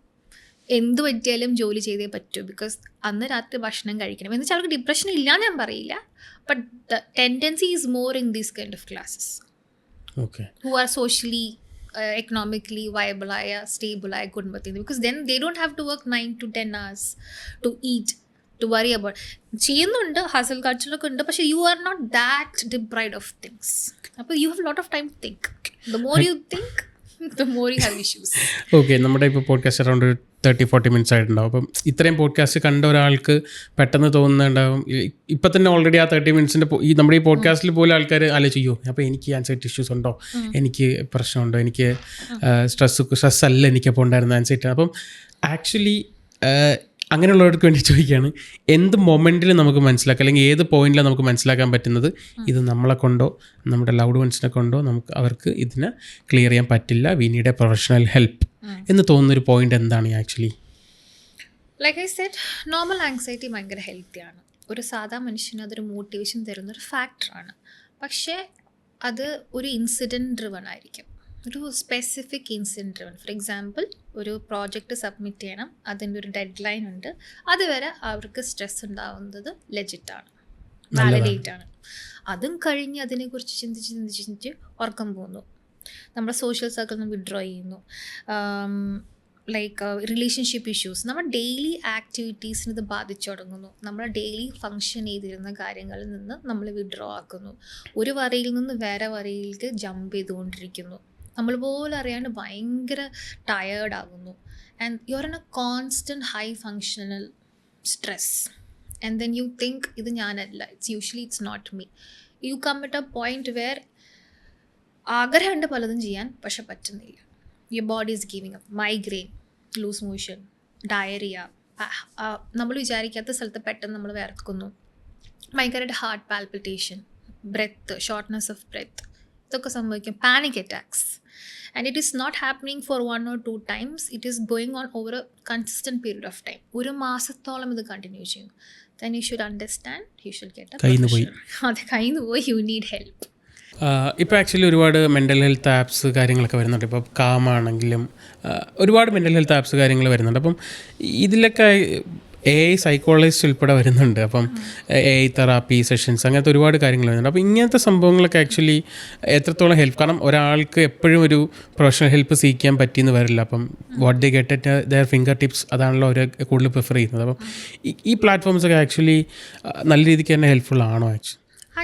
എന്ത് പറ്റിയാലും ജോലി ചെയ്തേ പറ്റൂ, because അന്ന് രാത്രി ഭക്ഷണം കഴിക്കണം എന്ന് വെച്ചാൽ അവർക്ക് ഡിപ്രഷൻ ഇല്ലാന്ന് ഞാൻ പറയില്ല, but the tendency is more in these kind of classes who are socially economically വയബിളായ സ്റ്റേബിളായ കുടുംബത്തിൽ നിന്ന്. Because then they don't have to work 9 to 10 hours to eat, to worry about. ചെയ്യുന്നുണ്ട്, ഹസൽ കൾച്ചറൊക്കെ ഉണ്ട്, പക്ഷേ you are not that deprived of things. അപ്പോൾ you have lot of time to think. The more you think the more you have issues. Okay, നമ്മുടെ ഇപ്പോൾ podcast around 30-40 minutes ആയിട്ടുണ്ടാവും. അപ്പം ഇത്രയും പോഡ്കാസ്റ്റ് കണ്ട ഒരാൾക്ക് പെട്ടെന്ന് തോന്നുന്നുണ്ടാവും ഇപ്പം തന്നെ ഓൾറെഡി ആ 30 മിനിറ്റ്സിൻ്റെ നമ്മുടെ ഈ പോഡ്കാസ്റ്റിൽ പോലും ആൾക്കാർ ആലോചിക്കോ, അപ്പോൾ എനിക്ക് ആൻസൈറ്റി ഇഷ്യൂസ് ഉണ്ടോ, എനിക്ക് പ്രശ്നമുണ്ടോ, എനിക്ക് സ്ട്രെസ് അല്ല എനിക്കപ്പോൾ ഉണ്ടായിരുന്ന ആൻസൈറ്റി. അപ്പം ആക്ച്വലി അങ്ങനെയുള്ളവർക്ക് വേണ്ടി ചോദിക്കുകയാണ്, എന്ത് മൊമെൻറ്റിൽ നമുക്ക് മനസ്സിലാക്കാം, അല്ലെങ്കിൽ ഏത് പോയിന്റിലാണ് നമുക്ക് മനസ്സിലാക്കാൻ പറ്റുന്നത് ഇത് നമ്മളെ കൊണ്ടോ നമ്മുടെ ലൗഡ് വൺസിനെ കൊണ്ടോ നമുക്ക് അവർക്ക് ഇതിനെ ക്ലിയർ ചെയ്യാൻ പറ്റില്ല, we need a professional help എന്ന് തോന്നുന്നൊരു പോയിന്റ് എന്താണ് actually? Like I said, normal anxiety ഭയങ്കര ഹെൽത്തിയാണ്. ഒരു സാധാ മനുഷ്യന് അതൊരു മോട്ടിവേഷൻ തരുന്നൊരു ഫാക്ടറാണ്. പക്ഷേ അത് ഒരു ഇൻസിഡൻറ്റ് ഡ്രിവൺ ആയിരിക്കും, ഒരു specific incident driven. Four example, ഒരു പ്രോജക്റ്റ് സബ്മിറ്റ് ചെയ്യണം, അതിൻ്റെ ഒരു ഡെഡ് ലൈൻ ഉണ്ട്, അതുവരെ അവർക്ക് സ്ട്രെസ് ഉണ്ടാവുന്നത് ലെജിറ്റാണ്, വാലിഡേറ്റാണ്. അതും കഴിഞ്ഞ് അതിനെക്കുറിച്ച് ചിന്തിച്ച് ഉറക്കം പോകുന്നു, നമ്മുടെ സോഷ്യൽ സർക്കിളിൽ നിന്ന് വിഡ്രോ ചെയ്യുന്നു. ലൈക്ക് റിലേഷൻഷിപ്പ് ഇഷ്യൂസ്, നമ്മുടെ ഡെയിലി ആക്ടിവിറ്റീസിന് ഇത് ബാധിച്ചു തുടങ്ങുന്നു, നമ്മൾ ഡെയിലി ഫങ്ഷൻ ചെയ്തിരുന്ന കാര്യങ്ങളിൽ നിന്ന് നമ്മൾ വിഡ്രോ ആക്കുന്നു, ഒരു വരയിൽ നിന്ന് വേറെ വരയിലേക്ക് ജമ്പ് ചെയ്തുകൊണ്ടിരിക്കുന്നു, നമ്മൾ പോലും അറിയാണ്ട് ഭയങ്കര ടയേർഡ് ആകുന്നു. And you are in a constant high functional stress. And then you think ഇത് ഞാനല്ല, it's not me. You come at a point where ആഗ്രഹമുണ്ട് പലതും ചെയ്യാൻ, പക്ഷെ പറ്റുന്നില്ല. Your body is giving up. Migraine, loose motion, diarrhoea, നമ്മൾ വിചാരിക്കാത്ത സ്ഥലത്ത് പെട്ടെന്ന് നമ്മൾ വിയർക്കുന്നു, ഭയങ്കരമായിട്ട് heart palpitation, breath, shortness of breath, ഇതൊക്കെ സംഭവിക്കും. Panic attacks. And it is not happening for 1 or 2 times, it is going on over A consistent period of time. ഒരു മാസത്തോളം ഇത് കണ്ടിന്യൂ ചെയ്യും. Then you should understand, you should get A professional. അത് കയ്യിൽ പോയി, you need help. ഇപ്പോൾ actually ഒരുപാട് mental health apps കാര്യങ്ങളൊക്കെ വരുന്നുണ്ട്. ഇപ്പോൾ കാമാണെങ്കിലും ഒരുപാട് മെൻ്റൽ ഹെൽത്ത് ആപ്സ് കാര്യങ്ങൾ വരുന്നുണ്ട്. അപ്പം ഇതിലൊക്കെ AI സൈക്കോളജിസ്റ്റ് ഉൾപ്പെടെ വരുന്നുണ്ട്. അപ്പം AI തെറാപ്പി സെഷൻസ്, അങ്ങനത്തെ ഒരുപാട് കാര്യങ്ങൾ വരുന്നുണ്ട്. അപ്പോൾ ഇങ്ങനത്തെ സംഭവങ്ങളൊക്കെ ആക്ച്വലി എത്രത്തോളം ഹെൽപ്പ്, കാരണം ഒരാൾക്ക് എപ്പോഴും ഒരു പ്രൊഫഷണൽ ഹെൽപ്പ് സീക്ക് ചെയ്യാൻ പറ്റിയെന്ന് വരില്ല. അപ്പം what they get at there finger tips, അതാണല്ലോ അവർ കൂടുതൽ പ്രിഫർ ചെയ്യുന്നത്. അപ്പം ഈ പ്ലാറ്റ്ഫോംസൊക്കെ ആക്ച്വലി നല്ല രീതിക്ക് തന്നെ ഹെൽപ്ഫുൾ ആണോ?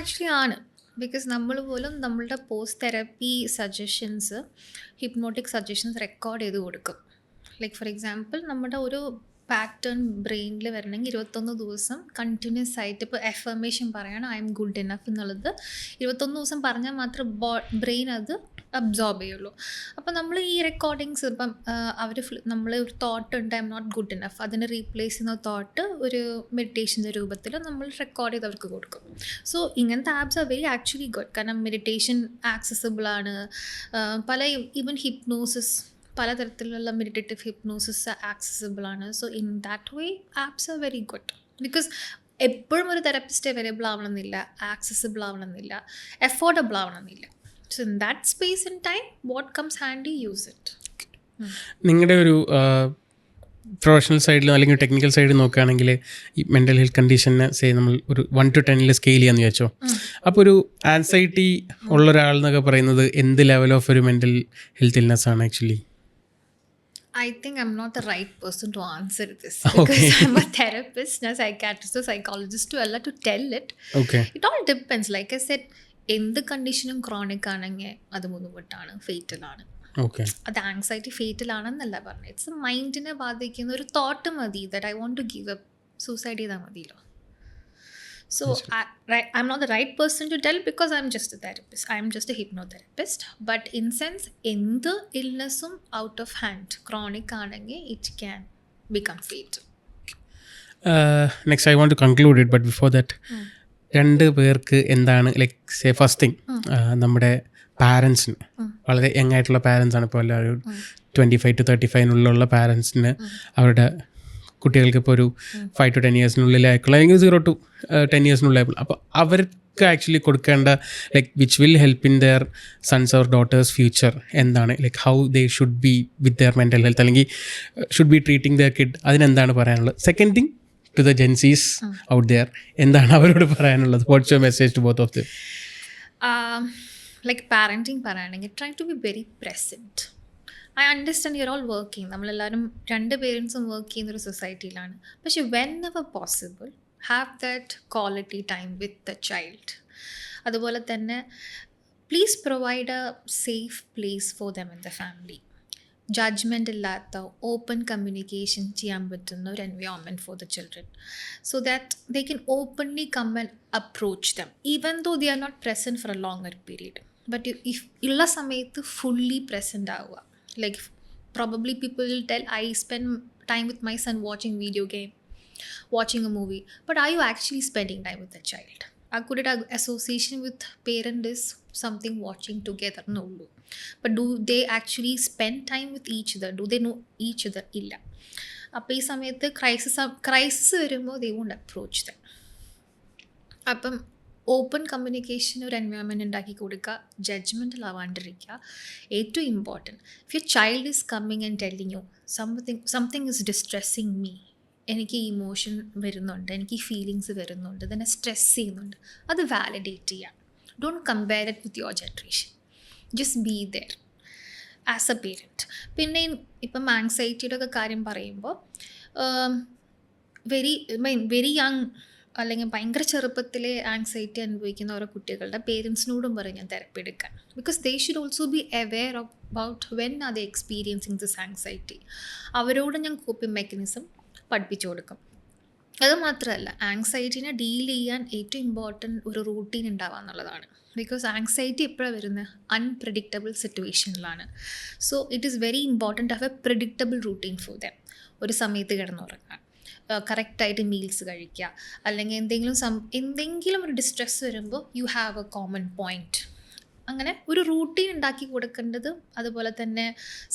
ആക്ച്വലി ആണ്. ബിക്കോസ് നമ്മൾ പോലും നമ്മളുടെ post therapy suggestions, hypnotic suggestions record ചെയ്ത് കൊടുക്കും. ലൈക്ക് ഫോർ എക്സാമ്പിൾ, നമ്മുടെ ഒരു പാറ്റേൺ ബ്രെയിനിൽ വരണമെങ്കിൽ 21 ദിവസം കണ്ടിന്യൂസ് ആയിട്ട്, ഇപ്പോൾ എഫർമേഷൻ പറയണം, ഐ എം ഗുഡ് ഇനഫ് എന്നുള്ളത് 21 ദിവസം പറഞ്ഞാൽ മാത്രം ബ്രെയിൻ അത് അബ്സോർബ് ചെയ്യുള്ളൂ. അപ്പോൾ നമ്മൾ ഈ റെക്കോർഡിങ്സ്, ഇപ്പം നമ്മൾ ഒരു തോട്ട് ഉണ്ട്, I'm not good enough, അതിനെ റീപ്ലേസ് ചെയ്യുന്ന തോട്ട് ഒരു മെഡിറ്റേഷൻ്റെ രൂപത്തിൽ നമ്മൾ റെക്കോർഡ് ചെയ്ത് അവർക്ക് കൊടുക്കും. സോ ഇങ്ങനത്തെ apps are very actually good, കാരണം മെഡിറ്റേഷൻ ആക്സസിബിൾ ആണ്. പല ഈവൻ ഹിപ്നോസിസ്, പലതരത്തിലുള്ള മെഡിറ്റേറ്റീവ് ഹിപ്നോസിസ് ആക്സസിബിൾ ആണ്. So in that way apps are very good. Because എപ്പോഴും ഒരു തെറാപ്പിസ്റ്റ് അവൈലബിൾ ആവണമെന്നില്ല, ആക്സസിബിൾ ആവണമെന്നില്ല, അഫോർഡബിൾ ആവണമെന്നില്ല. So in that space in time what comes handy, use it. നിങ്ങളുടെ ഒരു പ്രൊഫഷണൽ സൈഡിൽ അല്ലെങ്കിൽ ടെക്നിക്കൽ സൈഡിൽ നോക്കുകയാണെങ്കിൽ ഈ മെൻ്റൽ ഹെൽത്ത് കണ്ടീഷനെ നമ്മൾ ഒരു 1 to 10 സ്കെയിൽ ചെയ്യാന്ന് വിചാരിച്ചോ. അപ്പോൾ ഒരു ആൻസൈറ്റി ഉള്ള ഒരാൾ എന്നൊക്കെ പറയുന്നത് എന്ത് ലെവൽ ഓഫ് ഒരു മെൻ്റൽ ഹെൽത്ത് ഇൽനെസ് ആണ് actually? I think I'm not the right person to answer this, because I'm a therapist, a psychiatrist, a psychologist to tell it. Okay. It all depends. Like I said, എന്ത് കണ്ടീഷനും chronic ആണെങ്കിൽ അത് ബുദ്ധിമുട്ടാണ്, fatal ആണ്. അത് anxiety fatal ആണെന്നല്ല പറഞ്ഞത്. It's മൈൻഡിനെ ബാധിക്കുന്ന ഒരു thought മതി, that I want to give up, suicide ചെയ്താൽ മതിയല്ലോ. So I'm not the right person to tell, because I'm just a therapist. I'm just a hypnotherapist. But in sense, എന്ത് ഇൽനെസ്സും out of hand chronic ആണെങ്കിൽ it can become fatal. Next I want to conclude it, but before that, 2 പേർക്ക് എന്താണ്, like say first thing, നമ്മുടെ പാരൻസിന്, വളരെ young ആയിട്ടുള്ള parents ആണ് ഇപ്പോൾ എല്ലാവരും 25 to 35 പാരൻസിന് അവരുടെ കുട്ടികൾക്ക് ഇപ്പോൾ ഒരു 5 to 10 ഇയേഴ്സിനുള്ളിലായിട്ടുള്ള, അല്ലെങ്കിൽ 0 to 10 ഇയേഴ്സിനുള്ളിലായിട്ടുള്ള, അപ്പോൾ അവർക്ക് ആക്ച്വലി കൊടുക്കേണ്ട like which will help in their sons or daughters future എന്താണ്, like how they should be with their mental health, അല്ലെങ്കിൽ should be treating their kid, അതിനെന്താണ് പറയാനുള്ളത്? Second thing, to the Gen Zs out there, എന്താണ് അവരോട് പറയാനുള്ളത്? What's your message to both of them? Like parenting പറയുകയാണെങ്കിൽ try to be very present. I understand your all working, നമ്മളെല്ലാവരും രണ്ട് പേരൻസും work ചെയ്യുന്നൊരു സൊസൈറ്റിയിലാണ്. പക്ഷെ when ever possible have that quality time with the child. അതുപോലെ തന്നെ please provide a safe place for them in the family. Judgement ഇല്ലാത്ത open communication ചെയ്യാൻ പറ്റുന്ന ഒരു environment for the children, so that they can openly come and approach them even though they are not present for a longer period. But if ഉള്ള സമയത്ത് fully present ആവുക. Like probably people will tell, I spend time with my son watching video game, watching a movie. But are you actually spending time with the child? Could it association with parent is something watching together? No. But do they actually spend time with each other? Do they know each other? Illa. അപ്പോൾ ഈ സമയത്ത് crisis വരുമ്പോൾ they won't approach them. അപ്പം open communication ഒരു environment ഉണ്ടാക്കി കൊടുക്കുക, ജഡ്ജ്മെൻറ്റിലാവാണ്ടിരിക്കുക. ഏറ്റവും important, if your child is coming and telling you something is distressing me, എനിക്ക് ഇമോഷൻ വരുന്നുണ്ട്, എനിക്ക് ഫീലിങ്സ് വരുന്നുണ്ട്, ഇതെന്നെ സ്ട്രെസ് ചെയ്യുന്നുണ്ട്, അത് വാലിഡേറ്റ് ചെയ്യുക. Don't compare it with your generation, just be there as a parent. പിന്നെ ഇപ്പം ആങ്സൈറ്റിയുടെ ഒക്കെ കാര്യം പറയുമ്പോൾ വെരി യങ് അല്ലെങ്കിൽ ഭയങ്കര ചെറുപ്പത്തിലെ ആങ്സൈറ്റി അനുഭവിക്കുന്ന ഓരോ കുട്ടികളുടെ പേരൻസിനോടും പറയും ഞാൻ തെറപ്പി എടുക്കാൻ. Because they should also be aware about when are they experiencing this anxiety. അവരോട് ഞാൻ കോപ്പിംഗ് മെക്കാനിസം പഠിപ്പിച്ചു കൊടുക്കും. അതുമാത്രമല്ല, ആങ്സൈറ്റിനെ ഡീൽ ചെയ്യാൻ ഏറ്റവും ഇമ്പോർട്ടൻറ്റ് ഒരു റൂട്ടീൻ ഉണ്ടാവുക എന്നുള്ളതാണ്. ബിക്കോസ് ആങ്സൈറ്റി എപ്പോഴാണ് വരുന്നത്? അൺപ്രഡിക്റ്റബിൾ സിറ്റുവേഷനിലാണ്. So it is very important to have a predictable routine for them. ഒരു സമയത്ത് കിടന്നുറങ്ങാൻ, കറക്റ്റായിട്ട് മീൽസ് കഴിക്കുക, അല്ലെങ്കിൽ എന്തെങ്കിലും ഒരു ഡിസ്ട്രെസ് വരുമ്പോൾ U have A common point. അങ്ങനെ ഒരു റൂട്ടീൻ ഉണ്ടാക്കി കൊടുക്കേണ്ടത്. അതുപോലെ തന്നെ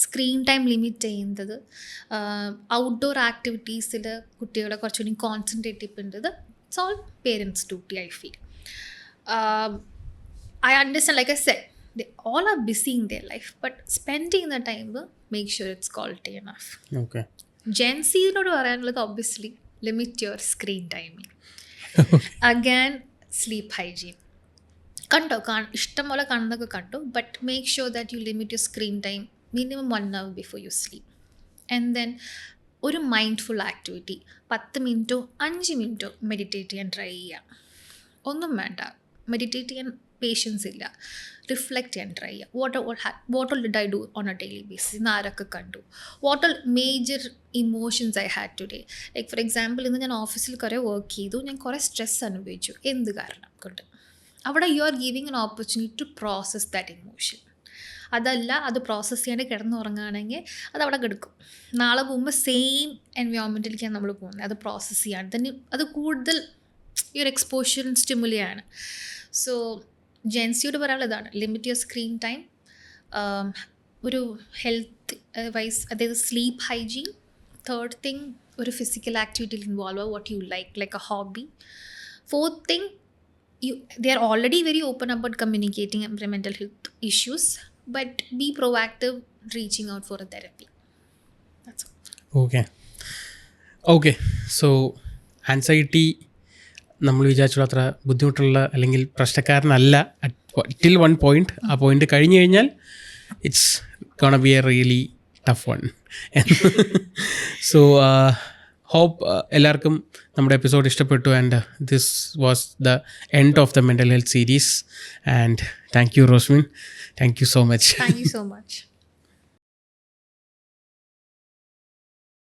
സ്ക്രീൻ ടൈം ലിമിറ്റ് ചെയ്യുന്നത്, ഔട്ട്ഡോർ ആക്ടിവിറ്റീസിൽ കുട്ടികളെ കുറച്ചുകൂടി കോൺസെൻട്രേറ്റ് ചെയ്യേണ്ടത്, it's all parents duty I feel. I understand, like I said, they all are busy in their life, but spending the time, make sure it's quality enough. Okay. Gen Z നോട് പറയാനുള്ളത് obviously limit your screen timing. Again, sleep hygiene. കണ്ടോ, ഇഷ്ടം പോലെ കാണുന്നതൊക്കെ കണ്ടു, but make sure that you limit your screen time minimum 1 hour before you sleep. And then ഒരു mindful activity 10 മിനിറ്റോ 5 മിനിറ്റോ മെഡിറ്റേറ്റ് ചെയ്യാൻ ട്രൈ ചെയ്യുക. ഒന്നും വേണ്ട, മെഡിറ്റേറ്റ് ചെയ്യാൻ പേഷ്യൻസ് ഇല്ല, റിഫ്ലക്റ്റ് ചെയ്യാൻ ട്രൈ ചെയ്യുക. What all did I do on A daily basis? ഇന്ന് ആരൊക്കെ കണ്ടു? What all major emotions I had today? Like for example, ഇന്ന് ഞാൻ ഓഫീസിൽ കുറേ വർക്ക് ചെയ്തു, ഞാൻ കുറേ സ്ട്രെസ് അനുഭവിച്ചു. എന്ത് കാരണം കൊണ്ട്? അവിടെ you are giving an opportunity to process that emotion. അതല്ല, അത് പ്രോസസ്സ് ചെയ്യാണ്ട് കിടന്നുറങ്ങുകയാണെങ്കിൽ അത് അവിടെ കിടക്കും. നാളെ പോകുമ്പോൾ സെയിം എൻവയോൺമെൻറ്റിലേക്കാണ് നമ്മൾ പോകുന്നത്. അത് പ്രോസസ്സ് ചെയ്യാണ്ട് തന്നെ അത് കൂടുതൽ ഈ ഒരു എക്സ്പോഷ്യർ സ്റ്റിമുലിയാണ്. സോ ജെൻസിയോട് പറയാനുള്ളതാണ്, ലിമിറ്റ് യുവർ സ്ക്രീൻ ടൈം. ഒരു ഹെൽത്ത് വൈസ്, അതായത് സ്ലീപ്പ് ഹൈജീൻ. തേർഡ് തിങ്, ഒരു ഫിസിക്കൽ ആക്ടിവിറ്റിയിൽ involve what you like a hobby. Fourth thing, they are already very open about communicating mental health issues, but be proactive reaching out for a therapy. That's all. Okay. So anxiety നമ്മൾ വിചാരിച്ചുള്ള അത്ര ബുദ്ധിമുട്ടുള്ള അല്ലെങ്കിൽ പ്രശ്നക്കാരനല്ല till one point. ആ point കഴിഞ്ഞ് കഴിഞ്ഞാൽ it's gonna be a really tough one. So hope എല്ലാവർക്കും നമ്മുടെ എപ്പിസോഡ് ഇഷ്ടപ്പെട്ടു. And this was the end of the mental health series. And thank you Rosmin. Thank you so much. Thank you so much.